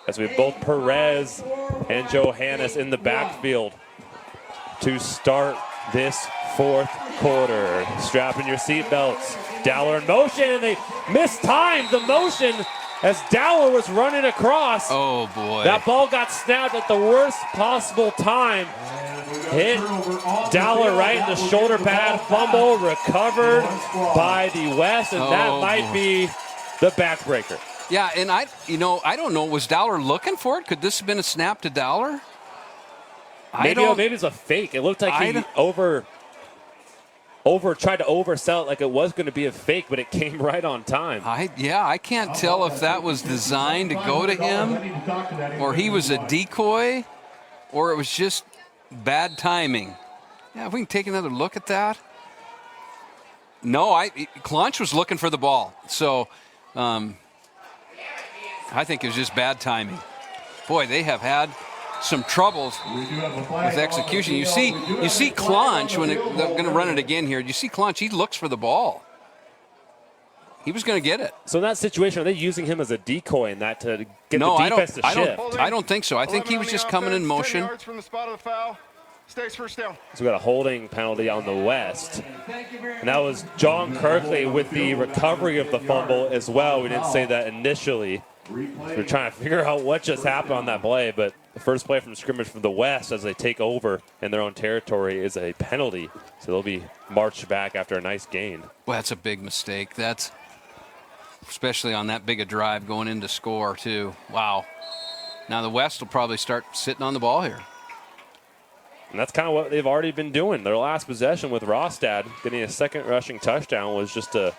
B: As we have both Perez and Johannes in the backfield to start this fourth quarter. Strap in your seatbelts. Dowler in motion, and they mistimed the motion as Dowler was running across.
C: Oh, boy.
B: That ball got snapped at the worst possible time. Hit Dowler right in the shoulder pad. Fumble recovered by the West, and that might be the backbreaker.
C: Yeah, and I don't know. Was Dowler looking for it? Could this have been a snap to Dowler?
B: Maybe it's a fake. It looked like he tried to oversell it like it was going to be a fake, but it came right on time.
C: I can't tell if that was designed to go to him, or he was a decoy, or it was just bad timing. Yeah, if we can take another look at that. No, Claunch was looking for the ball, so I think it was just bad timing. Boy, they have had some troubles with execution. You see Claunch when they're going to run it again here. You see Claunch, he looks for the ball. He was going to get it.
B: So in that situation, are they using him as a decoy in that to get
C: No,
B: the defense to shift?
C: I don't think so. I think he was just coming in motion.
H: 10 yards from the spot of the foul. Stays first down.
B: So we got a holding penalty on the West. And that was John Kirkley with the recovery of the fumble as well. We didn't say that initially. We're trying to figure out what just happened on that play, but the first play from the scrimmage from the West as they take over in their own territory is a penalty. So they'll be marched back after a nice gain.
C: Well, that's a big mistake. That's especially on that big a drive going in to score, too. Wow. Now the West will probably start sitting on the ball here.
B: And that's kind of what they've already been doing. Their last possession with Rostad getting a second rushing touchdown was just a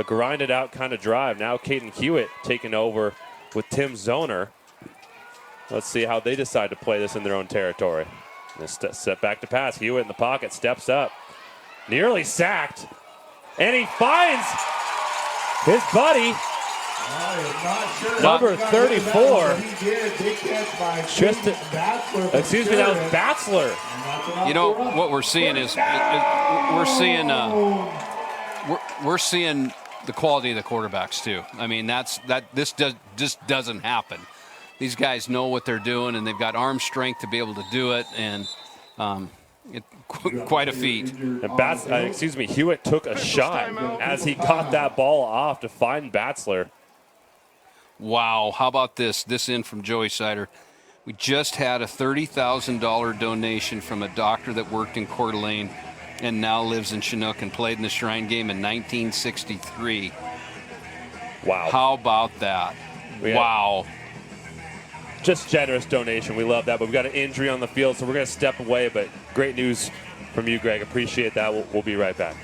B: grinded out kind of drive. Now Caden Hewitt taking over with Tim Zoner. Let's see how they decide to play this in their own territory. Step back to pass. Hewitt in the pocket, steps up. Nearly sacked. And he finds his buddy, number 34. Excuse me, that was Batzler.
C: You know, what we're seeing is we're seeing the quality of the quarterbacks too. I mean, this just doesn't happen. These guys know what they're doing, and they've got arm strength to be able to do it, and quite a feat.
B: And Hewitt took a shot as he caught that ball off to find Batzler.
C: Wow, how about this? This in from Joey Sider. We just had a $30,000 donation from a doctor that worked in Coeur d'Alene and now lives in Chinook and played in the Shrine game in 1963.
B: Wow.
C: How about that? Wow.
B: Just generous donation. We love that, but we've got an injury on the field, so we're going to step away, but great news from you, Greg. Appreciate that. We'll be right back.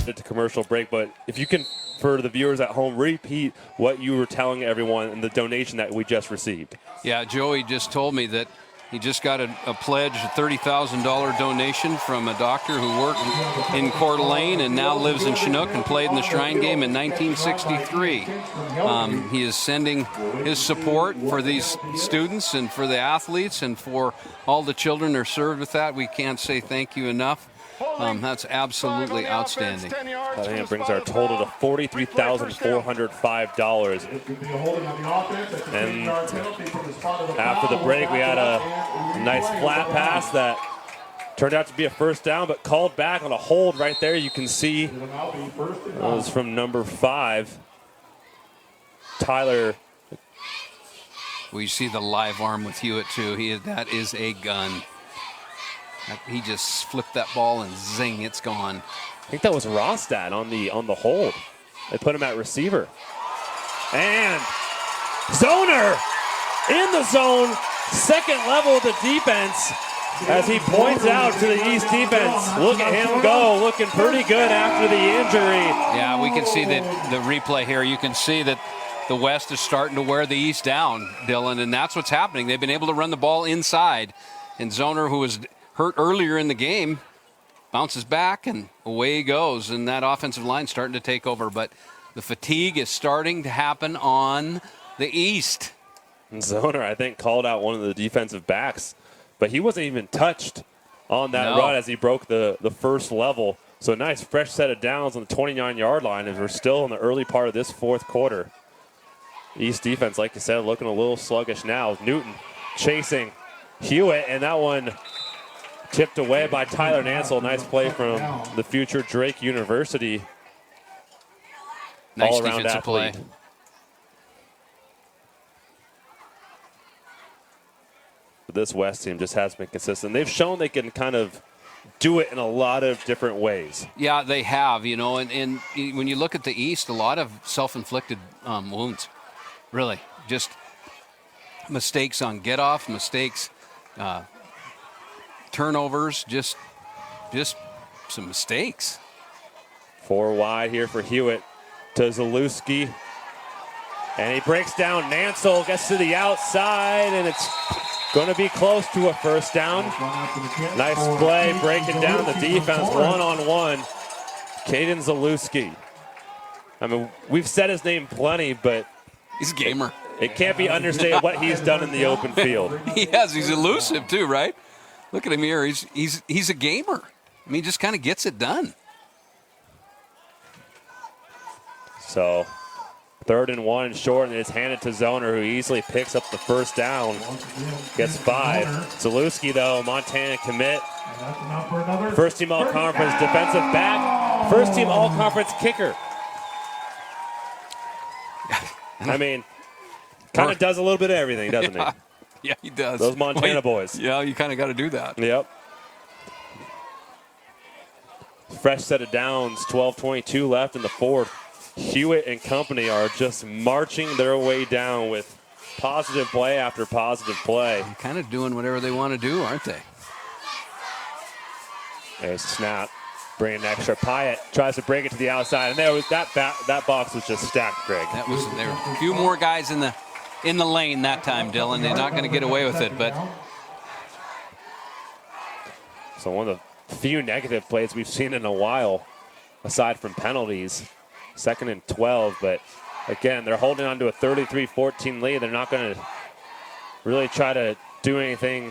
B: To commercial break, but if you can, for the viewers at home, repeat what you were telling everyone and the donation that we just received.
C: Yeah, Joey just told me that he just got a pledge, a $30,000 donation from a doctor who worked in Coeur d'Alene and now lives in Chinook and played in the Shrine game in 1963. He is sending his support for these students and for the athletes and for all the children that are served with that. We can't say thank you enough. That's absolutely outstanding.
B: I think it brings our total to $43,405. And after the break, we had a nice flat pass that turned out to be a first down, but called back on a hold right there. You can see it was from number 5, Tyler.
C: We see the live arm with Hewitt, too. That is a gun. He just flipped that ball and zing, it's gone.
B: I think that was Rostad on the hold. They put him at receiver. And Zoner in the zone, second level of the defense as he points out to the East defense. Look at him go, looking pretty good after the injury.
C: Yeah, we can see the replay here. You can see that the West is starting to wear the East down, Dylan, and that's what's happening. They've been able to run the ball inside, and Zoner, who was hurt earlier in the game, bounces back and away he goes, and that offensive line starting to take over. But the fatigue is starting to happen on the East.
B: And Zoner, I think, called out one of the defensive backs, but he wasn't even touched on that run as he broke the first level. So a nice fresh set of downs on the 29-yard line as we're still in the early part of this fourth quarter. East defense, like you said, looking a little sluggish now. Newton chasing Hewitt, and that one tipped away by Tyler Nansel. Nice play from the future Drake University.
C: Nice
B: all-around
C: defensive
B: athlete.
C: play.
B: But this West team just has been consistent. They've shown they can kind of do it in a lot of different ways.
C: Yeah, they have, you know, and when you look at the East, a lot of self-inflicted wounds, really. Just mistakes on get-off, mistakes, turnovers, just some mistakes.
B: 4 wide here for Hewitt to Zalewski. And he breaks down Nansel, gets to the outside, and it's going to be close to a first down. Nice play, breaking down the defense one-on-one. Caden Zalewski. I mean, we've said his name plenty, but
C: he's a gamer.
B: It can't be understated what he's done in the open field.
C: He has. He's elusive too, right? Look at him here. He's a gamer. I mean, he just kind of gets it done.
B: So 3rd and 1 short, and it's handed to Zoner, who easily picks up the first down. Gets 5. Zalewski, though, Montana commit. First team all-conference defensive back. First team all-conference kicker. I mean, kind of does a little bit of everything, doesn't he?
C: Yeah, he does.
B: Those Montana boys.
C: Yeah, you kind of got to do that.
B: Yep. Fresh set of downs, 12:22 left in the fourth. Hewitt and company are just marching their way down with positive play after positive play.
C: Kind of doing whatever they want to do, aren't they?
B: There's snap. Bringing extra. Pyatt tries to break it to the outside, and there was that box was just stacked, Greg.
C: There were a few more guys in the lane that time, Dylan. They're not going to get away with it, but
B: so one of the few negative plays we've seen in a while, aside from penalties. 2nd and 12, but again, they're holding on to a 33-14 lead. They're not going to really try to do anything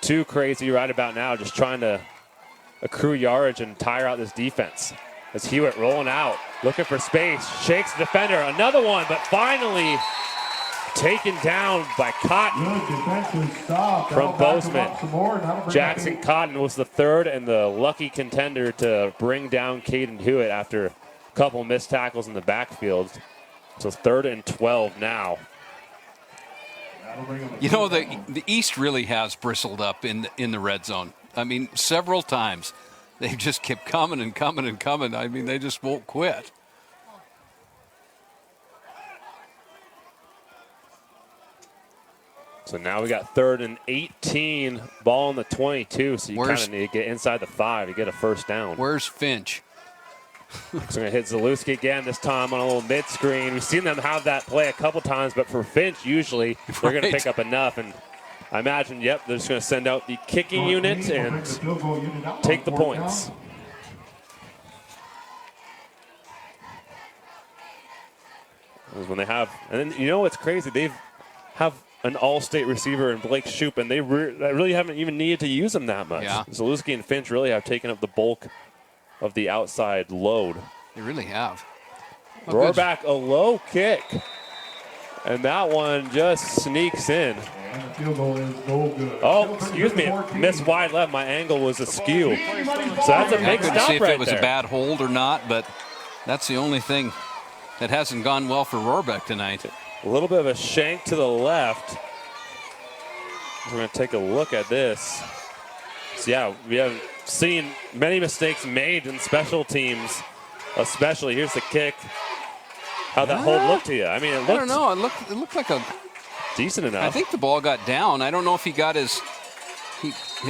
B: too crazy right about now, just trying to accrue yardage and tire out this defense. As Hewitt rolling out, looking for space, shakes the defender, another one, but finally taken down by Cotton from Bozeman. Jackson Cotton was the 3rd and the lucky contender to bring down Caden Hewitt after a couple missed tackles in the backfield. So 3rd and 12 now.
C: You know, the East really has bristled up in the red zone. I mean, several times. They've just kept coming and coming and coming. I mean, they just won't quit.
B: So now we got 3rd and 18, ball on the 22, so you kind of need to get inside the 5 to get a first down.
C: Where's Finch?
B: So going to hit Zalewski again, this time on a little mid-screen. We've seen them have that play a couple times, but for Finch, usually they're going to pick up enough. And I imagine, they're just going to send out the kicking unit and take the points. When they have, and then you know what's crazy? They have an all-state receiver in Blake Shoup, and they really haven't even needed to use him that much.
C: Yeah.
B: Zalewski and Finch really have taken up the bulk of the outside load.
C: They really have.
B: Rohrback, a low kick. And that one just sneaks in. Oh, excuse me. Missed wide left. My angle was askew. So that's a big stop right there.
C: I couldn't see if it was a bad hold or not, but that's the only thing that hasn't gone well for Rohrback tonight.
B: A little bit of a shank to the left. We're going to take a look at this. So, yeah, we have seen many mistakes made in special teams, especially. Here's the kick. How'd that hold look to you? I mean, it looked.
C: I don't know. It looked like a
B: decent enough.
C: I think the ball got down. I don't know if he got his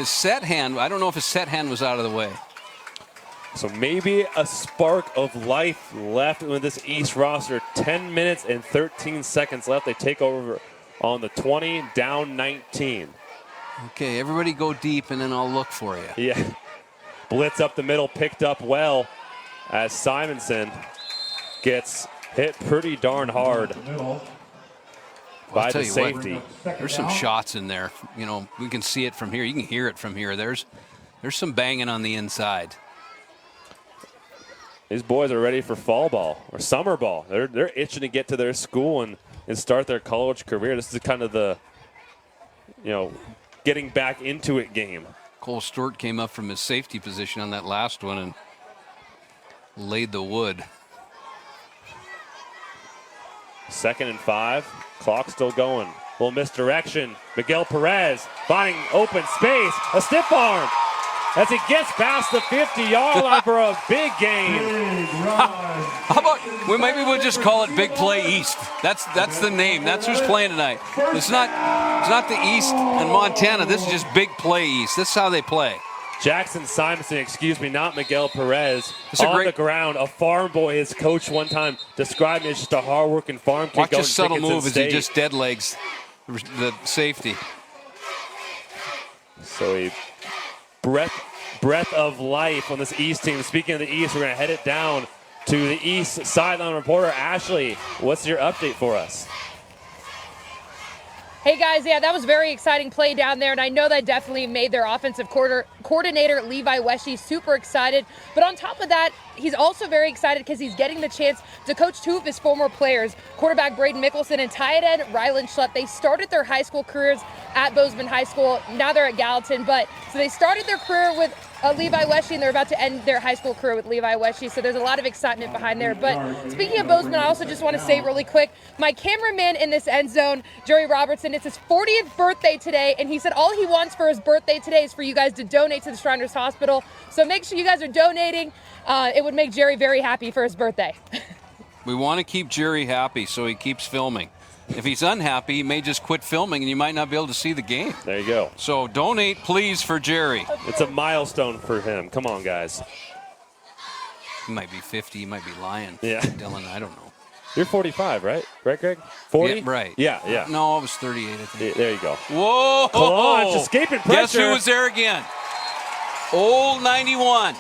C: set hand. I don't know if his set hand was out of the way.
B: So maybe a spark of life left with this East roster. 10 minutes and 13 seconds left. They take over on the 20, down 19.
C: Okay, everybody go deep, and then I'll look for you.
B: Yeah. Blitz up the middle, picked up well as Simonson gets hit pretty darn hard by the safety.
C: There's some shots in there. You know, we can see it from here. You can hear it from here. There's some banging on the inside.
B: These boys are ready for fall ball or summer ball. They're itching to get to their school and start their college career. This is kind of the, getting back into it game.
C: Cole Stewart came up from his safety position on that last one and laid the wood.
B: 2nd and 5. Clock still going. Little misdirection. Miguel Perez finding open space. A stiff arm as he gets past the 50-yard line for a big gain.
C: How about maybe we'll just call it Big Play East. That's the name. That's who's playing tonight. It's not the East and Montana. This is just Big Play East. This is how they play.
B: Jackson Simonson, not Miguel Perez, on the ground. A farm boy, his coach one time described him as just a hard-working farm kid.
C: Watch his subtle move as he just dead legs the safety.
B: So he breath of life on this East team. Speaking of the East, we're going to head it down to the East sideline reporter, Ashley. What's your update for us?
E: Hey guys, yeah, that was very exciting play down there, and I know that definitely made their offensive coordinator Levi Wesche super excited. But on top of that, he's also very excited because he's getting the chance to coach two of his former players, quarterback Braden Mickelson and tight end Rylan Schlepp. They started their high school careers at Bozeman High School. Now they're at Gallatin, but so they started their career with Levi Wesche, and they're about to end their high school career with Levi Wesche, so there's a lot of excitement behind there. But speaking of Bozeman, I also just want to say really quick, my cameraman in this end zone, Jerry Robertson, it's his 40th birthday today, and he said all he wants for his birthday today is for you guys to donate to the Shriners Hospital. So make sure you guys are donating. It would make Jerry very happy for his birthday.
C: We want to keep Jerry happy, so he keeps filming. If he's unhappy, he may just quit filming and you might not be able to see the game.
B: There you go.
C: So donate, please, for Jerry.
B: It's a milestone for him. Come on, guys.
C: He might be 50. He might be lying.
B: Yeah.
C: Dylan, I don't know.
B: You're 45, right? Right, Greg? 40?
C: Yeah, right.
B: Yeah.
C: No, I was 38, I think.
B: Yeah, there you go.
C: Whoa!
B: Kalanch escaping pressure.
C: Guess who was there again? Old 91.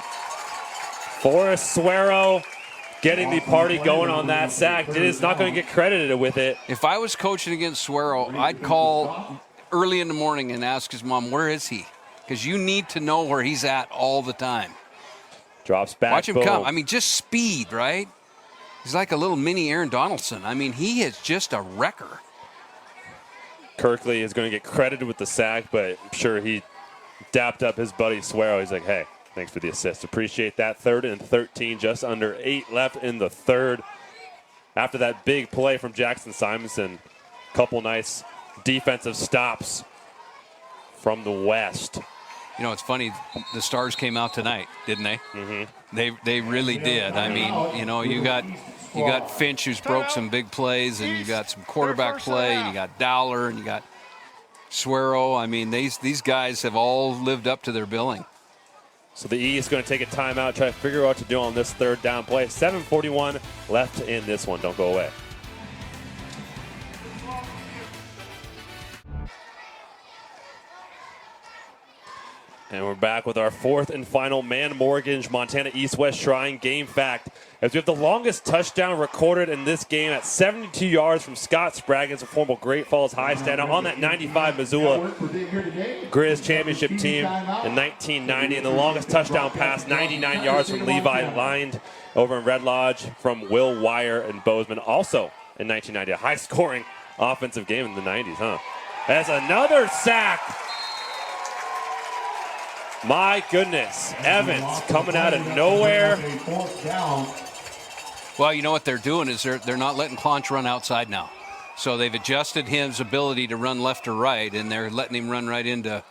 B: Forrest Suero getting the party going on that sack. It is not going to get credited with it.
C: If I was coaching against Suero, I'd call early in the morning and ask his mom, where is he? Because you need to know where he's at all the time.
B: Drops back.
C: Watch him come. I mean, just speed, right? He's like a little mini Aaron Donaldson. I mean, he is just a wrecker.
B: Kirkley is going to get credited with the sack, but I'm sure he dapped up his buddy Suero. He's like, hey, thanks for the assist. Appreciate that. 3rd and 13, just under 8 left in the third. After that big play from Jackson Simonson, couple nice defensive stops from the West.
C: You know, it's funny, the Stars came out tonight, didn't they?
B: Mm-hmm.
C: They really did. I mean, you know, you got Finch, who's broke some big plays, and you got some quarterback play, and you got Dowler, and you got Suero. I mean, these guys have all lived up to their billing.
B: So the E is going to take a timeout, try to figure out what to do on this 3rd down play. 7:41 left in this one. Don't go away. And we're back with our 4th and final Man Mortgage Montana East-West Shrine game fact. As we have the longest touchdown recorded in this game at 72 yards from Scott Spraggins, a former Great Falls High standout on that 95 Missoula Grizz championship team in 1990. And the longest touchdown pass, 99 yards from Levi Lind over in Red Lodge from Will Wire in Bozeman, also in 1990. A high-scoring offensive game in the 90s, huh? That's another sack. My goodness, Evans coming out of nowhere.
C: Well, you know what they're doing is they're not letting Clonch run outside now. So they've adjusted his ability to run left or right, and they're letting him run right into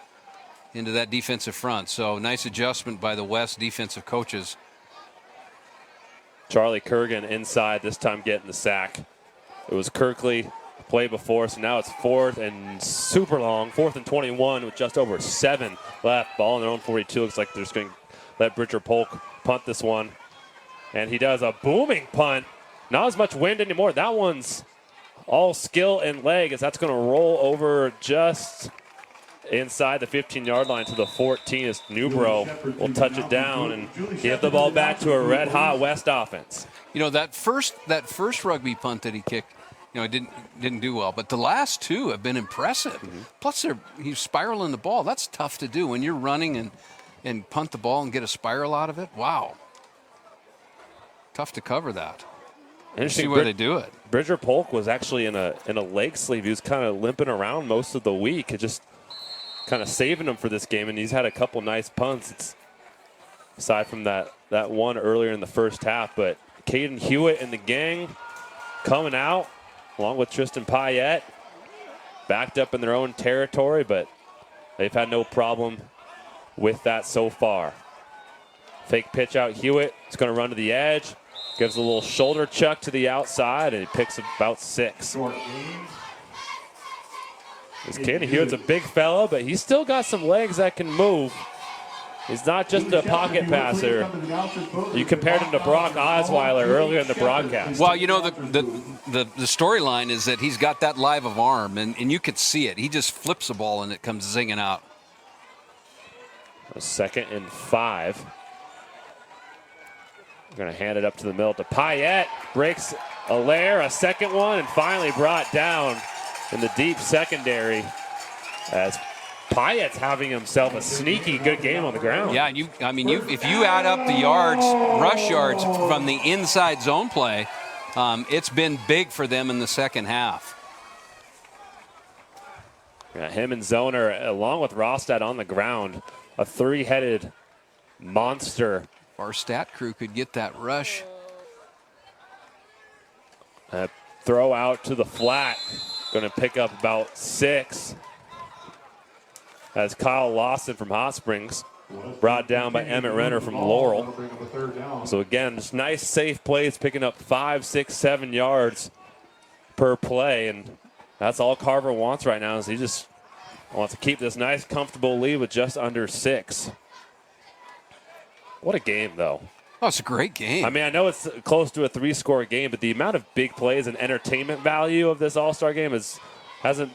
C: that defensive front. So nice adjustment by the West defensive coaches.
B: Charlie Kurgan inside, this time getting the sack. It was Kirkley play before, so now it's 4th and super long, 4th and 21 with just over 7 left. Ball in their own 42. Looks like they're just going to let Bridger Polk punt this one. And he does a booming punt. Not as much wind anymore. That one's all skill and leg, as that's going to roll over just inside the 15-yard line to the 14 as Newbro will touch it down and give the ball back to a red-hot West offense.
C: You know, that first rugby punt that he kicked, you know, didn't do well, but the last two have been impressive. Plus, he's spiraling the ball. That's tough to do when you're running and punt the ball and get a spiral out of it. Wow, tough to cover that.
B: Interesting.
C: See where they do it.
B: Bridger Polk was actually in a leg sleeve. He was kind of limping around most of the week. It just kind of saving him for this game, and he's had a couple nice punts. It's aside from that one earlier in the first half, but Caden Hewitt and the gang coming out, along with Tristan Payette, backed up in their own territory, but they've had no problem with that so far. Fake pitch out Hewitt. It's going to run to the edge. Gives a little shoulder chuck to the outside, and he picks about 6. This Caden Hewitt's a big fella, but he's still got some legs that can move. He's not just a pocket passer. You compared him to Brock Osweiler earlier in the broadcast.
C: Well, you know, the storyline is that he's got that live of arm, and you could see it. He just flips the ball, and it comes zinging out.
B: A 2nd and 5. Going to hand it up to the middle to Payette. Breaks Allaire, a second one, and finally brought down in the deep secondary as Payette's having himself a sneaky good game on the ground.
C: Yeah, if you add up the yards, rush yards from the inside zone play, it's been big for them in the second half.
B: Yeah, him and Zoner, along with Rostad on the ground, a three-headed monster.
C: Our stat crew could get that rush.
B: Throw out to the flat. Going to pick up about 6. As Kyle Lawson from Hot Springs, brought down by Emmett Renner from Laurel. So again, just nice, safe plays, picking up 5, 6, 7 yards per play, and that's all Carver wants right now. Is he just wants to keep this nice, comfortable lead with just under 6. What a game, though.
C: Oh, it's a great game.
B: I mean, I know it's close to a 3-score game, but the amount of big plays and entertainment value of this All-Star game hasn't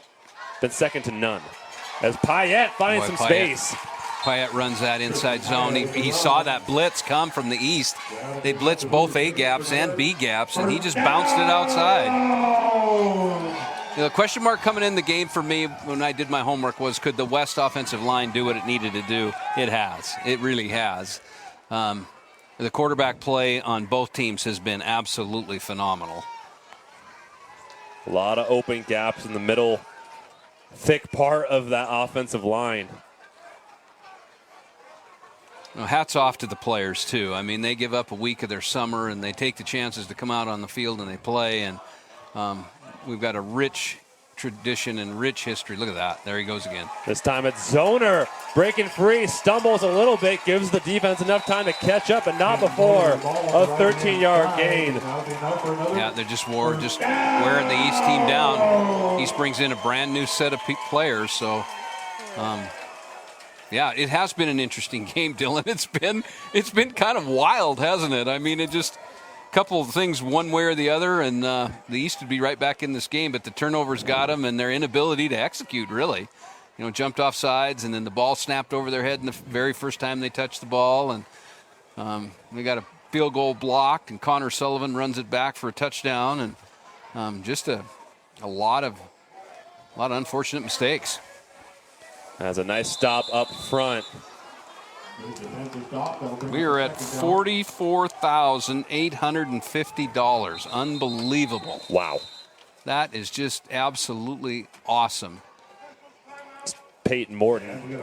B: been second to none. As Payette finds some space.
C: Payette runs that inside zone. He saw that blitz come from the east. They blitzed both A gaps and B gaps, and he just bounced it outside. The question mark coming in the game for me when I did my homework was, could the West offensive line do what it needed to do? It has. It really has. The quarterback play on both teams has been absolutely phenomenal.
B: A lot of open gaps in the middle, thick part of that offensive line.
C: Well, hats off to the players, too. I mean, they give up a week of their summer, and they take the chances to come out on the field and they play. And we've got a rich tradition and rich history. Look at that. There he goes again.
B: This time it's Zoner breaking free, stumbles a little bit, gives the defense enough time to catch up, and not before a 13-yard gain.
C: Yeah, they're just wearing the East team down. East brings in a brand new set of players, so yeah, it has been an interesting game, Dylan. It's been kind of wild, hasn't it? I mean, it just a couple of things one way or the other, and the East would be right back in this game, but the turnovers got them, and their inability to execute, really. You know, jumped off sides, and then the ball snapped over their head in the very first time they touched the ball, and we got a field goal blocked, and Connor Sullivan runs it back for a touchdown, and just a lot of unfortunate mistakes.
B: That's a nice stop up front.
C: We are at $44,850. Unbelievable.
B: Wow.
C: That is just absolutely awesome.
B: Peyton Morton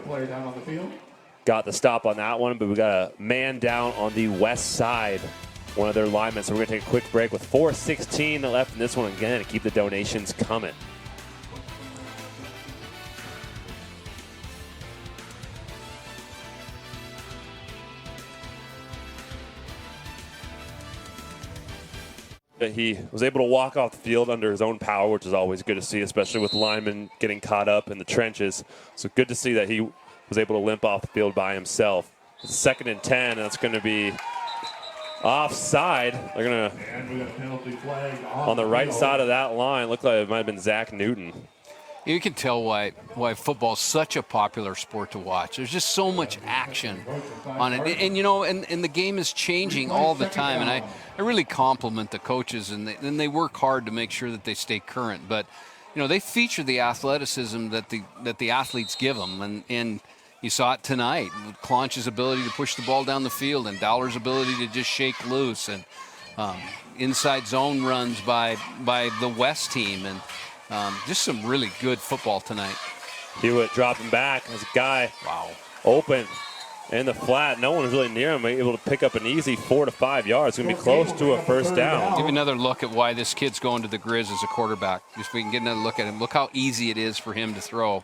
B: got the stop on that one, but we got a man down on the west side, one of their linemen. So we're going to take a quick break with 4:16 left in this one again to keep the donations coming. He was able to walk off the field under his own power, which is always good to see, especially with linemen getting caught up in the trenches. So good to see that he was able to limp off the field by himself. It's 2nd and 10, and that's going to be offside. They're going to, on the right side of that line, looked like it might have been Zach Newton.
C: You can tell why football is such a popular sport to watch. There's just so much action on it. And you know, and the game is changing all the time. And I really compliment the coaches, and they work hard to make sure that they stay current. But, you know, they feature the athleticism that the athletes give them. And you saw it tonight with Clonch's ability to push the ball down the field and Dowler's ability to just shake loose, and inside zone runs by the West team. And just some really good football tonight.
B: Hewitt dropping back as a guy open in the flat. No one was really near him, able to pick up an easy 4 to 5 yards. It's going to be close to a first down.
C: Give another look at why this kid's going to the Grizz as a quarterback. Just we can get another look at him. Look how easy it is for him to throw.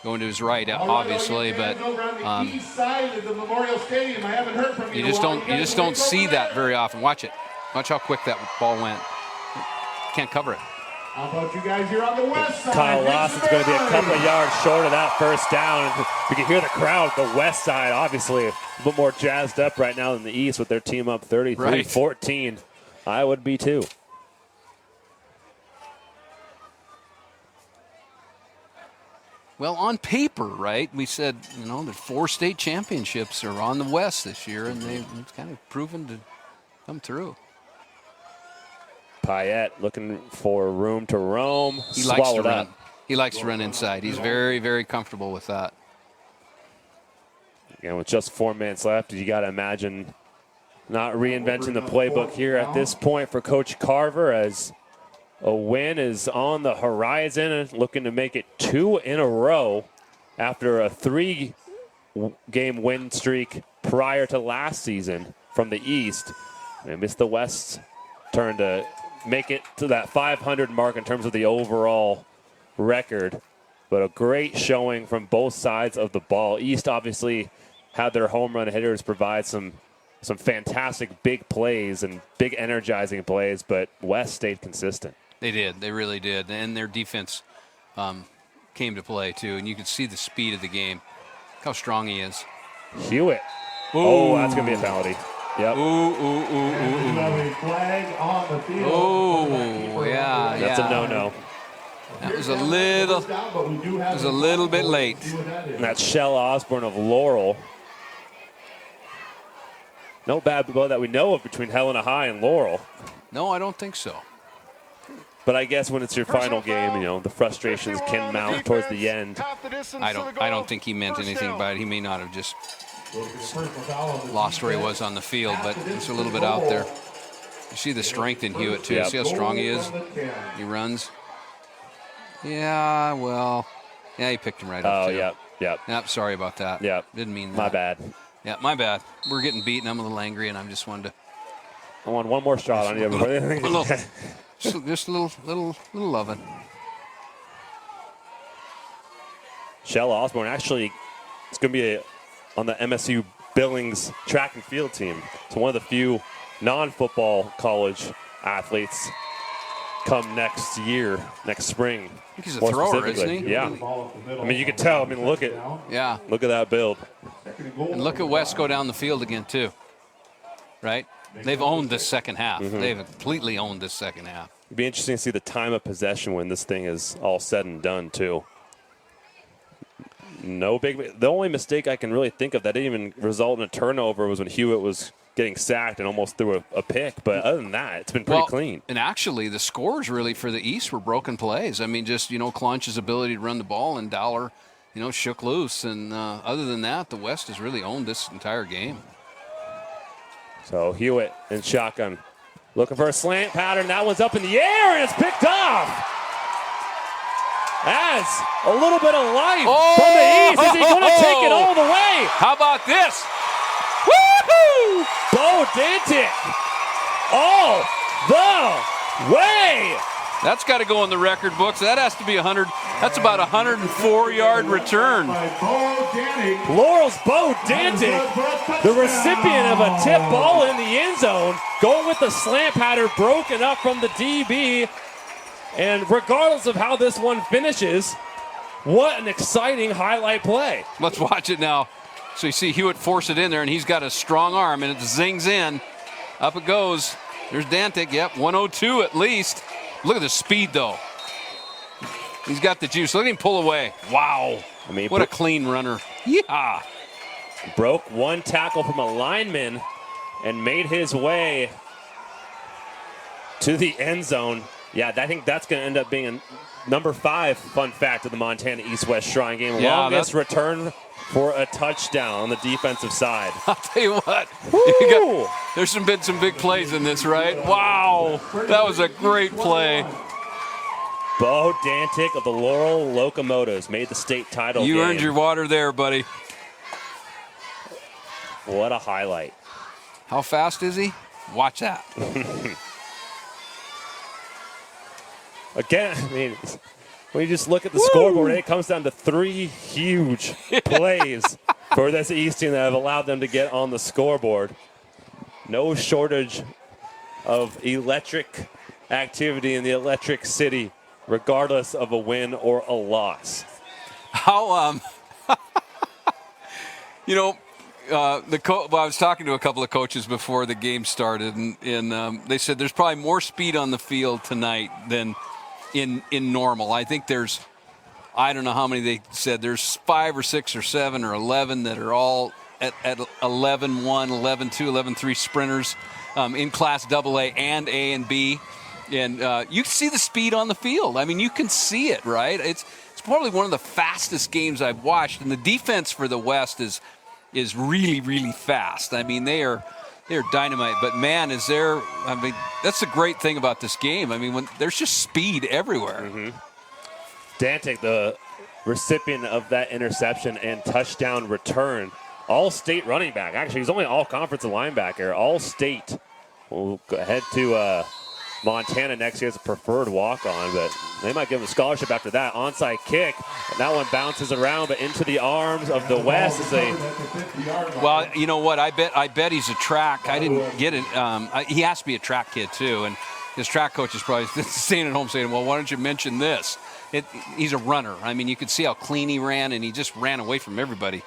C: Going to his right, obviously, but you just don't see that very often. Watch it. Watch how quick that ball went. Can't cover it.
D: How about you guys here on the west side?
B: Kyle Lawson's going to be a couple of yards short of that first down. We can hear the crowd, the west side, obviously a little more jazzed up right now than the east with their team up 33-14. I would be too.
C: Well, on paper, right, we said, you know, the 4 state championships are on the west this year, and they've kind of proven to Come through.
B: Payette looking for room to roam.
C: He likes to run. He likes to run inside. He's very, very comfortable with that.
B: Again, with just 4 minutes left, you got to imagine not reinventing the playbook here at this point for Coach Carver, as a win is on the horizon and looking to make it 2 in a row after a 3-game win streak prior to last season from the East. And it's the West's turn to make it to that 500 mark in terms of the overall record. But a great showing from both sides of the ball. East obviously had their home run hitters provide some fantastic big plays and big energizing plays, but West stayed consistent.
C: They did. They really did. And their defense came to play, too. And you could see the speed of the game. Look how strong he is.
B: Hewitt.
C: Ooh.
B: Oh, that's going to be a penalty. Yep.
C: Oh, yeah.
B: That's a no-no.
C: That was a little bit late.
B: And that's Shell Osborne of Laurel. No bad blood that we know of between Helena High and Laurel.
C: No, I don't think so.
B: But I guess when it's your final game, the frustrations can mount towards the end.
C: I don't think he meant anything by it. He may not have just lost where he was on the field, but it's a little bit out there. You see the strength in Hewitt, too.
B: Yep.
C: See how strong he is? He runs. Yeah, well, yeah, he picked him right up, too.
B: Yep.
C: Sorry about that.
B: Yep.
C: Didn't mean that.
B: My bad.
C: Yeah, my bad. We're getting beaten. I'm a little angry, and I just wanted to.
B: I want one more shot on you.
C: Just a little loving.
B: Shell Osborne actually is going to be on the MSU Billings track and field team. So one of the few non-football college athletes come next spring.
C: I think he's a thrower, isn't he?
B: Yeah. I mean, you can tell. I mean, look at that build.
C: And look at West go down the field again, too. Right? They've owned this second half.
B: Mm-hmm.
C: They've completely owned this second half.
B: It'd be interesting to see the time of possession when this thing is all said and done, too. The only mistake I can really think of that didn't even result in a turnover was when Hewitt was getting sacked and almost threw a pick. But other than that, it's been pretty clean.
C: And actually, the scores really for the East were broken plays. I mean, just, Clunch's ability to run the ball and Dollar, shook loose. And other than that, the West has really owned this entire game.
B: So Hewitt in shotgun. Looking for a slant pattern. That one's up in the air, and it's picked off. Adds a little bit of life from the East. Is he going to take it all the way?
C: How about this?
B: Woo-hoo! Bo Dantic all the way.
C: That's got to go in the record books. That has to be 100. That's about a 104-yard return.
B: Laurel's Bo Dantic, the recipient of a tip ball in the end zone, going with the slant pattern broken up from the DB. And regardless of how this one finishes, what an exciting highlight play.
C: Let's watch it now. So you see Hewitt force it in there, and he's got a strong arm, and it zings in. Up it goes. There's Dantic. Yep, 102 at least. Look at the speed, though. He's got the juice. Look at him pull away. Wow.
B: I mean,
C: what a clean runner. Yeah.
B: Broke one tackle from a lineman and made his way to the end zone. Yeah, I think that's going to end up being a number 5 fun fact of the Montana East-West Shrine game.
C: Yeah,
B: longest return for a touchdown on the defensive side.
C: I'll tell you what. There's been some big plays in this, right? Wow. That was a great play.
B: Bo Dantic of the Laurel Locomotives made the state title
C: You
B: game.
C: earned your water there, buddy.
B: What a highlight.
C: How fast is he? Watch that.
B: Again, I mean, when you just look at the scoreboard, it comes down to 3 huge plays for this East team that have allowed them to get on the scoreboard. No shortage of electric activity in the Electric City, regardless of a win or a loss.
C: How, I was talking to a couple of coaches before the game started, and they said there's probably more speed on the field tonight than in normal. I think I don't know how many they said. There's 5 or 6 or 7 or 11 that are all at 11-1, 11-2, 11-3 sprinters. in Class AA and A and B. And you can see the speed on the field. I mean, you can see it, right? It's probably one of the fastest games I've watched. And the defense for the West is really, really fast. I mean, they're dynamite. But, man, that's the great thing about this game. I mean, when there's just speed everywhere.
B: Mm-hmm. Dante, the recipient of that interception and touchdown return, all-state running back. Actually, he's only all-conference linebacker. All-state. We'll go ahead to Montana next year as a preferred walk-on, but they might give him a scholarship after that. Onside kick. That one bounces around, but into the arms of the West is a...
C: Well, you know what? I bet he's a track. I didn't get it. He has to be a track kid, too, and his track coach is probably staying at home saying, well, why don't you mention this? He's a runner. I mean, you could see how clean he ran, and he just ran away from everybody.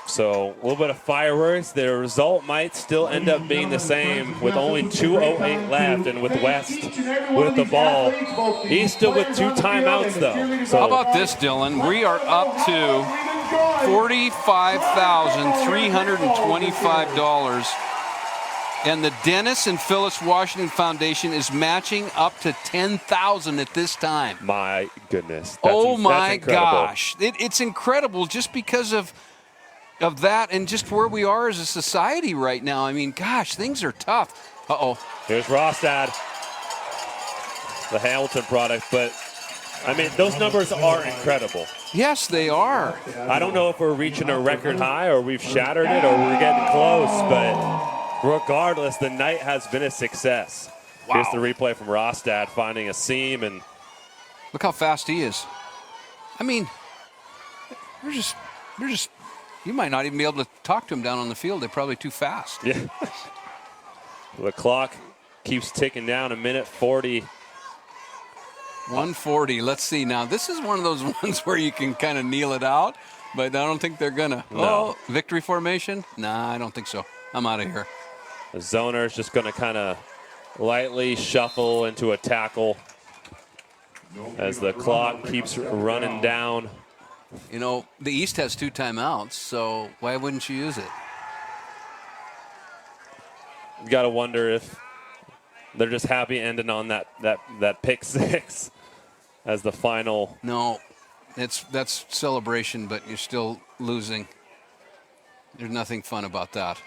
B: So a little bit of fireworks. The result might still end up being the same with only 2:08 left, and with West with the ball. He's still with 2 timeouts, though. So
C: how about this, Dylan? We are up to $45,325. And the Dennis and Phyllis Washington Foundation is matching up to $10,000 at this time.
B: My goodness.
C: Oh, my gosh. It's incredible just because of that and just where we are as a society right now. I mean, gosh, things are tough. Uh-oh.
B: Here's Rostad, the Hamilton product. But, I mean, those numbers are incredible.
C: Yes, they are.
B: I don't know if we're reaching a record high or we've shattered it or we're getting close, but regardless, the night has been a success.
C: Wow.
B: Here's the replay from Rostad finding a seam, and
C: look how fast he is. I mean, they're just you might not even be able to talk to him down on the field. They're probably too fast.
B: Yeah. The clock keeps ticking down. 1:40.
C: 1:40. Let's see now. This is one of those ones where you can kind of kneel it out, but I don't think they're gonna.
B: No.
C: Oh, victory formation? Nah, I don't think so. I'm out of here.
B: The zoner is just going to kind of lightly shuffle into a tackle as the clock keeps running down.
C: You know, the East has 2 timeouts, so why wouldn't you use it?
B: You got to wonder if they're just happy ending on that pick 6 as the final.
C: No, that's celebration, but you're still losing. There's nothing fun about that.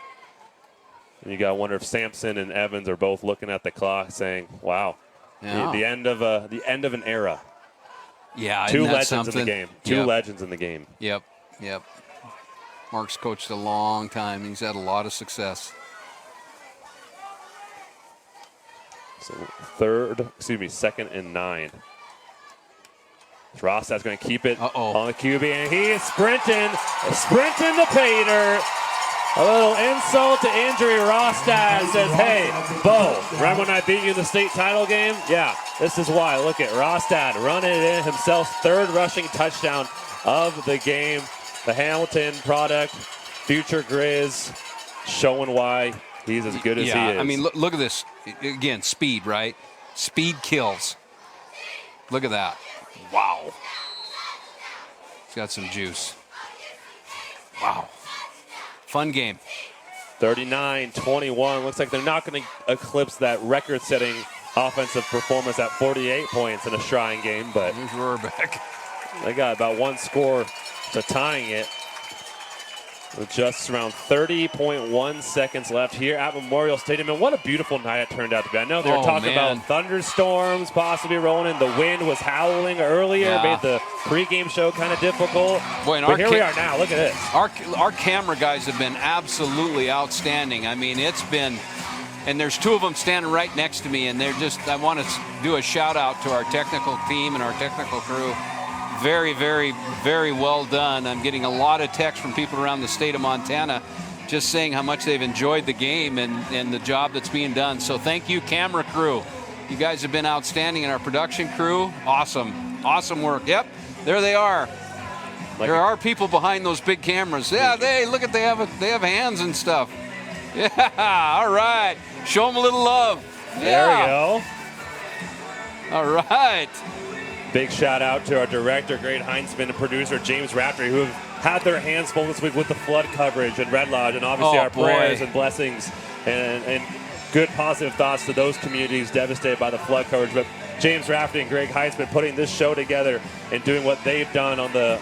B: And you got to wonder if Sampson and Evans are both looking at the clock saying, wow,
C: yeah.
B: the end of an era.
C: Yeah,
B: 2 legends in the game. 2 legends in the game.
C: Yep. Mark's coached a long time. He's had a lot of success.
B: So 2nd and 9. Rostad's going to keep it on the QB, and he is sprinting the pay dirt. A little insult to injury. Rostad says, hey, Bo, remember when I beat you in the state title game? Yeah, this is why. Look at Rostad running it in himself. 3rd rushing touchdown of the game. The Hamilton product, future Grizz, showing why he's as good as he is.
C: I mean, look at this. Again, speed, right? Speed kills. Look at that. Wow. He's got some juice. Wow. Fun game.
B: 39-21. Looks like they're not going to eclipse that record-setting offensive performance at 48 points in a Shrine game, but
C: here's Rohrbeck.
B: They got about 1 score to tying it with just around 30.1 seconds left here at Memorial Stadium. And what a beautiful night it turned out to be. I know they were talking about thunderstorms possibly rolling in. The wind was howling earlier, made the pregame show kind of difficult.
C: Boy,
B: but here we are now. Look at this.
C: Our camera guys have been absolutely outstanding. I mean, it's been, and there's 2 of them standing right next to me, and they're just, I want to do a shout out to our technical team and our technical crew. Very, very, very well done. I'm getting a lot of texts from people around the state of Montana just saying how much they've enjoyed the game and the job that's being done. So thank you, camera crew. You guys have been outstanding, and our production crew, awesome work. Yep, there they are. There are people behind those big cameras. Yeah, they have hands and stuff. Yeah, all right. Show them a little love.
B: There we go.
C: All right.
B: Big shout out to our director, Greg Heinzman, and producer, James Raftery, who have had their hands full this week with the flood coverage at Red Lodge, and obviously our prayers and blessings and good positive thoughts to those communities devastated by the flood coverage. But James Rafferty and Greg Heitzman putting this show together and doing what they've done on the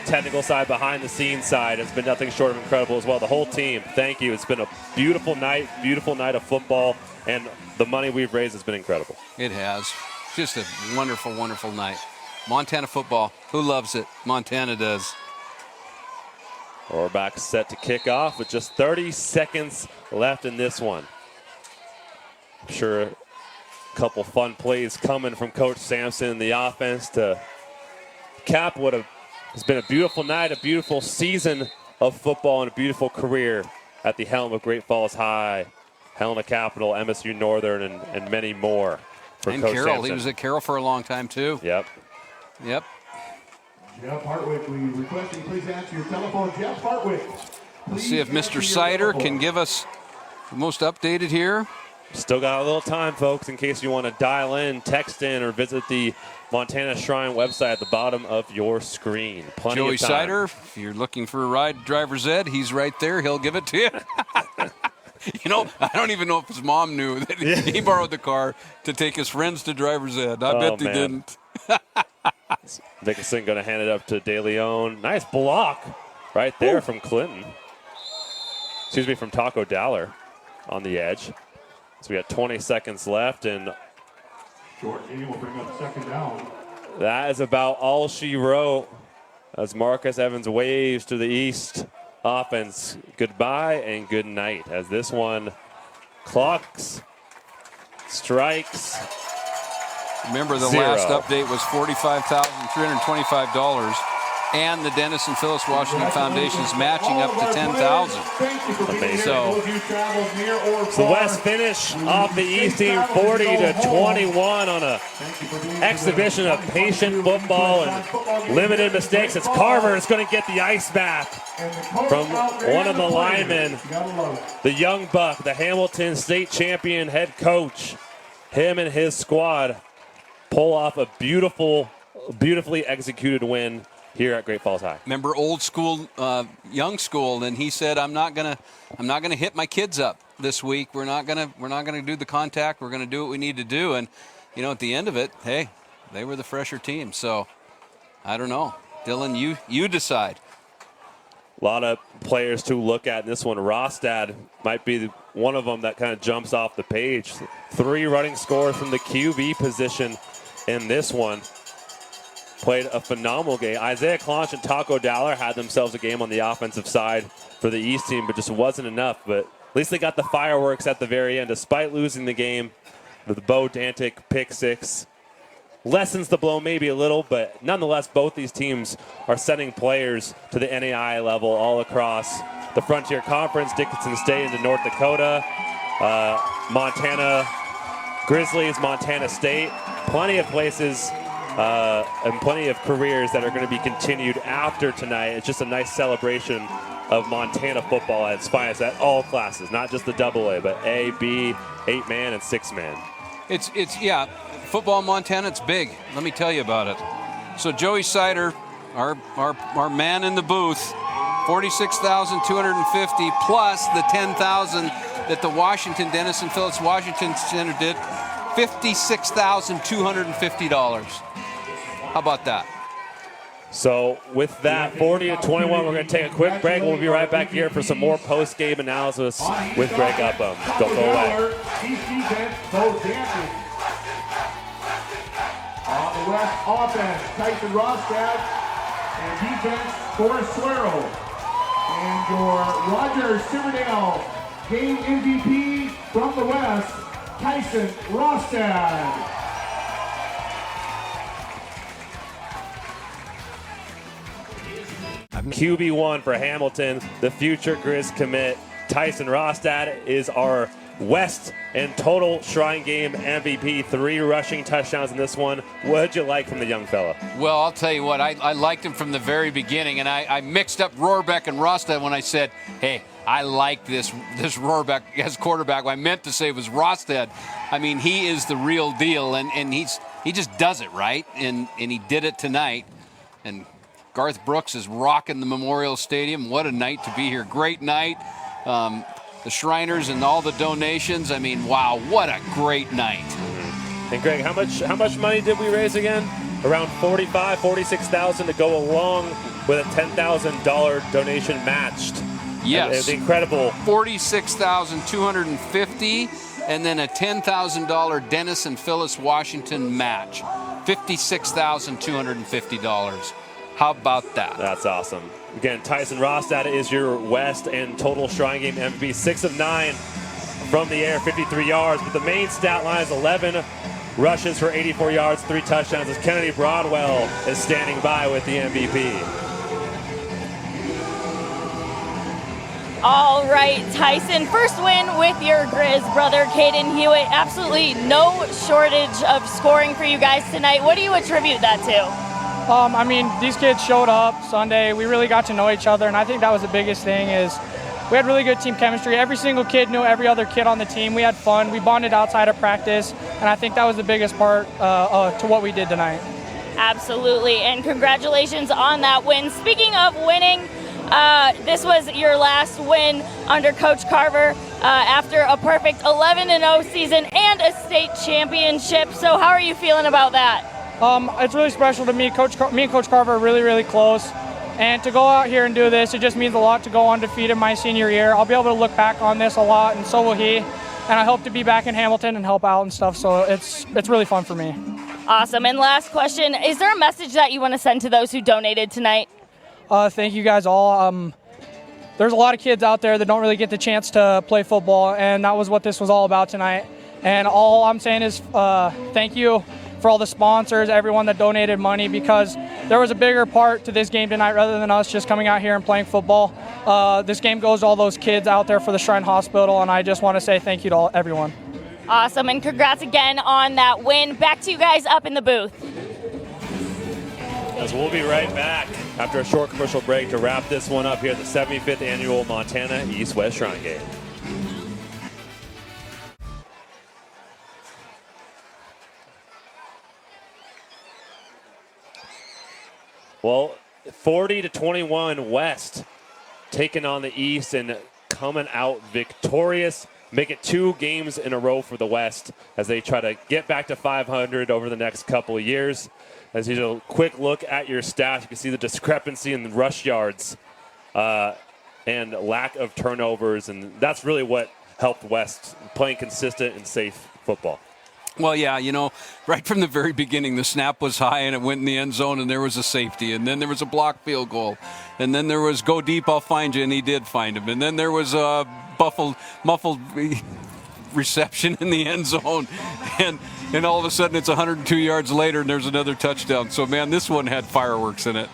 B: technical side, behind the scenes side, has been nothing short of incredible as well. The whole team, thank you. It's been a beautiful night of football, and the money we've raised has been incredible.
C: It has. Just a wonderful, wonderful night. Montana football. Who loves it? Montana does.
B: Rohrbach set to kick off with just 30 seconds left in this one. I'm sure a couple fun plays coming from Coach Sampson in the offense to cap what has been a beautiful night, a beautiful season of football, and a beautiful career at the helm of Great Falls High, Helena Capital, MSU Northern, and many more for
C: and
B: Coach
C: Carroll.
B: Sampson.
C: He was at Carroll for a long time, too.
B: Yep.
D: Jeff Hartwick, we request you please answer your telephone. Jeff Hartwick.
C: Let's see if Mr. Sider can give us the most updated here.
B: Still got a little time, folks, in case you want to dial in, text in, or visit the Montana Shrine website at the bottom of your screen. Plenty
C: Joey
B: of time.
C: Sider, if you're looking for a ride, driver's ed, he's right there. He'll give it to you. You know, I don't even know if his mom knew that he borrowed the car to take his friends to driver's ed. I bet they didn't.
B: Nicholson going to hand it up to De Leon. Nice block right there from Clinton. Excuse me, from Taco Dowler on the edge. So we got 20 seconds left, and
D: Short game will bring up second down.
B: that is about all she wrote as Marcus Evans waves to the east offense goodbye and good night as this one clocks, strikes.
C: Remember, the
B: zero.
C: last update was $45,325, and the Dennis and Phyllis Washington Foundation is matching up to $10,000.
B: So the West finish off the East team 40-21 on a exhibition of patient football and limited mistakes. It's Carver is going to get the ice bath from one of the linemen, the young buck, the Hamilton state champion head coach. Him and his squad pull off a beautifully executed win here at Great Falls High.
C: Remember old school, young school, and he said, "I'm not gonna hit my kids up this week. We're not gonna do the contact. We're gonna do what we need to do." And you know, at the end of it, hey, they were the fresher team. So I don't know, Dylan, you decide.
B: A lot of players to look at in this one. Rostad might be one of them that kind of jumps off the page. 3 running scores from the QB position in this one. Played a phenomenal game. Isaiah Clonch and Taco Dowler had themselves a game on the offensive side for the East team, but just wasn't enough. But at least they got the fireworks at the very end, despite losing the game. The Bo Dantic pick 6 lessens the blow maybe a little, but nonetheless, both these teams are sending players to the NAIA level all across the Frontier Conference, Dickinson State into North Dakota, Montana Grizzlies, Montana State. Plenty of places and plenty of careers that are going to be continued after tonight. It's just a nice celebration of Montana football at its finest at all classes, not just the AA, but A, B, 8-man, and 6-man.
C: It's yeah, football in Montana, it's big. Let me tell you about it. So Joey Sider, our man in the booth, $46,250 plus the $10,000 that the Washington Dennis and Phyllis Washington Center did, $56,250. How about that?
B: So with that, 40-21, we're going to take a quick break. We'll be right back here for some more post-game analysis with Greg Upham. Don't go away.
D: On the West offense, Tyson Rostad, and defense, Forrest Suero. And your Roger Silverdale game MVP from the West, Tyson Rostad.
B: QB1 for Hamilton, the future Grizz commit. Tyson Rostad is our West and total Shrine Game MVP. 3 rushing touchdowns in this one. What'd you like from the young fella?
C: Well, I'll tell you what, I liked him from the very beginning, and I mixed up Rohrbach and Rostad when I said, hey, I like this Rohrbach as quarterback. What I meant to say was Rostad. I mean, he is the real deal, and he just does it, right? And he did it tonight. And Garth Brooks is rocking the Memorial Stadium. What a night to be here. Great night. the Shriners, and all the donations. I mean, wow, what a great night.
B: And Greg, how much money did we raise again? Around $46,000 to go along with a $10,000 donation matched.
C: Yes.
B: It's incredible.
C: $46,250, and then a $10,000 Dennis and Phyllis Washington match. $56,250. How about that?
B: That's awesome. Again, Tyson Rostad is your West and total Shrine Game MVP. 6 of 9 from the air, 53 yards. But the main stat line is 11 rushes for 84 yards, 3 touchdowns, as Kennedy Broadwell is standing by with the MVP.
F: All right, Tyson, first win with your Grizz brother, Caden Hewitt. Absolutely no shortage of scoring for you guys tonight. What do you attribute that to?
I: I mean, these kids showed up Sunday. We really got to know each other, and I think that was the biggest thing is we had really good team chemistry. Every single kid knew every other kid on the team. We had fun. We bonded outside of practice, and I think that was the biggest part to what we did tonight.
F: Absolutely, and congratulations on that win. Speaking of winning, this was your last win under Coach Carver after a perfect 11-0 season and a state championship. So how are you feeling about that?
I: It's really special to me. Me and Coach Carver are really, really close. And to go out here and do this, it just means a lot to go undefeated my senior year. I'll be able to look back on this a lot, and so will he. And I hope to be back in Hamilton and help out and stuff. So it's really fun for me.
F: Awesome. And last question, is there a message that you want to send to those who donated tonight?
I: Thank you guys all. There's a lot of kids out there that don't really get the chance to play football, and that was what this was all about tonight. And all I'm saying is thank you for all the sponsors, everyone that donated money, because there was a bigger part to this game tonight rather than us just coming out here and playing football. This game goes to all those kids out there for the Shrine Hospital, and I just want to say thank you to everyone.
F: Awesome, and congrats again on that win. Back to you guys up in the booth.
B: As we'll be right back after a short commercial break to wrap this one up here at the 75th Annual Montana East-West Shrine Game. Well, 40-21 West taking on the East and coming out victorious. Make it 2 games in a row for the West as they try to get back to 500 over the next couple of years. As you do a quick look at your stats, you can see the discrepancy in the rush yards and lack of turnovers, and that's really what helped West playing consistent and safe football.
C: Well, yeah, you know, right from the very beginning, the snap was high and it went in the end zone and there was a safety. And then there was a blocked field goal. And then there was go deep, I'll find you, and he did find him. And then there was a muffled reception in the end zone. And all of a sudden it's 102 yards later and there's another touchdown. So, man, this one had fireworks in it.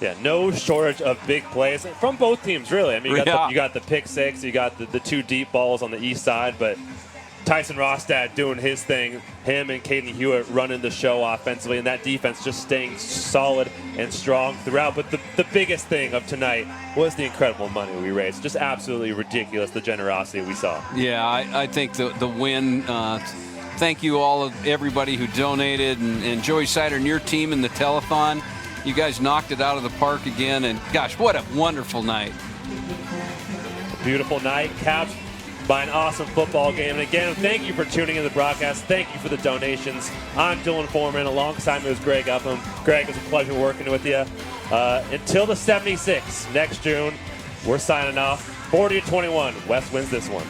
B: Yeah, no shortage of big plays from both teams, really. I mean, you got the pick six, you got the 2 deep balls on the east side, but Tyson Rostad doing his thing, him and Caden Hewitt running the show offensively, and that defense just staying solid and strong throughout. But the biggest thing of tonight was the incredible money we raised. Just absolutely ridiculous, the generosity we saw.
C: Yeah, I think the win, thank you all of everybody who donated, and Joey Sider and your team in the telethon. You guys knocked it out of the park again, and gosh, what a wonderful night.
B: Beautiful night, capped by an awesome football game. And again, thank you for tuning in to the broadcast. Thank you for the donations. I'm Dylan Foreman. Alongside me was Greg Upham. Greg, it was a pleasure working with you. Until the 76 next June, we're signing off. 40-21. West wins this one.